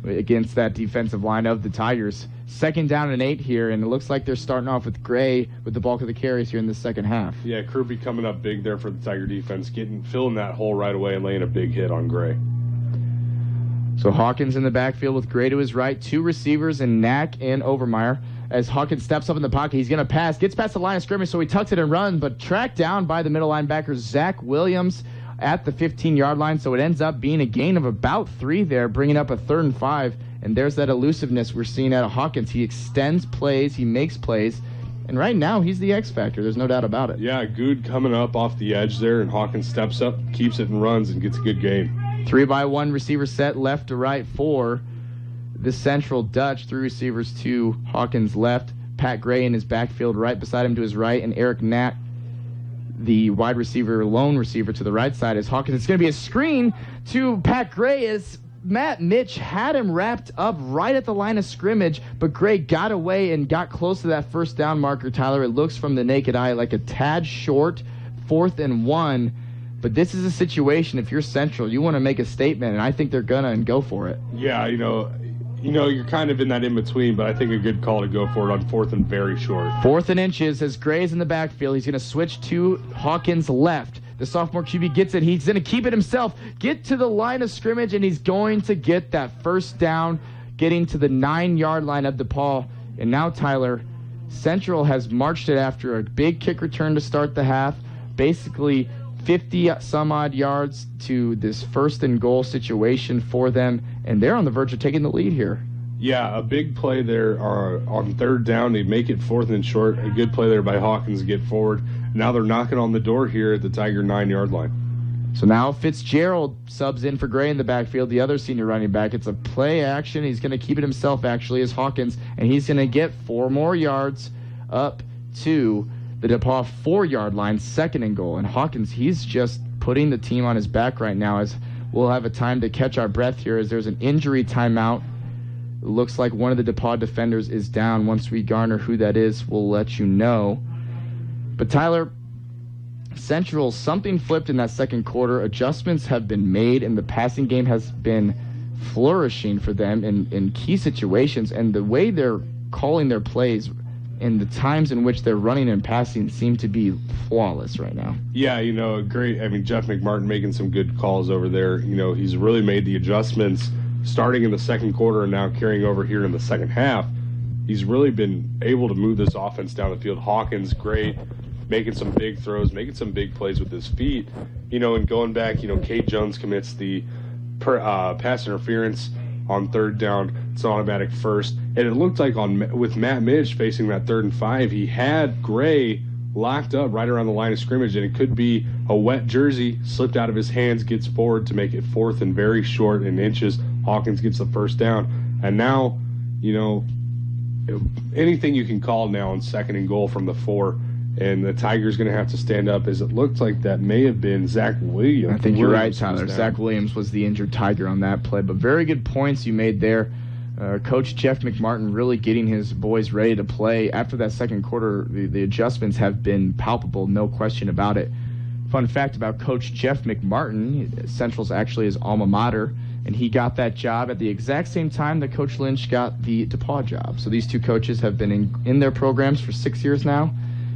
against that defensive line of the Tigers. Second down and 8 here, and it looks like they're starting off with Gray with the bulk of the carries here in the second half. Yeah, Krupe coming up big there for the Tiger defense, filling that hole right away and laying a big hit on Gray. So Hawkins in the backfield with Gray to his right, 2 receivers in Knack and Overmeyer. As Hawkins steps up in the pocket, he's going to pass, gets past the line of scrimmage, so he tucks it and runs, but tracked down by the middle linebacker, Zach Williams, at the 15-yard line, so it ends up being a gain of about 3 there, bringing up a 3rd and 5, and there's that elusiveness we're seeing out of Hawkins. He extends plays, he makes plays, and right now he's the X factor. There's no doubt about it. Yeah, Good coming up off the edge there, and Hawkins steps up, keeps it and runs, and gets a good gain. 3-by-1 receiver set left to right for the Central Dutch. 3 receivers to Hawkins left, Pat Gray in his backfield right beside him to his right, and Eric Knack, the wide receiver, lone receiver to the right side as Hawkins. It's going to be a screen to Pat Gray as Matt Mitch had him wrapped up right at the line of scrimmage, but Gray got away and got close to that first down marker, Tyler. It looks from the naked eye like a tad short, 4th and 1. But this is a situation, if you're Central, you want to make a statement, and I think they're going to and go for it. Yeah, you're kind of in that in-between, but I think a good call to go for it on 4th and very short. 4th and inches as Gray's in the backfield. He's going to switch to Hawkins left. The sophomore QB gets it. He's going to keep it himself, get to the line of scrimmage, and he's going to get that first down, getting to the 9-yard line of DePauw. And now, Tyler, Central has marched it after a big kick return to start the half, basically 50-some-odd yards to this 1st and goal situation for them, and they're on the verge of taking the lead here. Yeah, a big play there on 3rd down. They make it 4th and short. A good play there by Hawkins to get forward. Now they're knocking on the door here at the Tiger 9-yard line. So now Fitzgerald subs in for Gray in the backfield, the other senior running back. It's a play action. He's going to keep it himself, actually, as Hawkins, and he's going to get 4 more yards up to the DePauw 4-yard line, 2nd and goal. And Hawkins, he's just putting the team on his back right now as we'll have a time to catch our breath here as there's an injury timeout. It looks like one of the DePauw defenders is down. Once we garner who that is, we'll let you know. But Tyler, Central, something flipped in that second quarter. Adjustments have been made, and the passing game has been flourishing for them in key situations. And the way they're calling their plays and the times in which they're running and passing seem to be flawless right now. Yeah, great. Jeff McMartin making some good calls over there. He's really made the adjustments starting in the second quarter and now carrying over here in the second half. He's really been able to move this offense down the field. Hawkins, great, making some big throws, making some big plays with his feet. And going back, Cade Jones commits the pass interference on 3rd down. It's an automatic first. And it looked like with Matt Mitch facing that 3rd and 5, he had Gray locked up right around the line of scrimmage, and it could be a wet jersey slipped out of his hands, gets forward to make it 4th and very short in inches. Hawkins gets the first down. And now, anything you can call now on 2nd and goal from the 4. And the Tigers going to have to stand up, as it looked like that may have been Zach Williams. I think you're right, Tyler. Zach Williams was the injured Tiger on that play. But very good points you made there. Coach Jeff McMartin really getting his boys ready to play. After that second quarter, the adjustments have been palpable, no question about it. Fun fact about Coach Jeff McMartin, Central's actually his alma mater, and he got that job at the exact same time that Coach Lynch got the DePauw job. So these two coaches have been in their programs for 6 years now.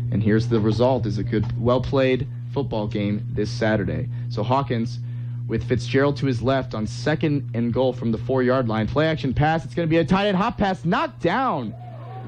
And here's the result, is a good, well-played football game this Saturday. So Hawkins with Fitzgerald to his left on 2nd and goal from the 4-yard line. Play action pass. It's going to be a tight end hop pass knocked down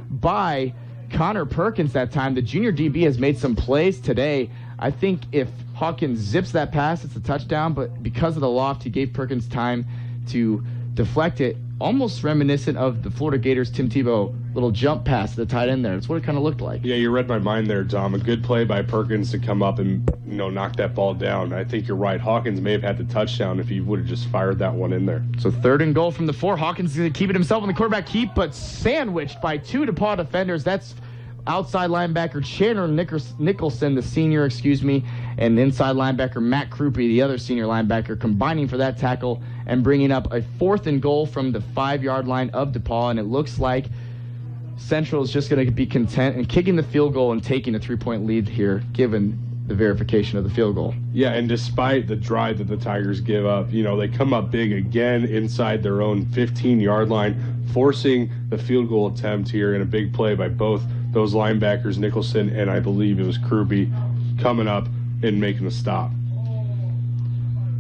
by Connor Perkins that time. The junior DB has made some plays today. I think if Hawkins zips that pass, it's a touchdown. But because of the loft, he gave Perkins time to deflect it almost reminiscent of the Florida Gators' Tim Tebow little jump pass to the tight end there. That's what it kind of looked like. Yeah, you read my mind there, Tom. A good play by Perkins to come up and knock that ball down. I think you're right. Hawkins may have had the touchdown if he would have just fired that one in there. So 3rd and goal from the 4. Hawkins is going to keep it himself in the quarterback keep, but sandwiched by 2 DePauw defenders. That's outside linebacker Chandler Nicholson, the senior, and inside linebacker Matt Krupe, the other senior linebacker, combining for that tackle and bringing up a 4th and goal from the 5-yard line of DePauw. And it looks like Central is just going to be content and kicking the field goal and taking a 3-point lead here, given the verification of the field goal. Yeah, and despite the drive that the Tigers give up, they come up big again inside their own 15-yard line, forcing the field goal attempt here in a big play by both those linebackers, Nicholson and I believe it was Krupe, coming up and making the stop.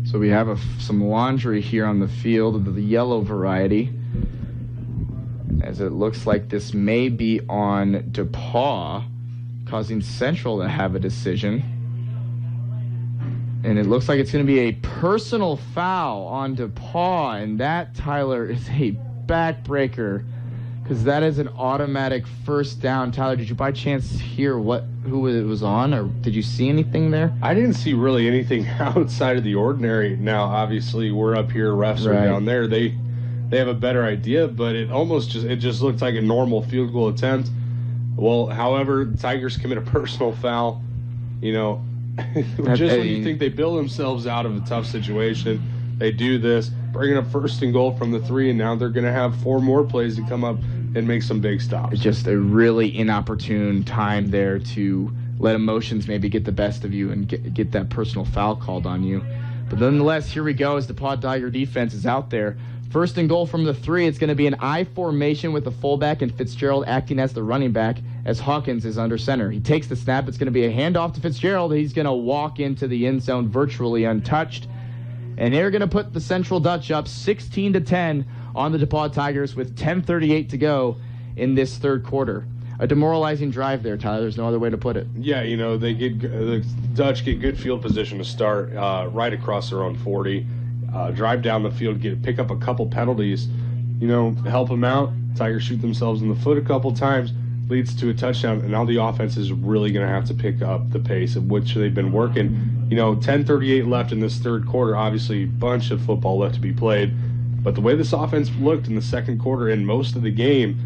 So we have some laundry here on the field of the yellow variety, as it looks like this may be on DePauw, causing Central to have a decision. And it looks like it's going to be a personal foul on DePauw, and that, Tyler, is a backbreaker, because that is an automatic first down. Tyler, did you by chance hear who it was on, or did you see anything there? I didn't see really anything outside of the ordinary. Now, obviously, we're up here, refs are down there. They have a better idea, but it just looked like a normal field goal attempt. Well, however, the Tigers commit a personal foul. Just when you think they bail themselves out of a tough situation, they do this, bringing up 1st and goal from the 3, and now they're going to have 4 more plays to come up and make some big stops. It's just a really inopportune time there to let emotions maybe get the best of you and get that personal foul called on you. But nonetheless, here we go as the DePauw Tiger defense is out there. 1st and goal from the 3. It's going to be an I formation with the fullback and Fitzgerald acting as the running back as Hawkins is under center. He takes the snap. It's going to be a handoff to Fitzgerald. He's going to walk into the end zone virtually untouched. And they're going to put the Central Dutch up 16-10 on the DePauw Tigers with 10:38 to go in this 3rd quarter. A demoralizing drive there, Tyler. There's no other way to put it. Yeah, the Dutch get good field position to start right across their own 40. Drive down the field, pick up a couple penalties, help them out. Tigers shoot themselves in the foot a couple times, leads to a touchdown, and now the offense is really going to have to pick up the pace of which they've been working. 10:38 left in this 3rd quarter, obviously a bunch of football left to be played, but the way this offense looked in the 2nd quarter and most of the game.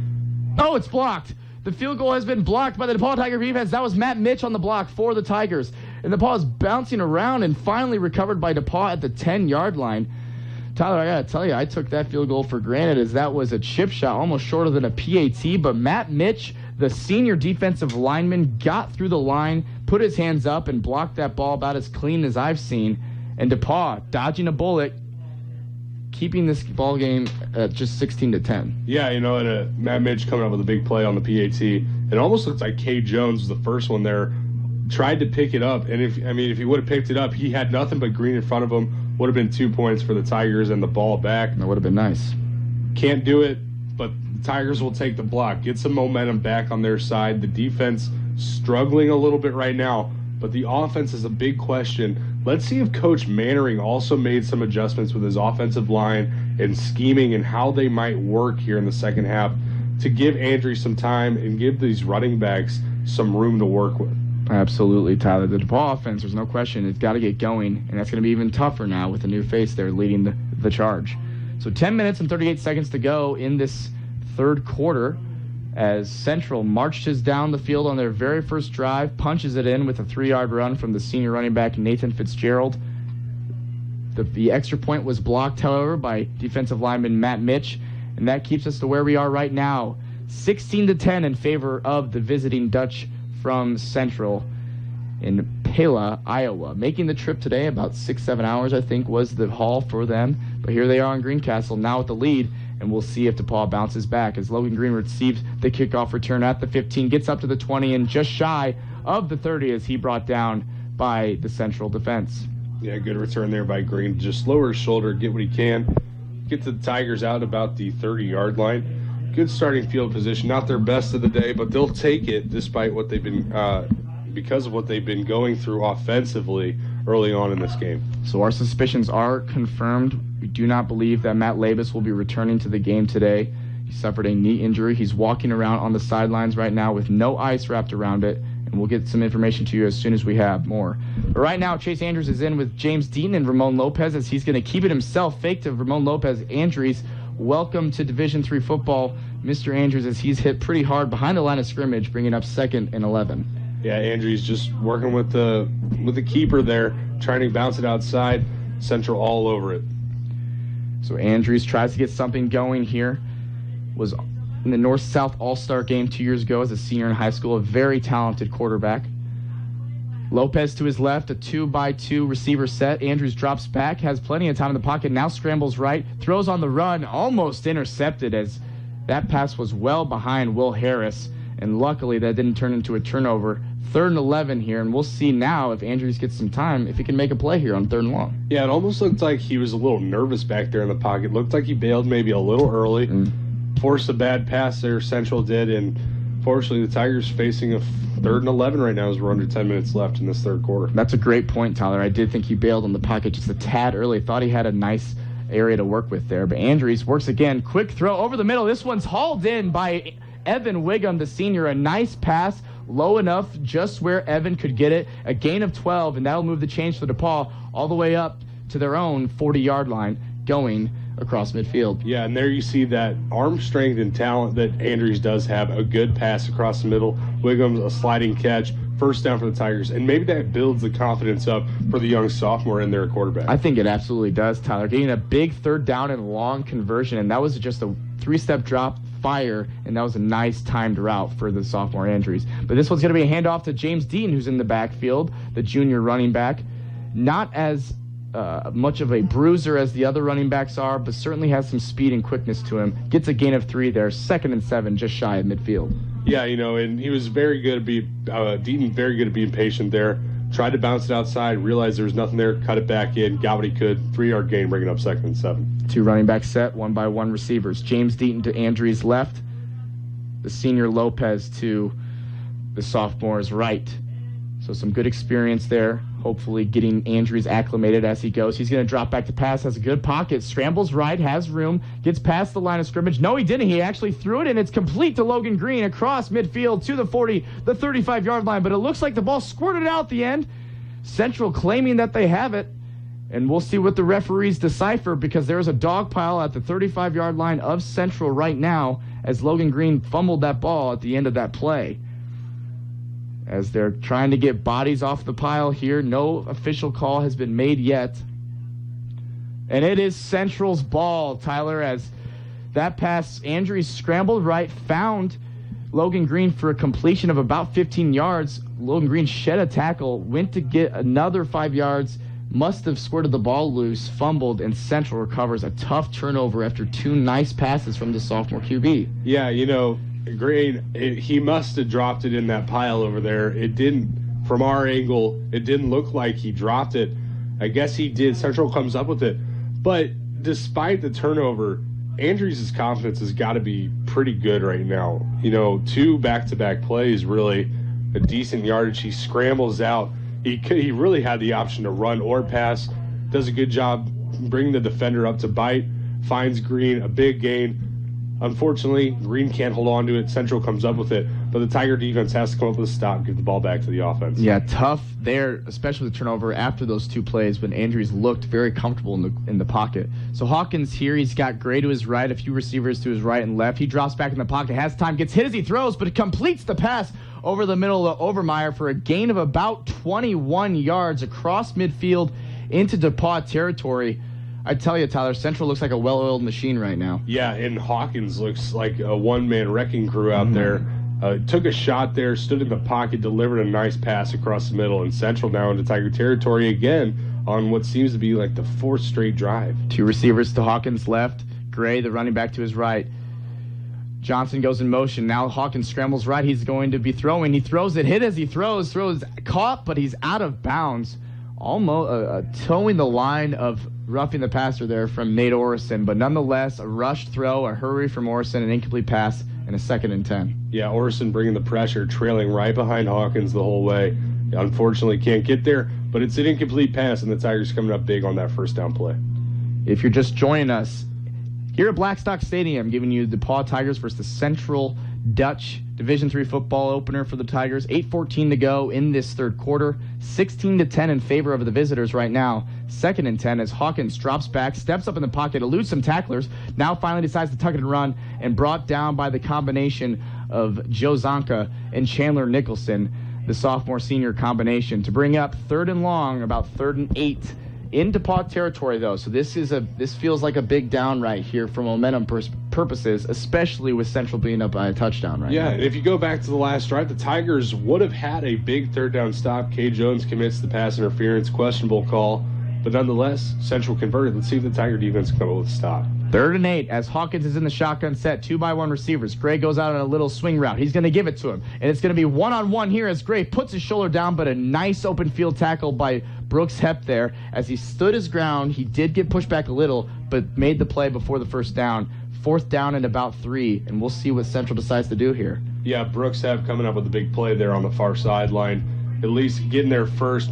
Oh, it's blocked. The field goal has been blocked by the DePauw Tiger defense. That was Matt Mitch on the block for the Tigers. And DePauw is bouncing around and finally recovered by DePauw at the 10-yard line. Tyler, I got to tell you, I took that field goal for granted as that was a chip shot, almost shorter than a PAT. But Matt Mitch, the senior defensive lineman, got through the line, put his hands up, and blocked that ball about as clean as I've seen. And DePauw, dodging a bullet, keeping this ball game at just 16-10. Yeah, and Matt Mitch coming up with a big play on the PAT. It almost looks like K. Jones was the first one there. Tried to pick it up, and if he would have picked it up, he had nothing but green in front of him. Would have been 2 points for the Tigers and the ball back. That would have been nice. Can't do it, but the Tigers will take the block, get some momentum back on their side. The defense struggling a little bit right now, but the offense is a big question. Let's see if Coach Mannering also made some adjustments with his offensive line and scheming and how they might work here in the second half to give Andrew some time and give these running backs some room to work with. Absolutely, Tyler. The DePauw offense, there's no question, it's got to get going, and that's going to be even tougher now with a new face there leading the charge. So 10 minutes and 38 seconds to go in this 3rd quarter as Central marches down the field on their very first drive, punches it in with a 3-yard run from the senior running back Nathan Fitzgerald. The extra point was blocked, however, by defensive lineman Matt Mitch, and that keeps us to where we are right now, 16-10 in favor of the visiting Dutch from Central in Pella, Iowa. Making the trip today, about 6-7 hours, I think, was the haul for them. But here they are in Greencastle, now with the lead, and we'll see if DePauw bounces back as Logan Green receives the kickoff return at the 15, gets up to the 20, and just shy of the 30 as he brought down by the Central defense. Yeah, good return there by Green. Just lower his shoulder, get what he can. Get the Tigers out about the 30-yard line. Good starting field position. Not their best of the day, but they'll take it despite what they've been, because of what they've been going through offensively early on in this game. So our suspicions are confirmed. We do not believe that Matt Labus will be returning to the game today. He suffered a knee injury. He's walking around on the sidelines right now with no ice wrapped around it, and we'll get some information to you as soon as we have more. But right now, Chase Andrews is in with James Deaton and Ramon Lopez as he's going to keep it himself. Fake to Ramon Lopez. Andrews, welcome to Division III football, Mr. Andrews, as he's hit pretty hard behind the line of scrimmage, bringing up 2nd and 11. Yeah, Andrews just working with the keeper there, trying to bounce it outside. Central all over it. So Andrews tries to get something going here. Was in the North-South All-Star game 2 years ago as a senior in high school, a very talented quarterback. Lopez to his left, a 2-by-2 receiver set. Andrews drops back, has plenty of time in the pocket, now scrambles right, throws on the run, almost intercepted as that pass was well behind Will Harris, and luckily that didn't turn into a turnover. 3rd and 11 here, and we'll see now if Andrews gets some time, if he can make a play here on 3rd and long. Yeah, it almost looked like he was a little nervous back there in the pocket. Looked like he bailed maybe a little early. Forced a bad pass there, Central did, and fortunately the Tigers facing a 3rd and 11 right now as we're under 10 minutes left in this 3rd quarter. That's a great point, Tyler. I did think he bailed on the pocket just a tad early. Thought he had a nice area to work with there, but Andrews works again. Quick throw over the middle. This one's hauled in by Evan Wiggum, the senior. A nice pass, low enough just where Evan could get it. A gain of 12, and that'll move the chains for DePauw all the way up to their own 40-yard line going across midfield. Yeah, and there you see that arm strength and talent that Andrews does have. A good pass across the middle. Wiggum's a sliding catch. First down for the Tigers, and maybe that builds the confidence up for the young sophomore in their quarterback. I think it absolutely does, Tyler. Getting a big 3rd down and long conversion, and that was just a 3-step drop, fire, and that was a nice timed route for the sophomore Andrews. But this one's going to be a handoff to James Deaton, who's in the backfield, the junior running back. Not as much of a bruiser as the other running backs are, but certainly has some speed and quickness to him. Gets a gain of 3 there, 2nd and 7, just shy of midfield. Yeah, and he was very good at Deaton, very good at being patient there. Tried to bounce it outside, realized there was nothing there, cut it back in, got what he could. 3-yard gain, bringing up 2nd and 7. 2 running back set, 1-by-1 receivers. James Deaton to Andrews' left, the senior Lopez to the sophomore's right. So some good experience there. Hopefully getting Andrews acclimated as he goes. He's going to drop back to pass, has a good pocket, scrambles right, has room, gets past the line of scrimmage. No, he didn't. He actually threw it, and it's complete to Logan Green across midfield to the 40, the 35-yard line. But it looks like the ball squirted out the end. Central claiming that they have it. And we'll see what the referees decipher, because there's a dog pile at the 35-yard line of Central right now as Logan Green fumbled that ball at the end of that play. As they're trying to get bodies off the pile here. No official call has been made yet. And it is Central's ball, Tyler, as that pass, Andrews scrambled right, found Logan Green for a completion of about 15 yards. Logan Green shed a tackle, went to get another 5 yards, must have squirted the ball loose, fumbled, and Central recovers a tough turnover after 2 nice passes from the sophomore QB. Yeah, Green, he must have dropped it in that pile over there. It didn't, from our angle, it didn't look like he dropped it. I guess he did. Central comes up with it. But despite the turnover, Andrews' confidence has got to be pretty good right now. 2 back-to-back plays, really a decent yardage. He scrambles out. He really had the option to run or pass. Does a good job bringing the defender up to bite. Finds Green, a big gain. Unfortunately, Green can't hold on to it. Central comes up with it, but the Tiger defense has to come up with a stop and give the ball back to the offense. Yeah, tough there, especially the turnover after those 2 plays when Andrews looked very comfortable in the pocket. So Hawkins here, he's got Gray to his right, a few receivers to his right and left. He drops back in the pocket, has time, gets hit as he throws, but it completes the pass over the middle of Overmeyer for a gain of about 21 yards across midfield into DePauw territory. I tell you, Tyler, Central looks like a well-oiled machine right now. Yeah, and Hawkins looks like a one-man wrecking crew out there. Took a shot there, stood in the pocket, delivered a nice pass across the middle, and Central now into Tiger territory again on what seems to be like the 4th straight drive. 2 receivers to Hawkins left. Gray, the running back, to his right. Johnson goes in motion. Now Hawkins scrambles right. He's going to be throwing. He throws it, hit as he throws caught, but he's out of bounds. Almost towing the line of roughing the passer there from Nate Orison, but nonetheless, a rushed throw, a hurry from Orison, an incomplete pass, and a 2nd and 10. Yeah, Orison bringing the pressure, trailing right behind Hawkins the whole way. Unfortunately, can't get there, but it's an incomplete pass, and the Tigers coming up big on that first down play. If you're just joining us, here at Blackstock Stadium, giving you the DePauw Tigers versus the Central Dutch Division III football opener for the Tigers. 8:14 to go in this third quarter. 16-10 in favor of the visitors right now. 2nd and 10 as Hawkins drops back, steps up in the pocket, eludes some tacklers, now finally decides to tuck it and run, and brought down by the combination of Joe Zonka and Chandler Nicholson, the sophomore-senior combination, to bring up 3rd and long, about 3rd and 8. In DePauw territory, though, so this feels like a big down right here for momentum purposes, especially with Central being up by a touchdown right now. Yeah, and if you go back to the last drive, the Tigers would have had a big 3rd down stop. Kay Jones commits the pass interference, questionable call, but nonetheless, Central converted. Let's see if the Tiger defense can come up with a stop. 3rd and 8 as Hawkins is in the shotgun set, 2-by-1 receivers. Gray goes out on a little swing route. He's going to give it to him, and it's going to be one-on-one here as Gray puts his shoulder down, but a nice open field tackle by Brooks Hepp there. As he stood his ground, he did get pushed back a little, but made the play before the first down. 4th down and about 3, and we'll see what Central decides to do here. Yeah, Brooks Hepp coming up with a big play there on the far sideline. At least getting there first,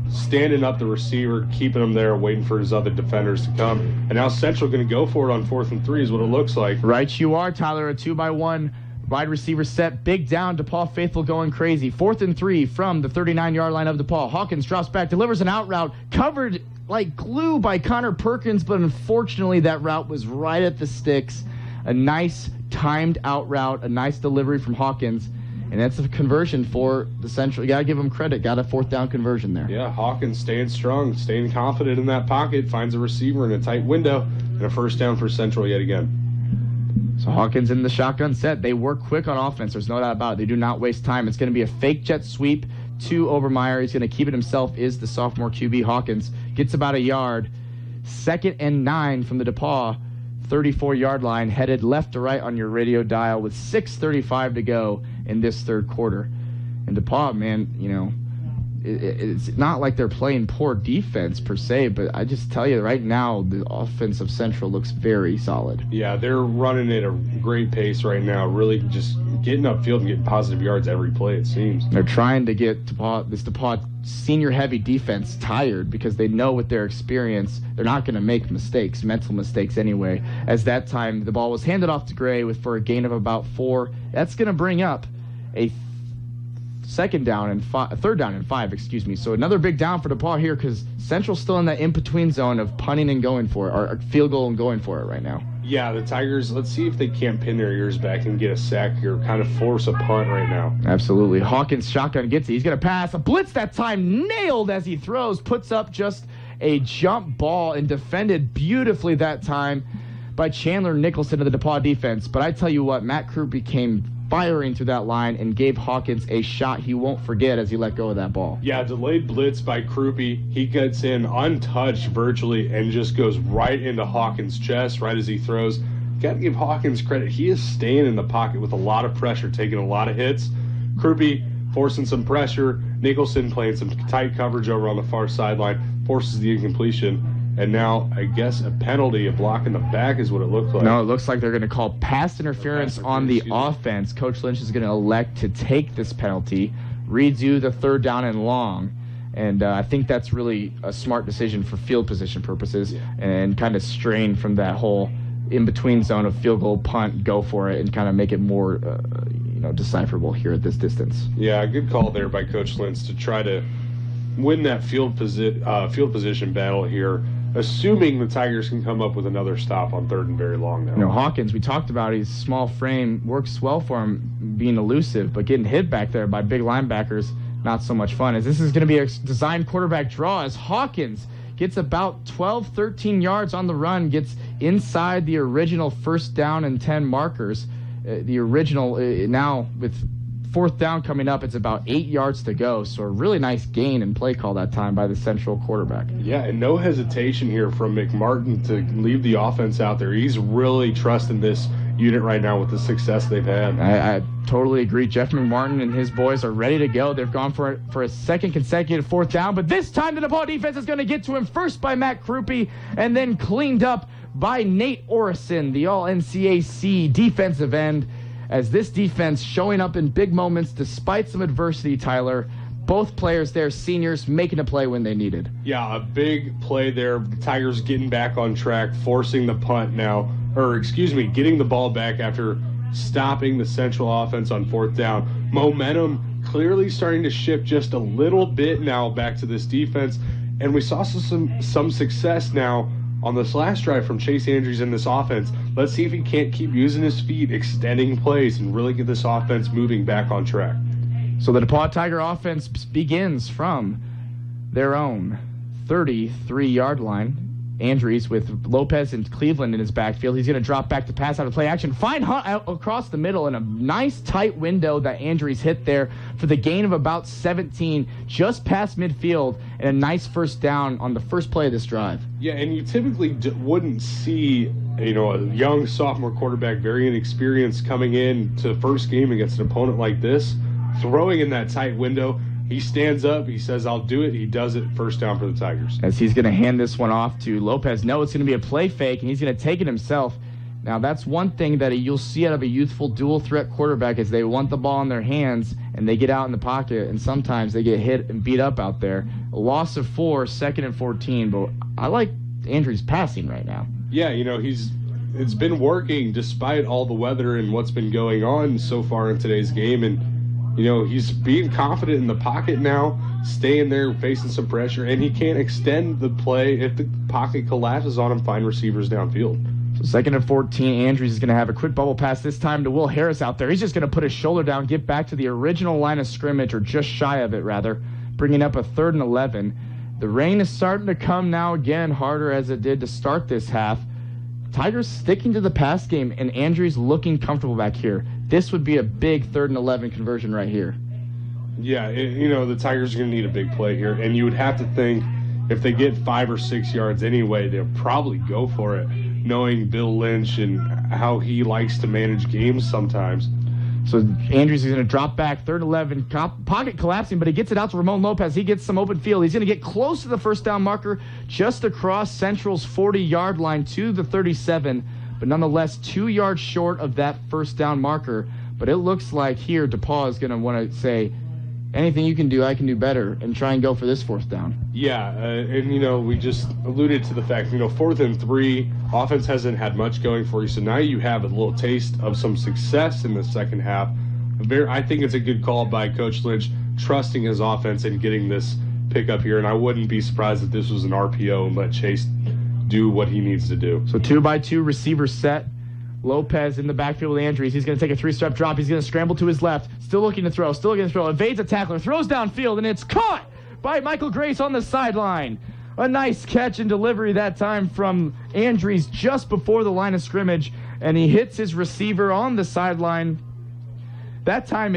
standing up the receiver, keeping him there, waiting for his other defenders to come. And now Central going to go for it on 4th and 3 is what it looks like. Right you are, Tyler. A 2-by-1 wide receiver set. Big down. DePauw faithful going crazy. 4th and 3 from the 39-yard line of DePauw. Hawkins drops back, delivers an out route, covered like glue by Connor Perkins, but unfortunately that route was right at the sticks. A nice timed out route, a nice delivery from Hawkins. And that's a conversion for the Central. You got to give them credit. Got a 4th down conversion there. Yeah, Hawkins staying strong, staying confident in that pocket, finds a receiver in a tight window, and a 1st down for Central yet again. So Hawkins in the shotgun set. They work quick on offense. There's no doubt about it. They do not waste time. It's going to be a fake jet sweep to Obermeyer. He's going to keep it himself, is the sophomore QB. Hawkins gets about a yard. 2nd and 9 from the DePauw 34-yard line, headed left to right on your radio dial with 6:35 to go in this third quarter. And DePauw, man, you know, it's not like they're playing poor defense per se, but I just tell you right now, the offense of Central looks very solid. Yeah, they're running at a great pace right now, really just getting upfield and getting positive yards every play, it seems. They're trying to get this DePauw senior-heavy defense tired because they know with their experience they're not going to make mistakes, mental mistakes anyway. As that time, the ball was handed off to Gray for a gain of about 4. That's going to bring up a 3rd down and 5, excuse me. So another big down for DePauw here because Central's still in that in-between zone of punting and going for it, or field goal and going for it right now. Yeah, the Tigers, let's see if they can't pin their ears back and get a sack here, kind of force a punt right now. Absolutely. Hawkins shotgun gets it. He's going to pass. A blitz that time, nailed as he throws, puts up just a jump ball and defended beautifully that time by Chandler Nicholson of the DePauw defense. But I tell you what, Matt Krupe came firing through that line and gave Hawkins a shot he won't forget as he let go of that ball. Yeah, delayed blitz by Krupe. He gets in untouched virtually and just goes right into Hawkins' chest right as he throws. Got to give Hawkins credit. He is staying in the pocket with a lot of pressure, taking a lot of hits. Krupe forcing some pressure. Nicholson playing some tight coverage over on the far sideline, forces the incompletion. And now, I guess, a penalty, a block in the back is what it looks like. No, it looks like they're going to call pass interference on the offense. Coach Lynch is going to elect to take this penalty, reads you the 3rd down and long. And I think that's really a smart decision for field position purposes and kind of strain from that whole in-between zone of field goal, punt, go for it, and kind of make it more decipherable here at this distance. Yeah, good call there by Coach Lynch to try to win that field position battle here, assuming the Tigers can come up with another stop on 3rd and very long now. You know, Hawkins, we talked about his small frame, works well for him being elusive, but getting hit back there by big linebackers, not so much fun. As this is going to be a designed quarterback draw as Hawkins gets about 12, 13 yards on the run, gets inside the original 1st down and 10 markers. The original, now with 4th down coming up, it's about 8 yards to go. So a really nice gain and play call that time by the Central quarterback. Yeah, and no hesitation here from McMartin to leave the offense out there. He's really trusting this unit right now with the success they've had. I totally agree. Jeff McMartin and his boys are ready to go. They've gone for a second consecutive 4th down, but this time the DePauw defense is going to get to him first by Matt Krupe and then cleaned up by Nate Orison, the All-NCAC defensive end. As this defense showing up in big moments despite some adversity, Tyler, both players there, seniors, making a play when they needed. Yeah, a big play there. The Tigers getting back on track, forcing the punt now, getting the ball back after stopping the Central offense on 4th down. Momentum clearly starting to shift just a little bit now back to this defense, and we saw some success now on this last drive from Chase Andrews in this offense. Let's see if he can't keep using his feet, extending plays, and really get this offense moving back on track. So the DePauw Tiger offense begins from their own 33-yard line. Andrews with Lopez and Cleveland in his backfield. He's going to drop back to pass out of play action. Find Hunt out across the middle in a nice tight window that Andrews hit there for the gain of about 17, just past midfield, and a nice first down on the first play of this drive. Yeah, and you typically wouldn't see, a young sophomore quarterback, very inexperienced, coming in to the first game against an opponent like this, throwing in that tight window. He stands up, he says, I'll do it. He does it, first down for the Tigers. As he's going to hand this one off to Lopez. No, it's going to be a play fake, and he's going to take it himself. Now, that's one thing that you'll see out of a youthful dual-threat quarterback is they want the ball in their hands, and they get out in the pocket, and sometimes they get hit and beat up out there. A loss of 4, 2nd and 14, but I like Andrews passing right now. Yeah, it's been working despite all the weather and what's been going on so far in today's game, and he's being confident in the pocket now, staying there, facing some pressure, and he can't extend the play if the pocket collapses on him, find receivers downfield. So 2nd and 14, Andrews is going to have a quick bubble pass this time to Will Harris out there. He's just going to put his shoulder down, get back to the original line of scrimmage, or just shy of it, rather, bringing up a 3rd and 11. The rain is starting to come now again, harder as it did to start this half. Tigers sticking to the pass game, and Andrews looking comfortable back here. This would be a big 3rd and 11 conversion right here. Yeah, the Tigers are going to need a big play here, and you would have to think if they get 5 or 6 yards anyway, they'll probably go for it, knowing Bill Lynch and how he likes to manage games sometimes. So Andrews is going to drop back, 3rd and 11, pocket collapsing, but he gets it out to Ramon Lopez. He gets some open field. He's going to get close to the first down marker, just across Central's 40-yard line to the 37, but nonetheless 2 yards short of that first down marker. But it looks like here DePauw is going to want to say, anything you can do, I can do better, and try and go for this 4th down. Yeah, and we just alluded to the fact, 4th and 3, offense hasn't had much going for you, so now you have a little taste of some success in the second half. I think it's a good call by Coach Lynch, trusting his offense and getting this pickup here, and I wouldn't be surprised if this was an RPO and let Chase do what he needs to do. So 2-by-2 receiver set. Lopez in the backfield with Andrews. He's going to take a 3-step drop. He's going to scramble to his left. Still looking to throw. Evades a tackler. Throws downfield, and it's caught by Michael Grace on the sideline. A nice catch and delivery that time from Andrews just before the line of scrimmage, and he hits his receiver on the sideline. That time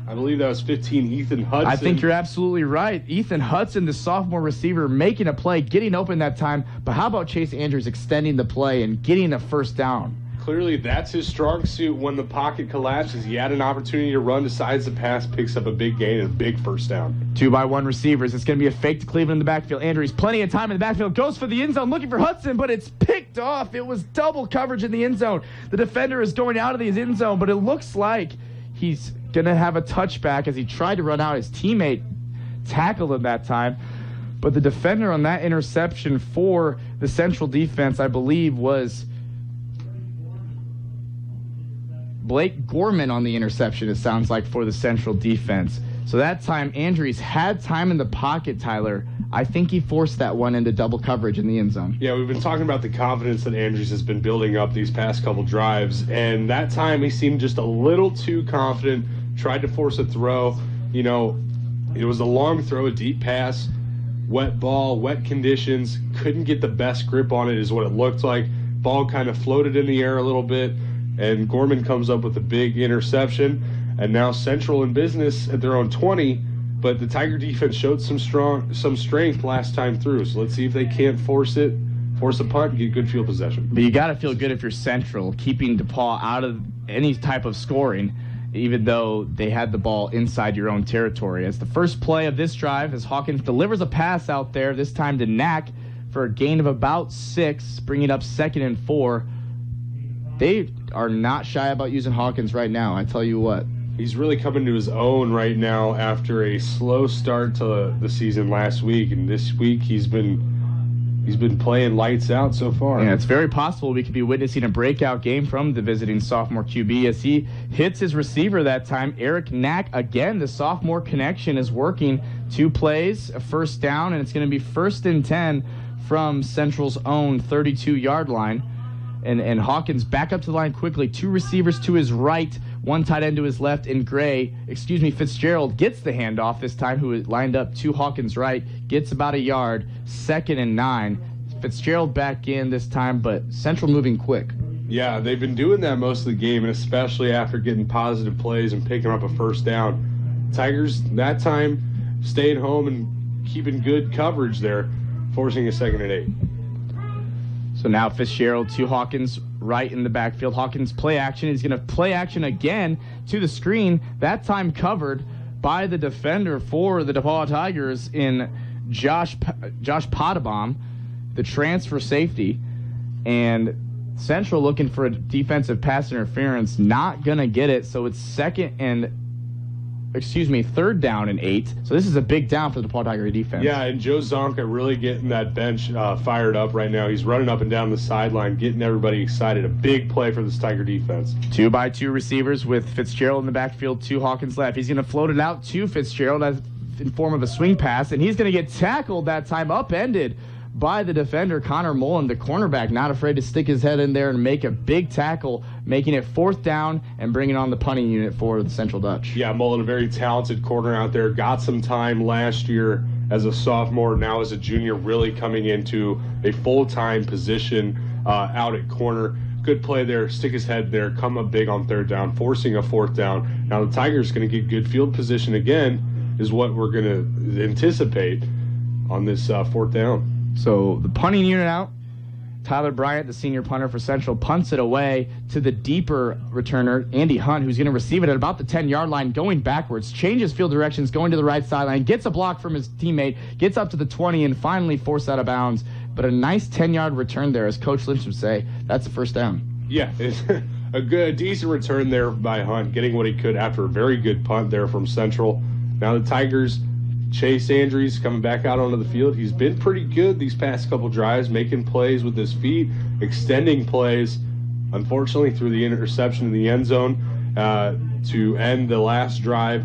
I believe that was 15, Ethan Hudson. I think you're absolutely right. Ethan Hudson, the sophomore receiver, making a play, getting open that time. But how about Chase Andrews extending the play and getting a first down? Clearly, that's his strong suit. When the pocket collapses, he had an opportunity to run, decides to pass, picks up a big gain and a big first down. 2-by-1 receivers. It's going to be a fake to Cleveland in the backfield. Andrews, plenty of time in the backfield, goes for the end zone, looking for Hudson, but it's picked off. It was double coverage in the end zone. The defender is going out of the end zone, but it looks like he's going to have a touchback as he tried to run out. His teammate tackled him that time. But the defender on that interception for the Central defense, I believe, was Blake Gorman on the interception, it sounds like, for the Central defense. So that time, Andrews had time in the pocket, Tyler. I think he forced that one into double coverage in the end zone. Yeah, we've been talking about the confidence that Andrews has been building up these past couple drives, and that time he seemed just a little too confident, tried to force a throw. It was a long throw, a deep pass, wet ball, wet conditions, couldn't get the best grip on it is what it looked like. Ball kind of floated in the air a little bit, and Gorman comes up with a big interception, and now Central in business at their own 20, but the Tiger defense showed some strength last time through, so let's see if they can't force a punt and get good field possession. But you got to feel good if you're Central, keeping DePauw out of any type of scoring, even though they had the ball inside your own territory. As the first play of this drive, as Hawkins delivers a pass out there, this time to Knack for a gain of about 6, bringing up 2nd and 4. They are not shy about using Hawkins right now, I tell you what. he's really coming to his own right now after a slow start to the season last week, and this week he's been playing lights out so far. Yeah, it's very possible we could be witnessing a breakout game from the visiting sophomore QB as he hits his receiver that time. Eric Knack, again, the sophomore connection is working. 2 plays, a first down, and it's going to be 1st and 10 from Central's own 32-yard line. And Hawkins back up to the line quickly. 2 receivers to his right, 1 tight end to his left, and Fitzgerald gets the handoff this time, who is lined up to Hawkins' right, gets about a yard, 2nd and 9. Fitzgerald back in this time, but Central moving quick. Yeah, they've been doing that most of the game, and especially after getting positive plays and picking up a first down. Tigers, that time, staying home and keeping good coverage there, forcing a 2nd and 8. So now Fitzgerald to Hawkins right in the backfield. Hawkins play action. He's going to play action again to the screen, that time covered by the defender for the DePauw Tigers in Josh Potabom, the transfer safety. And Central looking for a defensive pass interference, not going to get it. So it's 3rd down and 8. So this is a big down for the DePauw Tiger defense. Yeah, and Joe Zonka really getting that bench fired up right now. He's running up and down the sideline, getting everybody excited. A big play for this Tiger defense. 2-by-2 receivers with Fitzgerald in the backfield to Hawkins left. He's going to float it out to Fitzgerald as in form of a swing pass, and he's going to get tackled that time, upended by the defender, Connor Mullen, the cornerback, not afraid to stick his head in there and make a big tackle, making it 4th down and bringing on the punting unit for the Central Dutch. Yeah, Mullen, a very talented corner out there. Got some time last year as a sophomore, now as a junior, really coming into a full-time position out at corner. Good play there, stick his head there, come up big on 3rd down, forcing a 4th down. Now the Tigers going to get good field position again, is what we're going to anticipate on this 4th down. So the punting unit out. Tyler Bryant, the senior punter for Central, punts it away to the deeper returner, Andy Hunt, who's going to receive it at about the 10-yard line, going backwards, changes field directions, going to the right sideline, gets a block from his teammate, gets up to the 20, and finally forced out of bounds. But a nice 10-yard return there, as Coach Lynch would say. That's the 1st down. Yeah, it's a decent return there by Hunt, getting what he could after a very good punt there from Central. Now the Tigers, Chase Andrews coming back out onto the field. He's been pretty good these past couple drives, making plays with his feet, extending plays, unfortunately through the interception in the end zone to end the last drive.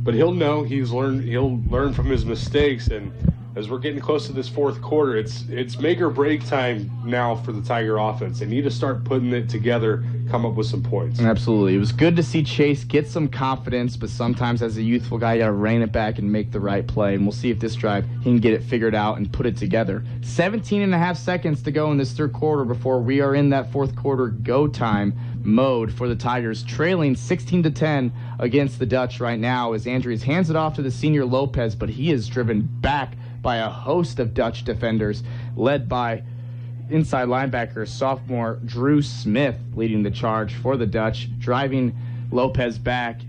But he'll know, he'll learn from his mistakes, and as we're getting close to this 4th quarter, it's make or break time now for the Tiger offense. They need to start putting it together, come up with some points. Absolutely. It was good to see Chase get some confidence, but sometimes as a youthful guy, you got to rein it back and make the right play. And we'll see if this drive he can get it figured out and put it together. 17.5 seconds to go in this 3rd quarter before we are in that 4th quarter go time mode for the Tigers, trailing 16-10 against the Dutch right now as Andrews hands it off to the senior Lopez, but he is driven back by a host of Dutch defenders, led by inside linebacker sophomore Drew Smith, leading the charge for the Dutch, driving Lopez back.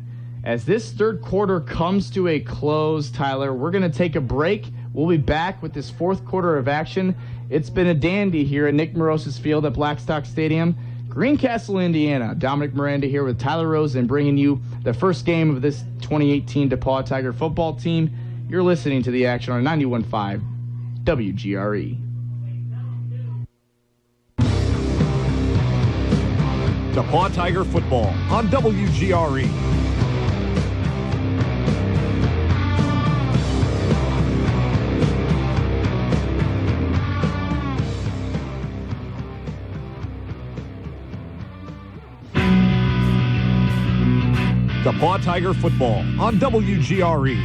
As this 3rd quarter comes to a close, Tyler, we're going to take a break. We'll be back with this 4th quarter of action. It's been a dandy here at Nick Morose's Field at Blackstock Stadium, Greencastle, Indiana. Dominic Miranda here with Tyler Rosen, bringing you the first game of this 2018 DePauw Tiger football team. You're listening to the action on 91.5 WGRE. DePauw Tiger football on WGRE. DePauw Tiger football on WGRE.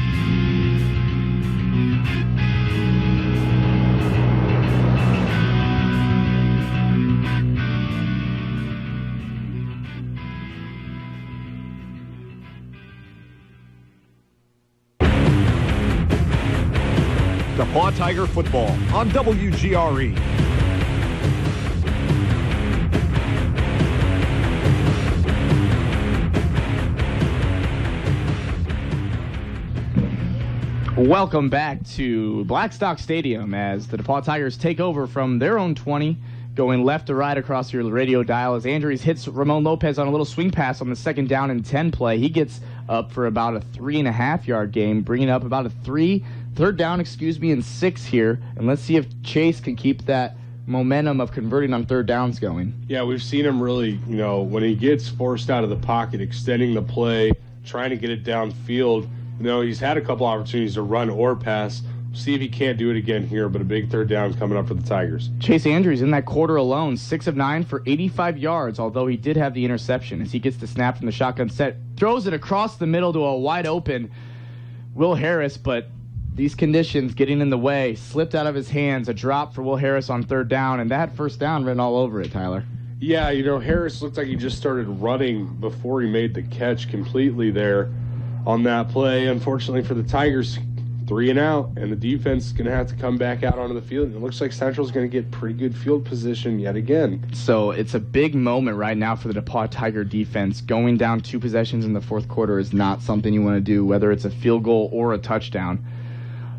DePauw Tiger football on WGRE. Welcome back to Blackstock Stadium as the DePauw Tigers take over from their own 20, going left to right across your radio dial as Andrews hits Ramon Lopez on a little swing pass on the 2nd down and 10 play. He gets up for about a 3.5-yard game, bringing up about a third down, and 6 here. And let's see if Chase can keep that momentum of converting on third downs going. Yeah, we've seen him really, when he gets forced out of the pocket, extending the play, trying to get it downfield. He's had a couple opportunities to run or pass. See if he can't do it again here, but a big third down coming up for the Tigers. Chase Andrews in that quarter alone, 6 of 9 for 85 yards, although he did have the interception as he gets the snap from the shotgun set, throws it across the middle to a wide open Will Harris, but these conditions getting in the way, slipped out of his hands, a drop for Will Harris on third down, and that first down written all over it, Tyler. Yeah, Harris looked like he just started running before he made the catch completely there on that play. Unfortunately for the Tigers, 3 and out, and the defense is going to have to come back out onto the field. It looks like Central's going to get pretty good field position yet again. So it's a big moment right now for the DePauw Tiger defense. Going down 2 possessions in the fourth quarter is not something you want to do, whether it's a field goal or a touchdown.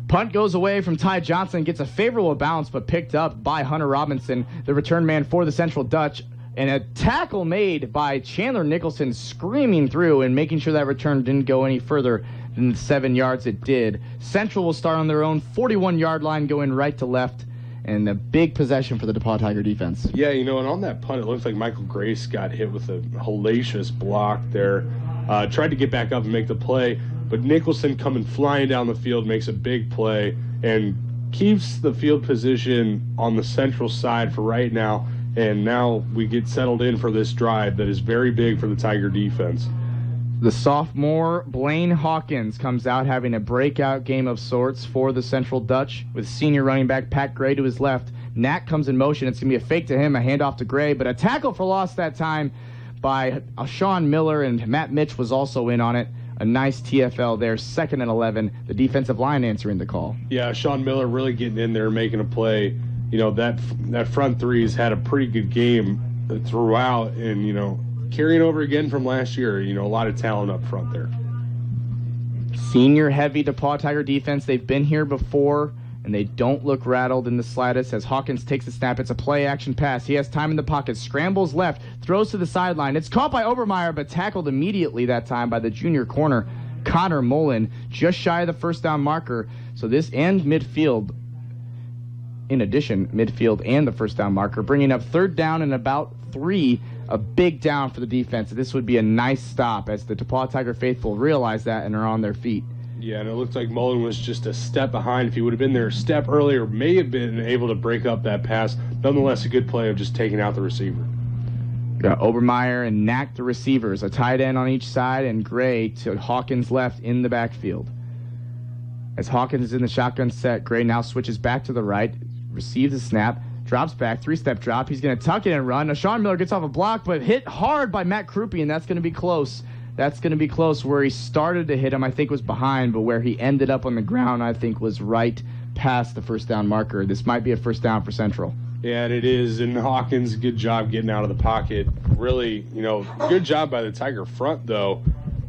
Punt goes away from Ty Johnson, gets a favorable bounce, but picked up by Hunter Robinson, the return man for the Central Dutch. And a tackle made by Chandler Nicholson, screaming through and making sure that return didn't go any further than the 7 yards it did. Central will start on their own 41-yard line, going right to left, and a big possession for the DePauw Tiger defense. Yeah, and on that punt, it looks like Michael Grace got hit with a hellacious block there. Tried to get back up and make the play, but Nicholson coming flying down the field makes a big play and keeps the field position on the Central side for right now. And now we get settled in for this drive that is very big for the Tiger defense. The sophomore Blaine Hawkins comes out having a breakout game of sorts for the Central Dutch with senior running back Pat Gray to his left. Knack comes in motion. It's going to be a fake to him, a handoff to Gray, but a tackle for loss that time by Sean Miller, and Matt Mitch was also in on it. A nice TFL there, 2nd and 11. The defensive line answering the call. Yeah, Sean Miller really getting in there, making a play. That front three's had a pretty good game throughout, and, carrying over again from last year, a lot of talent up front there. Senior-heavy DePauw Tiger defense. They've been here before, and they don't look rattled in the slightest as Hawkins takes the snap. It's a play-action pass. He has time in the pocket, scrambles left, throws to the sideline. It's caught by Obermeyer, but tackled immediately that time by the junior corner, Connor Mullen, just shy of the first down marker. So this and midfield, in addition, midfield and the first down marker, bringing up third down and about 3, a big down for the defense. This would be a nice stop as the DePauw Tiger faithful realize that and are on their feet. Yeah, and it looked like Mullen was just a step behind. If he would have been there a step earlier, may have been able to break up that pass. Nonetheless, a good play of just taking out the receiver. Got Obermeyer and Knack, the receivers, a tight end on each side, and Gray to Hawkins left in the backfield. As Hawkins is in the shotgun set, Gray now switches back to the right, receives the snap, drops back, 3-step drop. He's going to tuck it and run. Sean Miller gets off a block, but hit hard by Matt Krupe, and that's going to be close. That's going to be close. Where he started to hit him, I think, was behind, but where he ended up on the ground, I think, was right past the first down marker. This might be a first down for Central. Yeah, and it is. And Hawkins, good job getting out of the pocket. Really, good job by the Tiger front, though,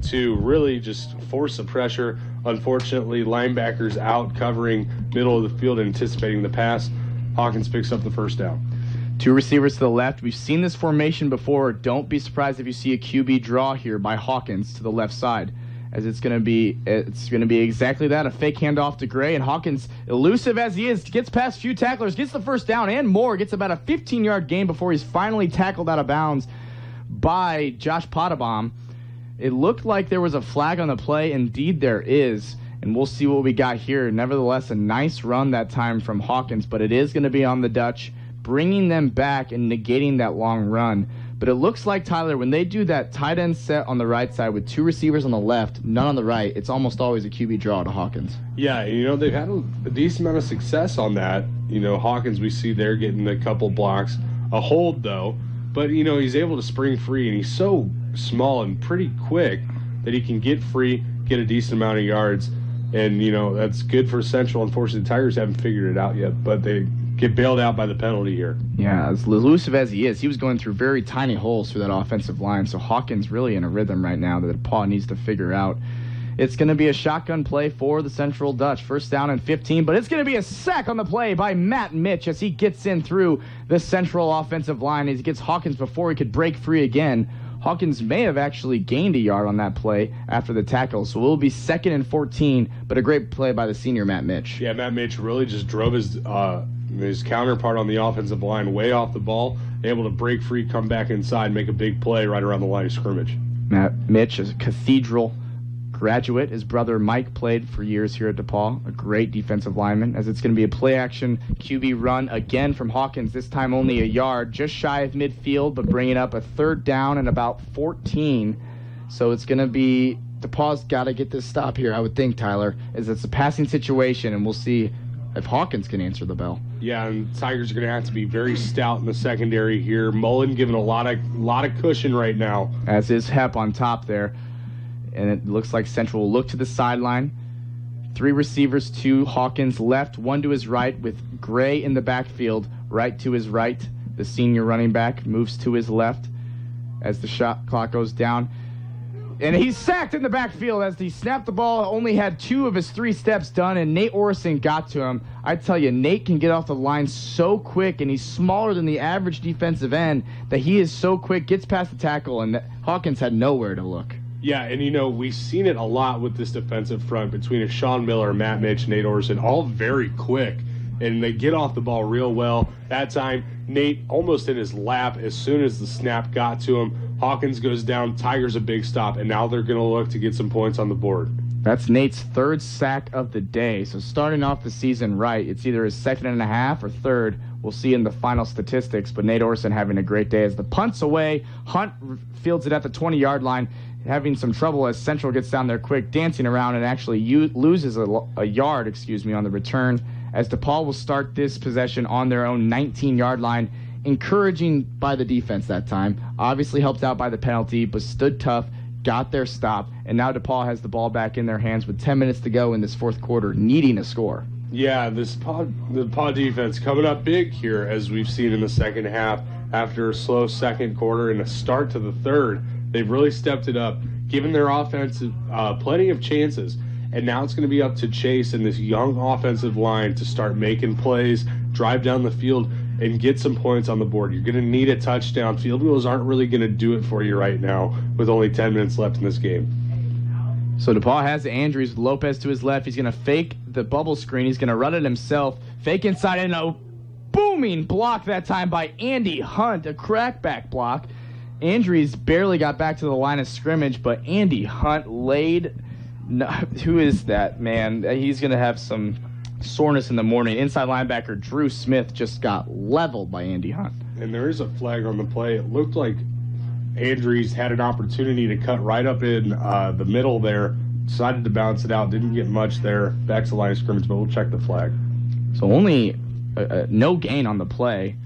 to really just force the pressure. Unfortunately, linebackers out covering middle of the field, anticipating the pass. Hawkins picks up the first down. 2 receivers to the left. We've seen this formation before. Don't be surprised if you see a QB draw here by Hawkins to the left side, as it's going to be exactly that, a fake handoff to Gray, and Hawkins, elusive as he is, gets past a few tacklers, gets the first down and more, gets about a 15-yard gain before he's finally tackled out of bounds by Josh Pottebaum. It looked like there was a flag on the play. Indeed, there is, and we'll see what we got here. Nevertheless, a nice run that time from Hawkins, but it is going to be on the Dutch, bringing them back and negating that long run. But it looks like, Tyler, when they do that tight end set on the right side with 2 receivers on the left, none on the right, it's almost always a QB draw to Hawkins. Yeah, they've had a decent amount of success on that. Hawkins, we see there getting a couple blocks. A hold, though. But, he's able to spring free, and he's so small and pretty quick that he can get free, get a decent amount of yards. And, that's good for Central. Unfortunately, the Tigers haven't figured it out yet, but they get bailed out by the penalty here. Yeah, as elusive as he is, he was going through very tiny holes through that offensive line. So Hawkins really in a rhythm right now that DePauw needs to figure out. It's going to be a shotgun play for the Central Dutch. First down and 15, but it's going to be a sack on the play by Matt Mitch as he gets in through the Central offensive line. As he gets Hawkins before he could break free again. Hawkins may have actually gained a yard on that play after the tackle, so it will be 2nd and 14, but a great play by the senior Matt Mitch. Yeah, Matt Mitch really just drove his counterpart on the offensive line way off the ball, able to break free, come back inside, make a big play right around the line of scrimmage. Matt Mitch is a Cathedral graduate. His brother Mike played for years here at DePauw, a great defensive lineman, as it's going to be a play-action QB run again from Hawkins, this time only a yard, just shy of midfield, but bringing up a 3rd down and about 14. So it's going to be, DePauw's got to get this stop here, I would think, Tyler, as it's a passing situation, and we'll see if Hawkins can answer the bell. Yeah, and Tigers are going to have to be very stout in the secondary here. Mullen giving a lot of cushion right now. As is Hep on top there. And it looks like Central will look to the sideline. 3 receivers to Hawkins left, 1 to his right, with Gray in the backfield, right to his right. The senior running back moves to his left as the shot clock goes down. And he's sacked in the backfield as he snapped the ball, only had 2 of his 3 steps done, and Nate Orson got to him. I tell you, Nate can get off the line so quick, and he's smaller than the average defensive end, that he is so quick, gets past the tackle, and Hawkins had nowhere to look. Yeah, and we've seen it a lot with this defensive front between Sean Miller, Matt Mitch, Nate Orson, all very quick, and they get off the ball real well. That time, Nate almost in his lap as soon as the snap got to him. Hawkins goes down, Tigers a big stop, and now they're going to look to get some points on the board. That's Nate's 3rd sack of the day, so starting off the season right, it's either his 2nd and a half or 3rd. We'll see in the final statistics, but Nate Orson having a great day as the punt's away. Hunt fields it at the 20-yard line, having some trouble as Central gets down there quick, dancing around, and actually loses a yard, on the return, as DePauw will start this possession on their own 19-yard line. Encouraging by the defense that time. Obviously helped out by the penalty, but stood tough, got their stop, and now DePauw has the ball back in their hands with 10 minutes to go in this 4th quarter, needing a score. Yeah, the DePauw defense coming up big here, as we've seen in the second half. After a slow 2nd quarter and a start to the 3rd, they've really stepped it up, given their offense plenty of chances. And now it's going to be up to Chase and this young offensive line to start making plays, drive down the field, and get some points on the board. You're going to need a touchdown. Field goals aren't really going to do it for you right now with only 10 minutes left in this game. So DePauw has Andrews with Lopez to his left. He's going to fake the bubble screen. He's going to run it himself. Fake inside and a booming block that time by Andy Hunt, a crackback block. Andrews barely got back to the line of scrimmage, but Andy Hunt laid... No, who is that, man? He's going to have some soreness in the morning. Inside linebacker Drew Smith just got leveled by Andy Hunt. And there is a flag on the play. It looked like Andrews had an opportunity to cut right up in the middle there, decided to bounce it out, didn't get much there, back to the line of scrimmage, but we'll check the flag. So only no gain on the play.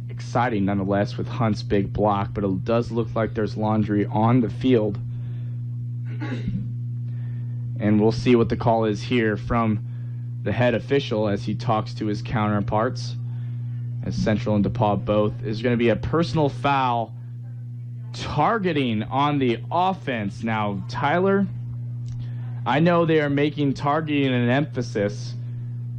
Exciting nonetheless with Hunt's big block, but it does look like there's laundry on the field. And we'll see what the call is here from the head official as he talks to his counterparts, as Central and DePauw both. Is going to be a personal foul targeting on the offense. Now, Tyler, I know they are making targeting an emphasis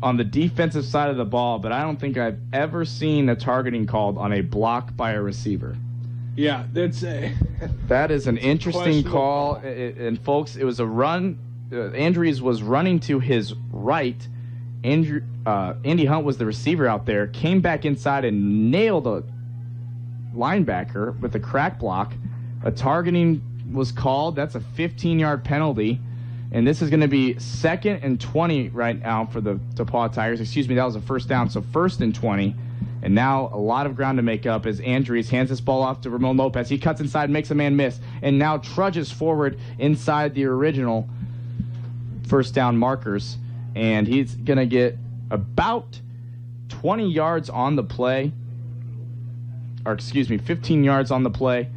on the defensive side of the ball, but I don't think I've ever seen a targeting called on a block by a receiver. Yeah, that is an interesting call. And folks, it was a run. Andrews was running to his right. Andy Hunt was the receiver out there, came back inside and nailed a linebacker with a crack block. A targeting was called. That's a 15-yard penalty. And this is going to be 2nd and 20 right now for the DePauw Tigers. Excuse me, that was a 1st down, so 1st and 20. And now a lot of ground to make up as Andrews hands this ball off to Ramon Lopez. He cuts inside, makes a man miss, and now trudges forward inside the original 1st down markers. And he's going to get about 20 yards on the play. Or, 15 yards on the play.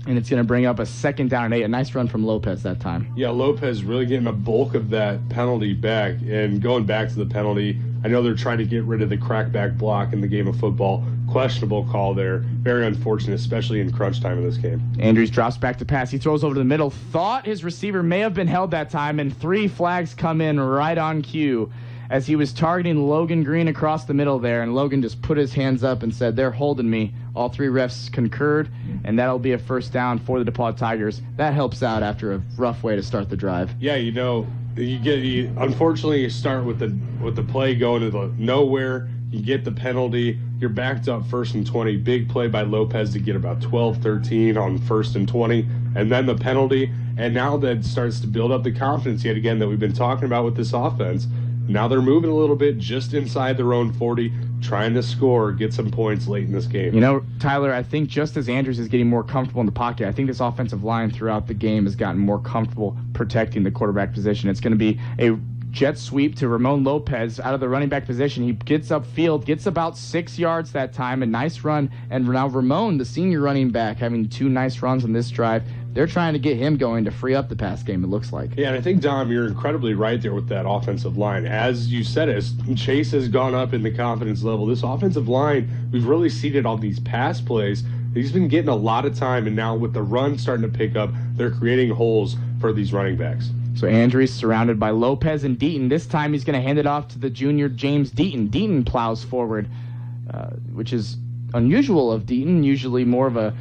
And it's going to bring up a 2nd down and 8. A nice run from Lopez that time. Yeah, Lopez really getting a bulk of that penalty back. And going back to the penalty, I know they're trying to get rid of the crackback block in the game of football. Questionable call there. Very unfortunate, especially in crunch time in this game. Andrews drops back to pass. He throws over to the middle. Thought his receiver may have been held that time, and 3 flags come in right on cue as he was targeting Logan Green across the middle there, and Logan just put his hands up and said, "They're holding me." All three refs concurred, and that'll be a first down for the DePauw Tigers. That helps out after a rough way to start the drive. Yeah, unfortunately you start with the play going to the nowhere. You get the penalty. You're backed up 1st and 20. Big play by Lopez to get about 12-13 on 1st and 20, and then the penalty. And now that starts to build up the confidence yet again that we've been talking about with this offense. Now they're moving a little bit just inside their own 40, trying to score, get some points late in this game. You know, Tyler, I think just as Andrews is getting more comfortable in the pocket, I think this offensive line throughout the game has gotten more comfortable protecting the quarterback position. It's going to be a jet sweep to Ramon Lopez out of the running back position. He gets upfield, gets about 6 yards that time, a nice run. And now Ramon, the senior running back, having 2 nice runs on this drive. They're trying to get him going to free up the pass game, it looks like. Yeah, and I think, Dom, you're incredibly right there with that offensive line. As you said, as Chase has gone up in the confidence level, this offensive line, we've really seen it on these pass plays. He's been getting a lot of time, and now with the run starting to pick up, they're creating holes for these running backs. So Andrews surrounded by Lopez and Deaton. This time he's going to hand it off to the junior James Deaton. Deaton plows forward, which is unusual of Deaton, usually more of a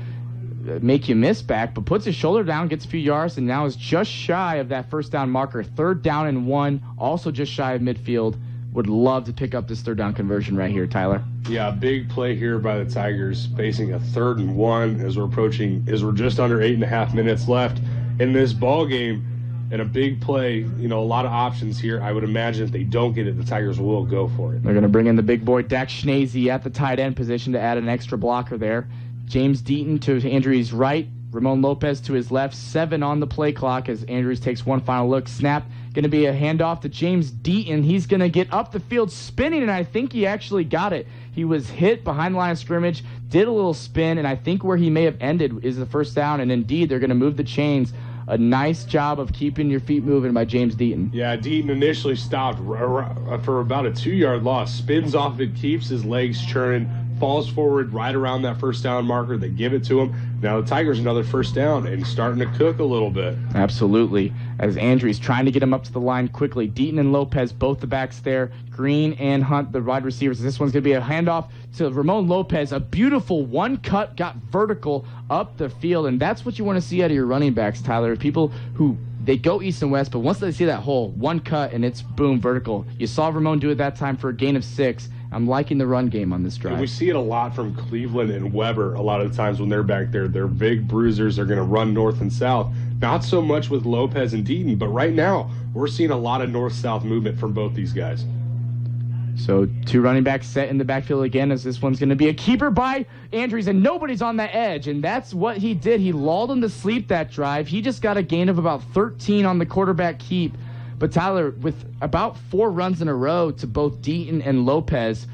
make you miss back, but puts his shoulder down, gets a few yards, and now is just shy of that first down marker. 3rd down and 1, also just shy of midfield. Would love to pick up this 3rd down conversion right here, Tyler. Yeah, big play here by the Tigers, facing a 3rd and 1 as we're just under 8.5 minutes left in this ball game. And a big play, a lot of options here. I would imagine if they don't get it, the Tigers will go for it. They're going to bring in the big boy Dak Schnazy at the tight end position to add an extra blocker there. James Deaton to Andrews' right, Ramon Lopez to his left. 7 on the play clock as Andrews takes one final look. Snap, going to be a handoff to James Deaton. He's going to get up the field spinning, and I think he actually got it. He was hit behind the line of scrimmage, did a little spin, and I think where he may have ended is the first down, and indeed they're going to move the chains. A nice job of keeping your feet moving by James Deaton. Yeah, Deaton initially stopped for about a 2-yard loss. Spins off it, keeps his legs churning, falls forward right around that first down marker. They give it to him. Now the Tigers another first down and starting to cook a little bit. Absolutely. As Andrews trying to get him up to the line quickly. Deaton and Lopez, both the backs there. Green and Hunt, the wide receivers. This one's going to be a handoff to Ramon Lopez. A beautiful one cut, got vertical up the field. And that's what you want to see out of your running backs, Tyler. People who, they go east and west, but once they see that hole, one cut and it's boom, vertical. You saw Ramon do it that time for a gain of 6. I'm liking the run game on this drive. And we see it a lot from Cleveland and Weber a lot of the times when they're back there. They're big bruisers. They're going to run north and south. Not so much with Lopez and Deaton, but right now we're seeing a lot of north-south movement from both these guys. So 2 running backs set in the backfield again as this one's going to be a keeper by Andrews, and nobody's on the edge, and that's what he did. He lulled him to sleep that drive. He just got a gain of about 13 on the quarterback keep. But Tyler, with about 4 runs in a row to both Deaton and Lopez,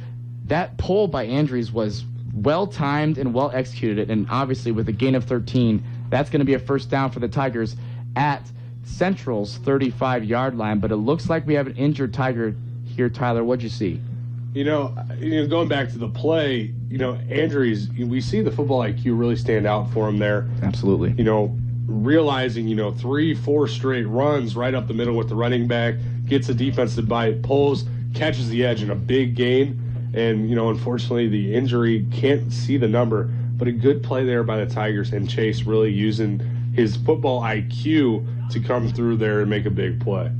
that pull by Andrews was well-timed and well-executed. And obviously with a gain of 13, that's going to be a first down for the Tigers at Central's 35-yard line. But it looks like we have an injured Tiger here, Tyler. What'd you see? Going back to the play, Andrews, we see the football IQ really stand out for him there. Absolutely. Realizing, 3-4 straight runs right up the middle with the running back, gets a defensive bite, pulls, catches the edge in a big gain. And, unfortunately, the injury, can't see the number, but a good play there by the Tigers, and Chase really using his football IQ to come through there and make a big play.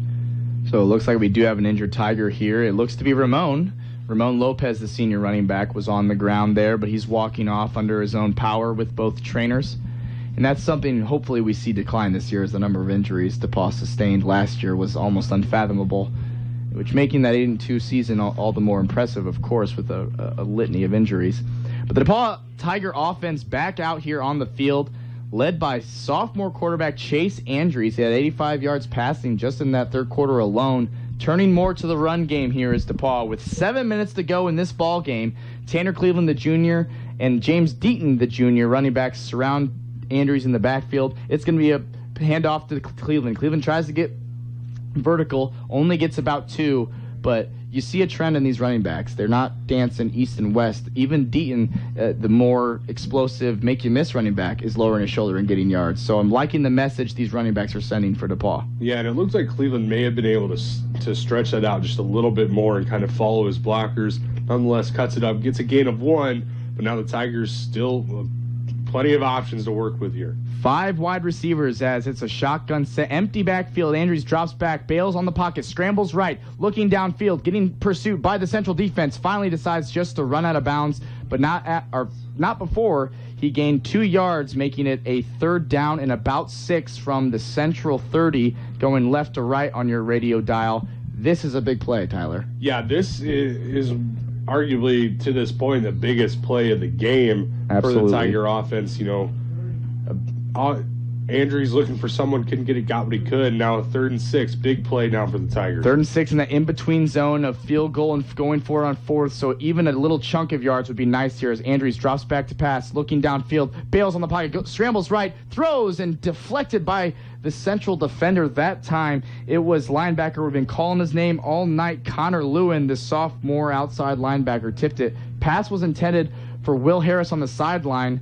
So it looks like we do have an injured Tiger here. It looks to be Ramon. Ramon Lopez, the senior running back, was on the ground there, but he's walking off under his own power with both trainers. And that's something hopefully we see decline this year, as the number of injuries DePauw sustained last year was almost unfathomable, which making that 8-2 season all the more impressive, of course, with a litany of injuries. But the DePauw Tiger offense back out here on the field, led by sophomore quarterback Chase Andrews. He had 85 yards passing just in that third quarter alone. Turning more to the run game here is DePauw. With 7 minutes to go in this ball game, Tanner Cleveland, the junior, and James Deaton, the junior, running backs surround Andrews in the backfield. It's going to be a handoff to Cleveland. Cleveland tries to get vertical, only gets about 2, but you see a trend in these running backs. They're not dancing east and west. Even Deaton, the more explosive, make-you-miss running back, is lowering his shoulder and getting yards. So I'm liking the message these running backs are sending for DePauw. Yeah, and it looks like Cleveland may have been able to stretch that out just a little bit more and kind of follow his blockers. Nonetheless, cuts it up, gets a gain of 1, but now the Tigers still plenty of options to work with here. 5 wide receivers as it's a shotgun set. Empty backfield. Andrews drops back, bails on the pocket, scrambles right, looking downfield, getting pursued by the Central defense. Finally decides just to run out of bounds, but not before he gained 2 yards, making it a 3rd down and about 6 from the Central 30, going left to right on your radio dial. This is a big play, Tyler. Yeah, this is arguably, to this point, the biggest play of the game. Absolutely. For the Tiger offense. Andrews looking for someone, couldn't get it, got what he could. Now a 3rd and 6, big play now for the Tigers. 3rd and 6 in the in-between zone of field goal and going for it on 4th, so even a little chunk of yards would be nice here as Andrews drops back to pass, looking downfield, bails on the pocket, scrambles right, throws, and deflected by the Central defender. That time it was linebacker. We've been calling his name all night. Connor Lewin, the sophomore outside linebacker, tipped it. Pass was intended for Will Harris on the sideline.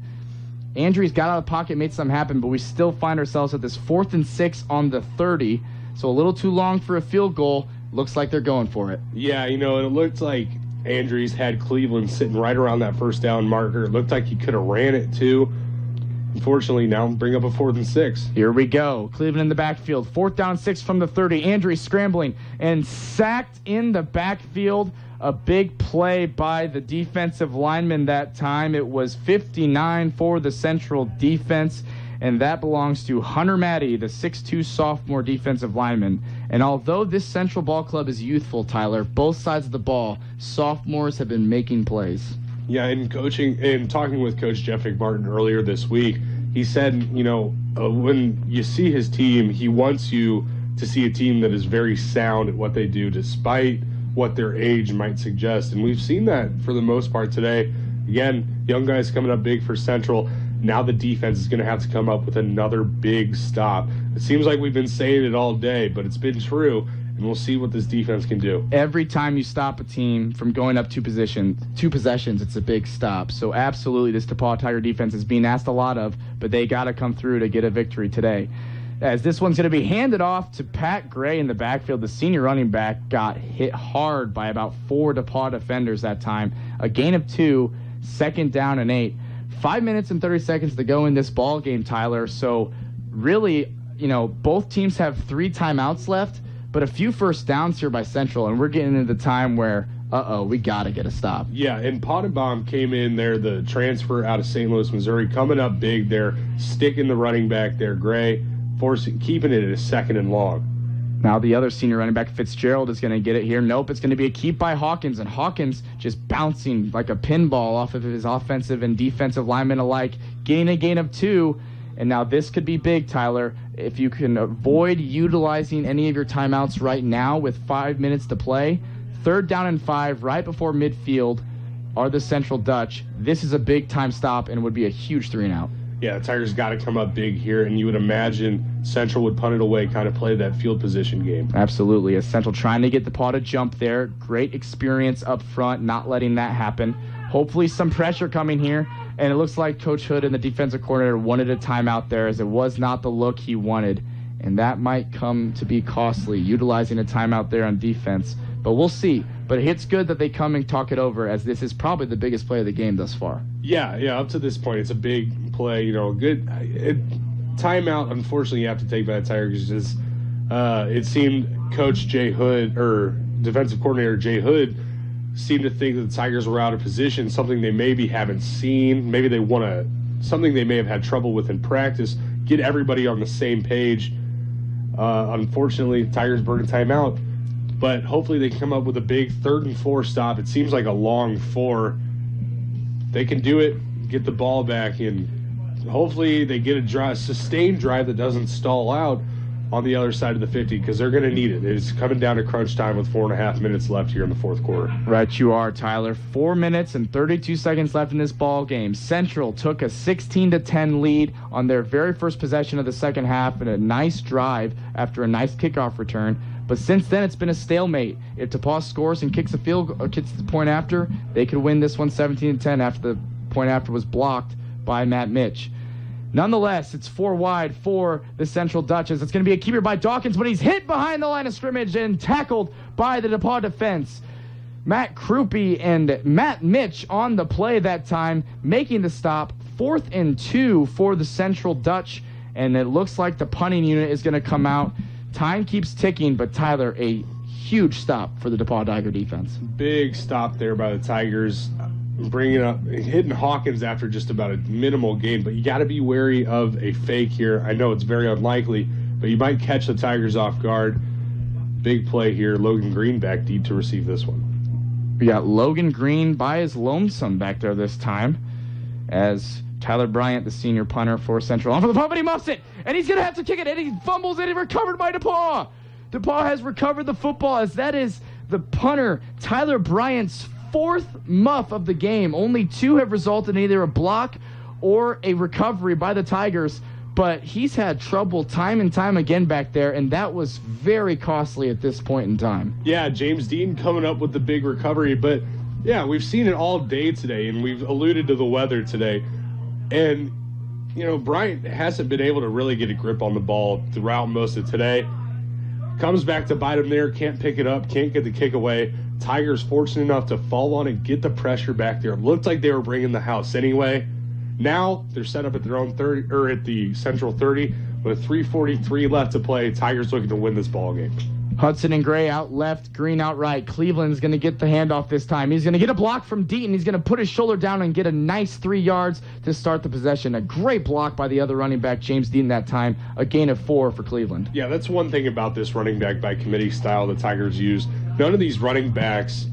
Andrews got out of the pocket, made something happen, but we still find ourselves at this 4th and 6 on the 30. So a little too long for a field goal. Looks like they're going for it. Yeah, it looked like Andrews had Cleveland sitting right around that 1st down marker. It looked like he could have ran it too. Unfortunately, now bring up a 4th and 6. Here we go. Cleveland in the backfield. 4th down 6 from the 30. Andrews scrambling and sacked in the backfield. A big play by the defensive lineman that time. It was 59 for the Central defense, and that belongs to Hunter Matty, the 6'2 sophomore defensive lineman. And although this Central ball club is youthful, Tyler, both sides of the ball, sophomores have been making plays. Yeah, in coaching and talking with Coach Jeff McMartin earlier this week, he said, when you see his team, he wants you to see a team that is very sound at what they do despite what their age might suggest. And we've seen that for the most part today. Again, young guys coming up big for Central. Now the defense is going to have to come up with another big stop. It seems like we've been saying it all day, but it's been true, and we'll see what this defense can do. Every time you stop a team from going up 2 possessions, it's a big stop. So absolutely, this DePauw Tiger defense is being asked a lot of, but they got to come through to get a victory today. As this one's going to be handed off to Pat Gray in the backfield. The senior running back got hit hard by about 4 DePauw defenders that time. A gain of 2, 2nd down and 8. 5 minutes and 30 seconds to go in this ball game, Tyler. So really, both teams have 3 timeouts left, but a few 1st downs here by Central, and we're getting into the time where, we got to get a stop. Yeah, and Pottenbaum came in there, the transfer out of St. Louis, Missouri, coming up big there, sticking the running back there, Gray, keeping it at a 2nd and long. Now the other senior running back, Fitzgerald, is going to get it here. Nope, it's going to be a keep by Hawkins, and Hawkins just bouncing like a pinball off of his offensive and defensive linemen alike, getting a gain of 2. And now this could be big, Tyler. If you can avoid utilizing any of your timeouts right now with 5 minutes to play, 3rd down and 5 right before midfield are the Central Dutch. This is a big time stop and would be a huge 3-and-out. Yeah, the Tigers got to come up big here, and you would imagine Central would punt it away, kind of play that field position game. Absolutely. As Central trying to get DePauw to jump there. Great experience up front, not letting that happen. Hopefully some pressure coming here, and it looks like Coach Hood and the defensive coordinator wanted a timeout there, as it was not the look he wanted, and that might come to be costly, utilizing a timeout there on defense. But we'll see. But it's good that they come and talk it over, as this is probably the biggest play of the game thus far. Yeah, up to this point, it's a big play. Good timeout. Unfortunately, you have to take by the Tigers. It seemed Coach Jay Hood, or defensive coordinator Jay Hood, seemed to think that the Tigers were out of position, something they maybe haven't seen. Maybe they want to, something they may have had trouble with in practice, get everybody on the same page. Unfortunately, Tigers burn a timeout. But hopefully they can come up with a big 3rd and 4 stop. It seems like a long 4. They can do it, get the ball back, and hopefully they get a sustained drive that doesn't stall out on the other side of the 50, because they're going to need it. It's coming down to crunch time with 4.5 minutes left here in the 4th quarter. Right you are, Tyler. 4 minutes and 32 seconds left in this ball game. Central took a 16-10 lead on their very first possession of the second half in a nice drive after a nice kickoff return. But since then, it's been a stalemate. If DePauw scores and kicks the point after, they could win this one 17-10 after the point after was blocked by Matt Mitch. Nonetheless, it's 4 wide for the Central Dutchess. It's going to be a keeper by Dawkins, but he's hit behind the line of scrimmage and tackled by the DePauw defense. Matt Krupe and Matt Mitch on the play that time, making the stop. 4th and 2 for the Central Dutch, and it looks like the punting unit is going to come out. Time keeps ticking, but Tyler, a huge stop for the DePauw Tiger defense. Big stop there by the Tigers. Hitting Hawkins after just about a minimal gain, but you got to be wary of a fake here. I know it's very unlikely, but you might catch the Tigers off guard. Big play here. Logan Green back deep to receive this one. We got Logan Green by his lonesome back there this time, as Tyler Bryant, the senior punter for Central, on for the punt, but he muffs it, and he's going to have to kick it, and he fumbles it, and recovered by DePauw. DePauw has recovered the football, as that is the punter, Tyler Bryant's 4th muff of the game. Only 2 have resulted in either a block or a recovery by the Tigers, but he's had trouble time and time again back there, and that was very costly at this point in time. Yeah, James Dean coming up with the big recovery, but yeah, we've seen it all day today, and we've alluded to the weather today. And, Bryant hasn't been able to really get a grip on the ball throughout most of today. Comes back to bite him there, can't pick it up, can't get the kick away. Tigers fortunate enough to fall on it, get the pressure back there. It looked like they were bringing the house anyway. Now they're set up at their own 30, or at the Central 30, with 3:43 left to play. Tigers looking to win this ball game. Hudson and Gray out left, Green out right. Cleveland's going to get the handoff this time. He's going to get a block from Deaton. He's going to put his shoulder down and get a nice 3 yards to start the possession. A great block by the other running back, James Deaton, that time. A gain of 4 for Cleveland. Yeah, that's one thing about this running back by committee style the Tigers use. None of these running backs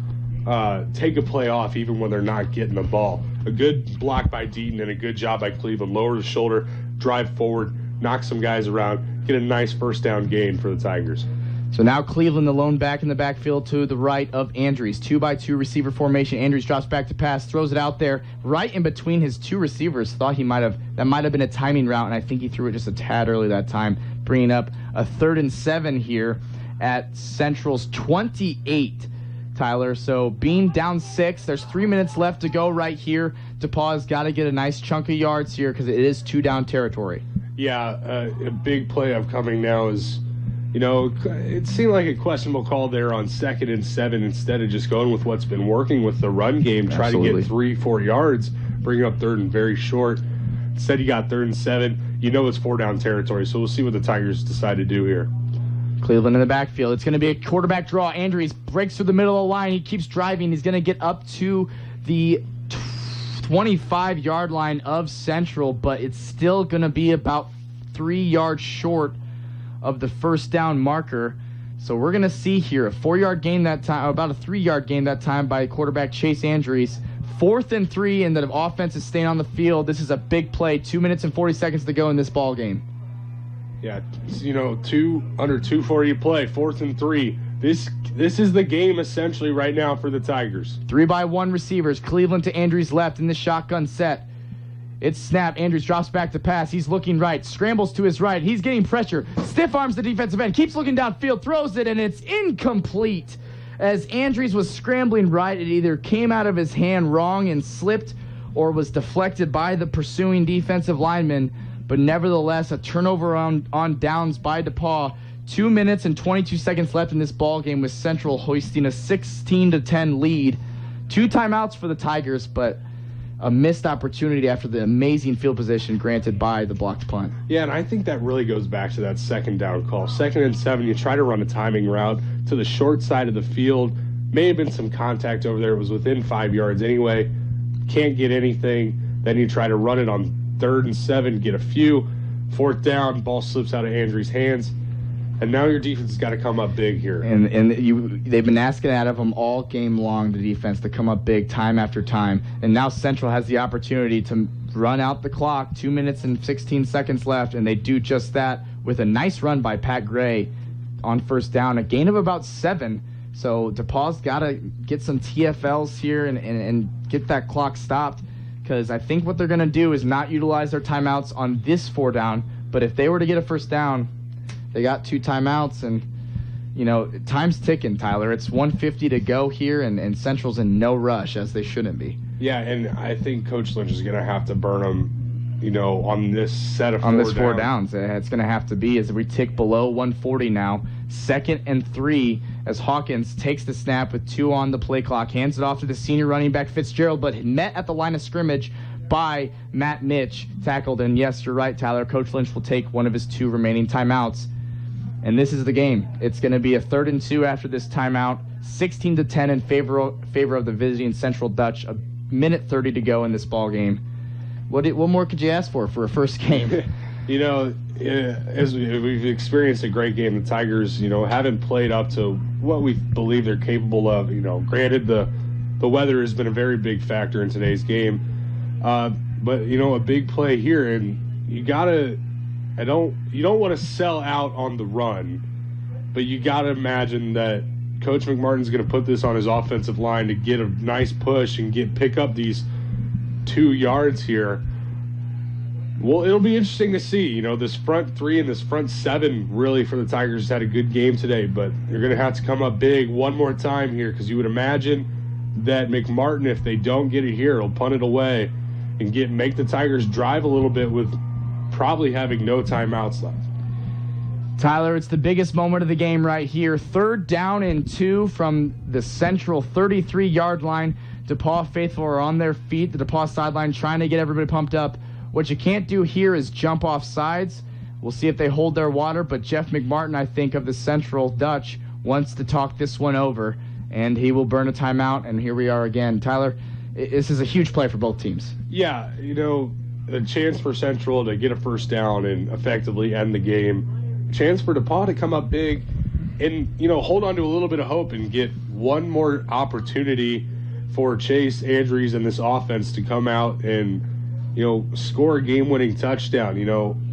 take a play off even when they're not getting the ball. A good block by Deaton and a good job by Cleveland. Lower the shoulder, drive forward, knock some guys around, get a nice first down gain for the Tigers. So now Cleveland, the lone back in the backfield to the right of Andrews. 2-by-2 receiver formation. Andrews drops back to pass, throws it out there right in between his 2 receivers. Thought that might have been a timing route, and I think he threw it just a tad early that time, bringing up a 3rd and 7 here at Central's 28, Tyler. So being down 6, there's 3 minutes left to go right here. DePauw's got to get a nice chunk of yards here because it is 2-down territory. Yeah, a big play upcoming now is... it seemed like a questionable call there on 2nd and 7 instead of just going with what's been working with the run game. Try to get 3-4 yards, bring up 3rd and very short. Instead, you got 3rd and 7. It's 4-down territory, so we'll see what the Tigers decide to do here. Cleveland in the backfield. It's going to be a quarterback draw. Andrews breaks through the middle of the line. He keeps driving. He's going to get up to the 25-yard line of Central, but it's still going to be about 3 yards short of the first down marker. So we're going to see here a 4-yard gain that time, about a 3-yard gain that time by quarterback Chase Andrews. 4th and 3, and the offense is staying on the field. This is a big play. 2 minutes and 40 seconds to go in this ball game. Yeah, under 2:40 play, 4th and 3. This is the game essentially right now for the Tigers. 3-by-1 receivers. Cleveland to Andrews left in the shotgun set. It's snapped. Andrews drops back to pass. He's looking right. Scrambles to his right. He's getting pressure. Stiff arms the defensive end. Keeps looking downfield. Throws it, and it's incomplete. As Andrews was scrambling right, it either came out of his hand wrong and slipped or was deflected by the pursuing defensive lineman. But nevertheless, a turnover on downs by DePauw. 2 minutes and 22 seconds left in this ball game with Central hoisting a 16-10 lead. 2 timeouts for the Tigers, but a missed opportunity after the amazing field position granted by the blocked punt. Yeah, and I think that really goes back to that 2nd down call. 2nd and 7, you try to run a timing route to the short side of the field. May have been some contact over there. It was within 5 yards anyway. Can't get anything. Then you try to run it on 3rd and 7, get a few. 4th down, ball slips out of Andrews' hands. And now your defense has got to come up big here. And they've been asking out of them all game long, the defense, to come up big time after time. And now Central has the opportunity to run out the clock. 2 minutes and 16 seconds left, and they do just that with a nice run by Pat Gray on 1st down. A gain of about 7. So DePauw's got to get some TFLs here and get that clock stopped, because I think what they're going to do is not utilize their timeouts on this 4 down. But if they were to get a 1st down, they got 2 timeouts, and time's ticking, Tyler. It's 1:50 to go here, and Central's in no rush, as they shouldn't be. Yeah, and I think Coach Lynch is going to have to burn them, on this set of four downs. It's going to have to be as we tick below 140 now. 2nd and 3 as Hawkins takes the snap with 2 on the play clock, hands it off to the senior running back Fitzgerald, but met at the line of scrimmage by Matt Mitch, tackled. And yes, you're right, Tyler. Coach Lynch will take one of his 2 remaining timeouts. And this is the game. It's going to be a 3rd and 2 after this timeout. 16-10 in favor of the visiting Central Dutch. A minute 30 to go in this ball game. What more could you ask for a first game? As we've experienced a great game, the Tigers, haven't played up to what we believe they're capable of. Granted, the weather has been a very big factor in today's game. But a big play here, and you don't want to sell out on the run, but you got to imagine that Coach McMartin's going to put this on his offensive line to get a nice push and pick up these 2 yards here. Well, it'll be interesting to see. This front 3 and this front 7 really for the Tigers had a good game today, but they're going to have to come up big one more time here, because you would imagine that McMartin, if they don't get it here, will punt it away and make the Tigers drive a little bit with probably having no timeouts left. Tyler, it's the biggest moment of the game right here. 3rd down and 2 from the Central 33-yard line. DePauw faithful are on their feet. The DePauw sideline trying to get everybody pumped up. What you can't do here is jump off sides. We'll see if they hold their water, but Jeff McMartin, I think, of the Central Dutch, wants to talk this one over, and he will burn a timeout, and here we are again. Tyler, this is a huge play for both teams. Yeah, a chance for Central to get a first down and effectively end the game. Chance for DePauw to come up big and, hold on to a little bit of hope and get one more opportunity for Chase Andrews and this offense to come out and, score a game-winning touchdown.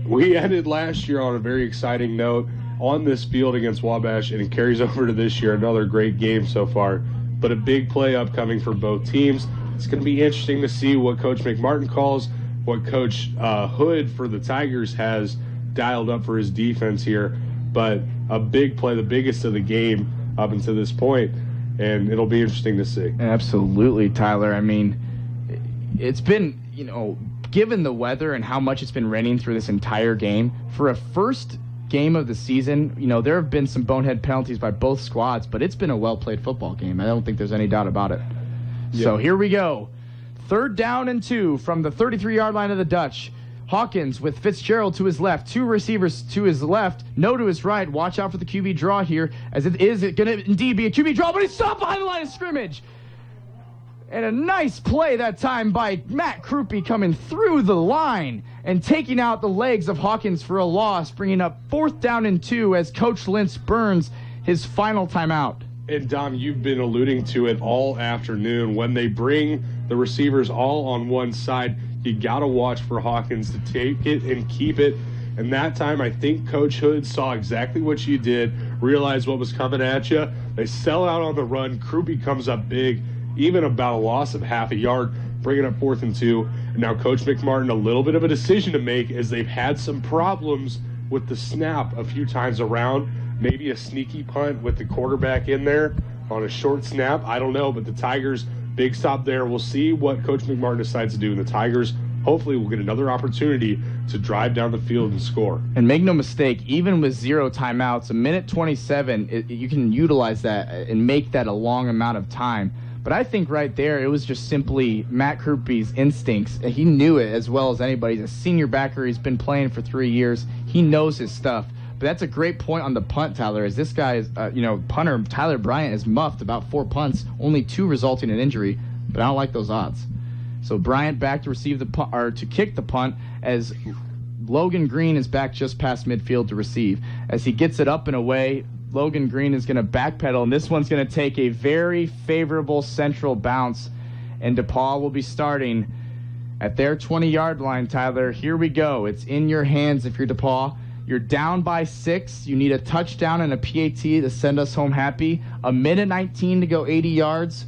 We ended last year on a very exciting note on this field against Wabash, and it carries over to this year. Another great game so far, but a big play upcoming for both teams. It's going to be interesting to see what Coach McMartin calls, what Coach Hood for the Tigers has dialed up for his defense here, but a big play, the biggest of the game up until this point, and it'll be interesting to see. Absolutely, Tyler. I mean, it's been, given the weather and how much it's been raining through this entire game, for a first game of the season, there have been some bonehead penalties by both squads, but it's been a well-played football game. I don't think there's any doubt about it. Yeah. So here we go. 3rd down and 2 from the 33-yard line of the Dutch. Hawkins with Fitzgerald to his left, 2 receivers to his left, no to his right. Watch out for the QB draw here, as it going to indeed be a QB draw, but he's stopped behind the line of scrimmage. And a nice play that time by Matt Krupe coming through the line and taking out the legs of Hawkins for a loss, bringing up 4th down and 2 as Coach Lynch burns his final timeout. And, Dom, you've been alluding to it all afternoon. When they bring the receivers all on one side, you got to watch for Hawkins to take it and keep it. And that time, I think Coach Hood saw exactly what you did, realized what was coming at you. They sell out on the run. Krupe comes up big, even about a loss of half a yard, bringing up 4th and 2. And now Coach McMartin, a little bit of a decision to make, as they've had some problems with the snap a few times around. Maybe a sneaky punt with the quarterback in there on a short snap. I don't know, but the Tigers, big stop there. We'll see what Coach McMartin decides to do. And the Tigers hopefully will get another opportunity to drive down the field and score. And make no mistake, even with 0 timeouts, a minute 27, you can utilize that and make that a long amount of time. But I think right there, it was just simply Matt Krupe's instincts. He knew it as well as anybody. He's a senior backer. He's been playing for 3 years. He knows his stuff. But that's a great point on the punt, Tyler, as this guy is, punter Tyler Bryant is muffed about 4 punts, only 2 resulting in injury. But I don't like those odds. So Bryant back to receive the punt, or to kick the punt, as Logan Green is back just past midfield to receive. As he gets it up and away, Logan Green is going to backpedal, and this one's going to take a very favorable Central bounce, and DePauw will be starting at their 20-yard line, Tyler. Here we go. It's in your hands if you're DePauw. You're down by 6. You need a touchdown and a PAT to send us home happy. A minute 19 to go 80 yards.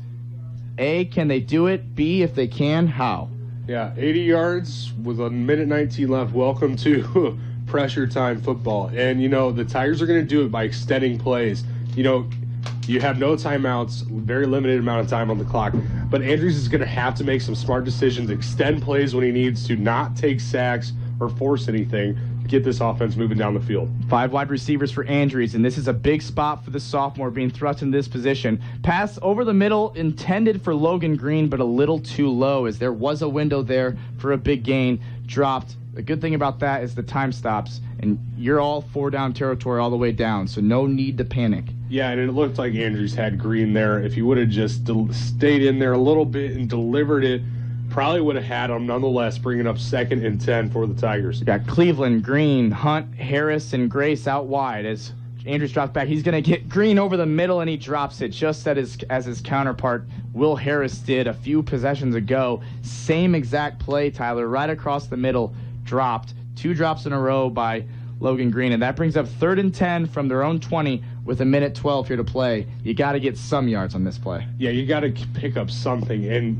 A, can they do it? B, if they can, how? Yeah, 80 yards with a minute 19 left. Welcome to pressure time football. And, the Tigers are going to do it by extending plays, you have no timeouts, very limited amount of time on the clock. But Andrews is going to have to make some smart decisions, extend plays when he needs to, not take sacks or force anything, get this offense moving down the field. 5 wide receivers for Andrews, and this is a big spot for the sophomore being thrust in this position. Pass over the middle intended for Logan Green, but a little too low as there was a window there for a big gain. Dropped. The good thing about that is the time stops, and you're all 4 down territory all the way down, so no need to panic. Yeah, and it looked like Andrews had Green there. If he would have just stayed in there a little bit and delivered it, probably would have had him nonetheless, bringing up 2nd and 10 for the Tigers. You got Cleveland, Green, Hunt, Harris, and Grace out wide as Andrews drops back. He's going to get Green over the middle, and he drops it just as his counterpart, Will Harris, did a few possessions ago. Same exact play, Tyler, right across the middle, dropped. 2 drops in a row by Logan Green, and that brings up 3rd and 10 from their own 20 with 1:12 here to play. You got to get some yards on this play. Yeah, you got to pick up something, and,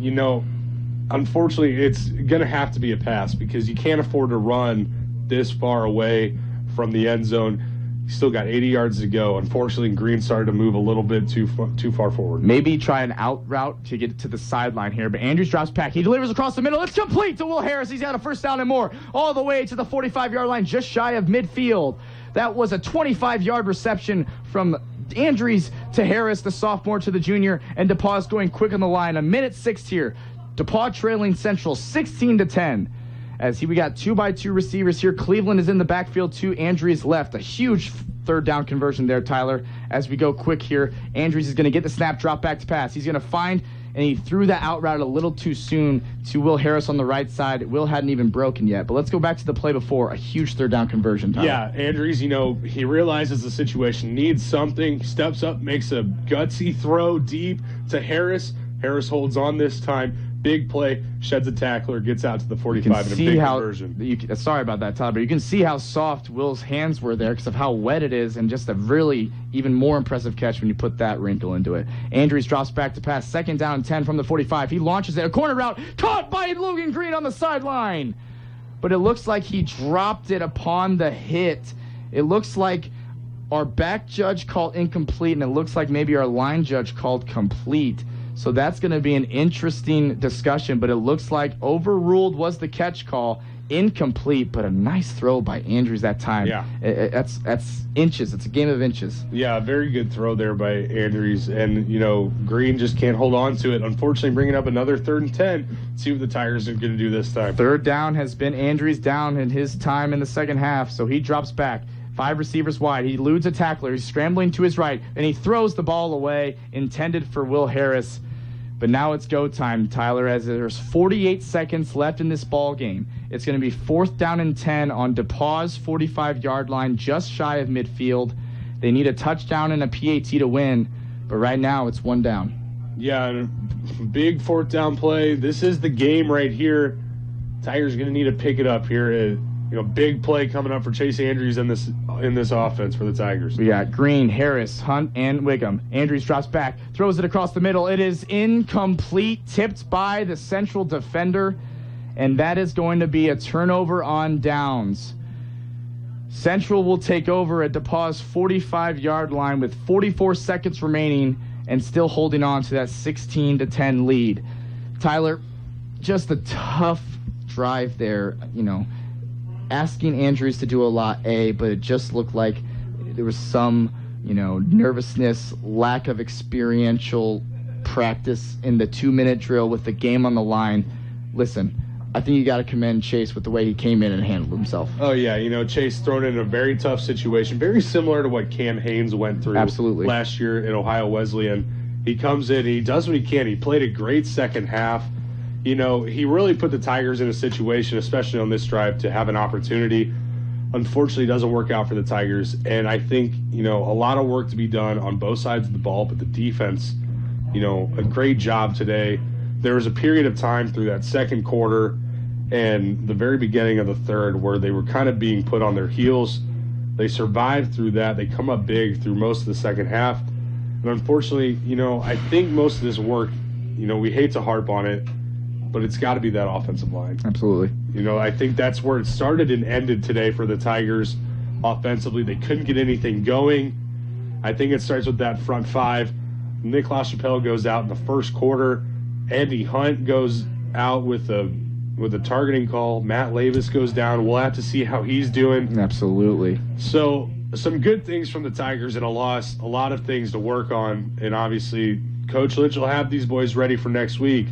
unfortunately, it's going to have to be a pass because you can't afford to run this far away from the end zone. You still got 80 yards to go. Unfortunately, Green started to move a little bit too far forward. Maybe try an out route to get to the sideline here, but Andrews drops back. He delivers across the middle. It's complete to Will Harris. He's got a 1st down and more all the way to the 45-yard line, just shy of midfield. That was a 25-yard reception from Andrews to Harris, the sophomore, to the junior, and DePauw's going quick on the line. 1:06 here. DePauw trailing Central 16-10. As we got 2x2 receivers here. Cleveland is in the backfield to Andrews left. A huge 3rd down conversion there, Tyler. As we go quick here, Andrews is going to get the snap, drop back to pass. He's going to find, and he threw that out route a little too soon to Will Harris on the right side. Will hadn't even broken yet. But let's go back to the play before. A huge 3rd down conversion, Tyler. Yeah, Andrews, he realizes the situation needs something. Steps up, makes a gutsy throw deep to Harris. Harris holds on this time. Big play, sheds a tackler, gets out to the 45 in a big conversion. Sorry about that, Tyler, but you can see how soft Will's hands were there because of how wet it is, and just a really even more impressive catch when you put that wrinkle into it. Andrews drops back to pass, 2nd down and 10 from the 45. He launches it, a corner route, caught by Logan Green on the sideline. But it looks like he dropped it upon the hit. It looks like our back judge called incomplete, and it looks like maybe our line judge called complete. So that's going to be an interesting discussion, but it looks like overruled was the catch call, incomplete, but a nice throw by Andrews that time. Yeah. That's inches. It's a game of inches. Yeah, very good throw there by Andrews, and, Green just can't hold on to it. Unfortunately, bringing up another 3rd and 10. See what the Tigers are going to do this time. 3rd down has been Andrews down in his time in the second half, so he drops back. 5 receivers wide. He eludes a tackler. He's scrambling to his right, and he throws the ball away, intended for Will Harris. But now it's go time, Tyler, as there's 48 seconds left in this ball game. It's going to be 4th down and 10 on DePauw's 45-yard line, just shy of midfield. They need a touchdown and a PAT to win, but right now it's 1 down. Yeah, big 4th down play. This is the game right here. Tigers are going to need to pick it up here. Big play coming up for Chase Andrews in this offense for the Tigers. We got Green, Harris, Hunt, and Wiggum. Andrews drops back, throws it across the middle. It is incomplete, tipped by the Central defender, and that is going to be a turnover on downs. Central will take over at DePauw's 45-yard line with 44 seconds remaining and still holding on to that 16-10 lead. Tyler, just a tough drive there, asking Andrews to do a lot, but it just looked like there was some, nervousness, lack of experiential practice in the 2-minute drill with the game on the line. Listen, I think you got to commend Chase with the way he came in and handled himself. Oh, yeah. Chase thrown in a very tough situation, very similar to what Cam Haynes went through Absolutely. Last year in Ohio Wesleyan. He comes in, he does what he can. He played a great second half. He really put the Tigers in a situation, especially on this drive, to have an opportunity. Unfortunately, it doesn't work out for the Tigers. And I think, a lot of work to be done on both sides of the ball, but the defense, a great job today. There was a period of time through that second quarter and the very beginning of the third where they were kind of being put on their heels. They survived through that. They come up big through most of the second half. And unfortunately, I think most of this work, we hate to harp on it, but it's got to be that offensive line. Absolutely. I think that's where it started and ended today for the Tigers offensively. They couldn't get anything going. I think it starts with that front five. Nick LaChapelle goes out in the first quarter. Andy Hunt goes out with a targeting call. Matt Lavis goes down. We'll have to see how he's doing. Absolutely. So some good things from the Tigers in a loss, a lot of things to work on, and obviously Coach Lynch will have these boys ready for next week.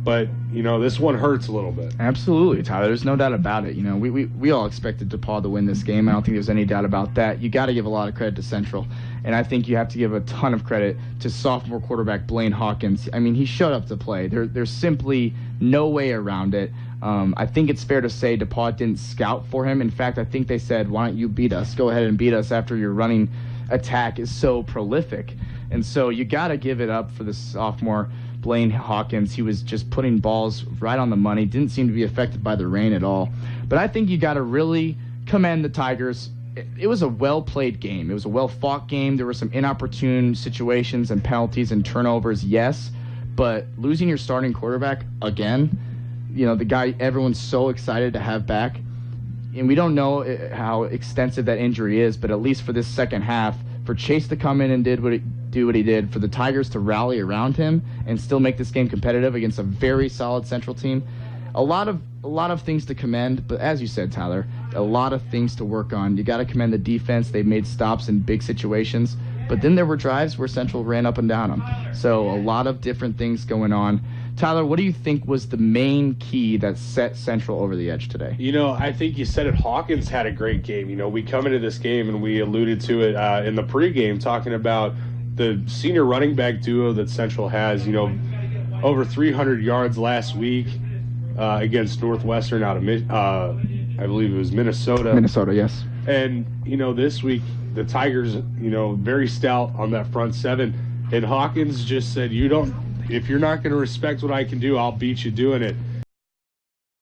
But, this one hurts a little bit. Absolutely, Tyler. There's no doubt about it. We all expected DePauw to win this game. I don't think there's any doubt about that. You got to give a lot of credit to Central. And I think you have to give a ton of credit to sophomore quarterback Blaine Hawkins. I mean, he showed up to play. There's simply no way around it. I think it's fair to say DePauw didn't scout for him. In fact, I think they said, why don't you beat us? Go ahead and beat us after your running attack is so prolific. And so you got to give it up for the sophomore Blaine Hawkins. He was just putting balls right on the money. Didn't seem to be affected by the rain at all. But I think you got to really commend the Tigers. It was a well-played game. It was a well-fought game. There were some inopportune situations and penalties and turnovers, yes. But losing your starting quarterback again, the guy everyone's so excited to have back, and we don't know how extensive that injury is, but at least for this second half, for Chase to come in and do what he did, for the Tigers to rally around him and still make this game competitive against a very solid Central team, a lot of things to commend. But as you said, Tyler, a lot of things to work on. You got to commend the defense. They made stops in big situations, but then there were drives where Central ran up and down them. So a lot of different things going on. Tyler, what do you think was the main key that set Central over the edge today? I think you said it. Hawkins had a great game. We come into this game, and we alluded to it in the pregame, talking about the senior running back duo that Central has. Over 300 yards last week against Northwestern out of, I believe it was Minnesota. Minnesota, yes. And, this week, the Tigers, very stout on that front seven. And Hawkins just said, if you're not going to respect what I can do, I'll beat you doing it.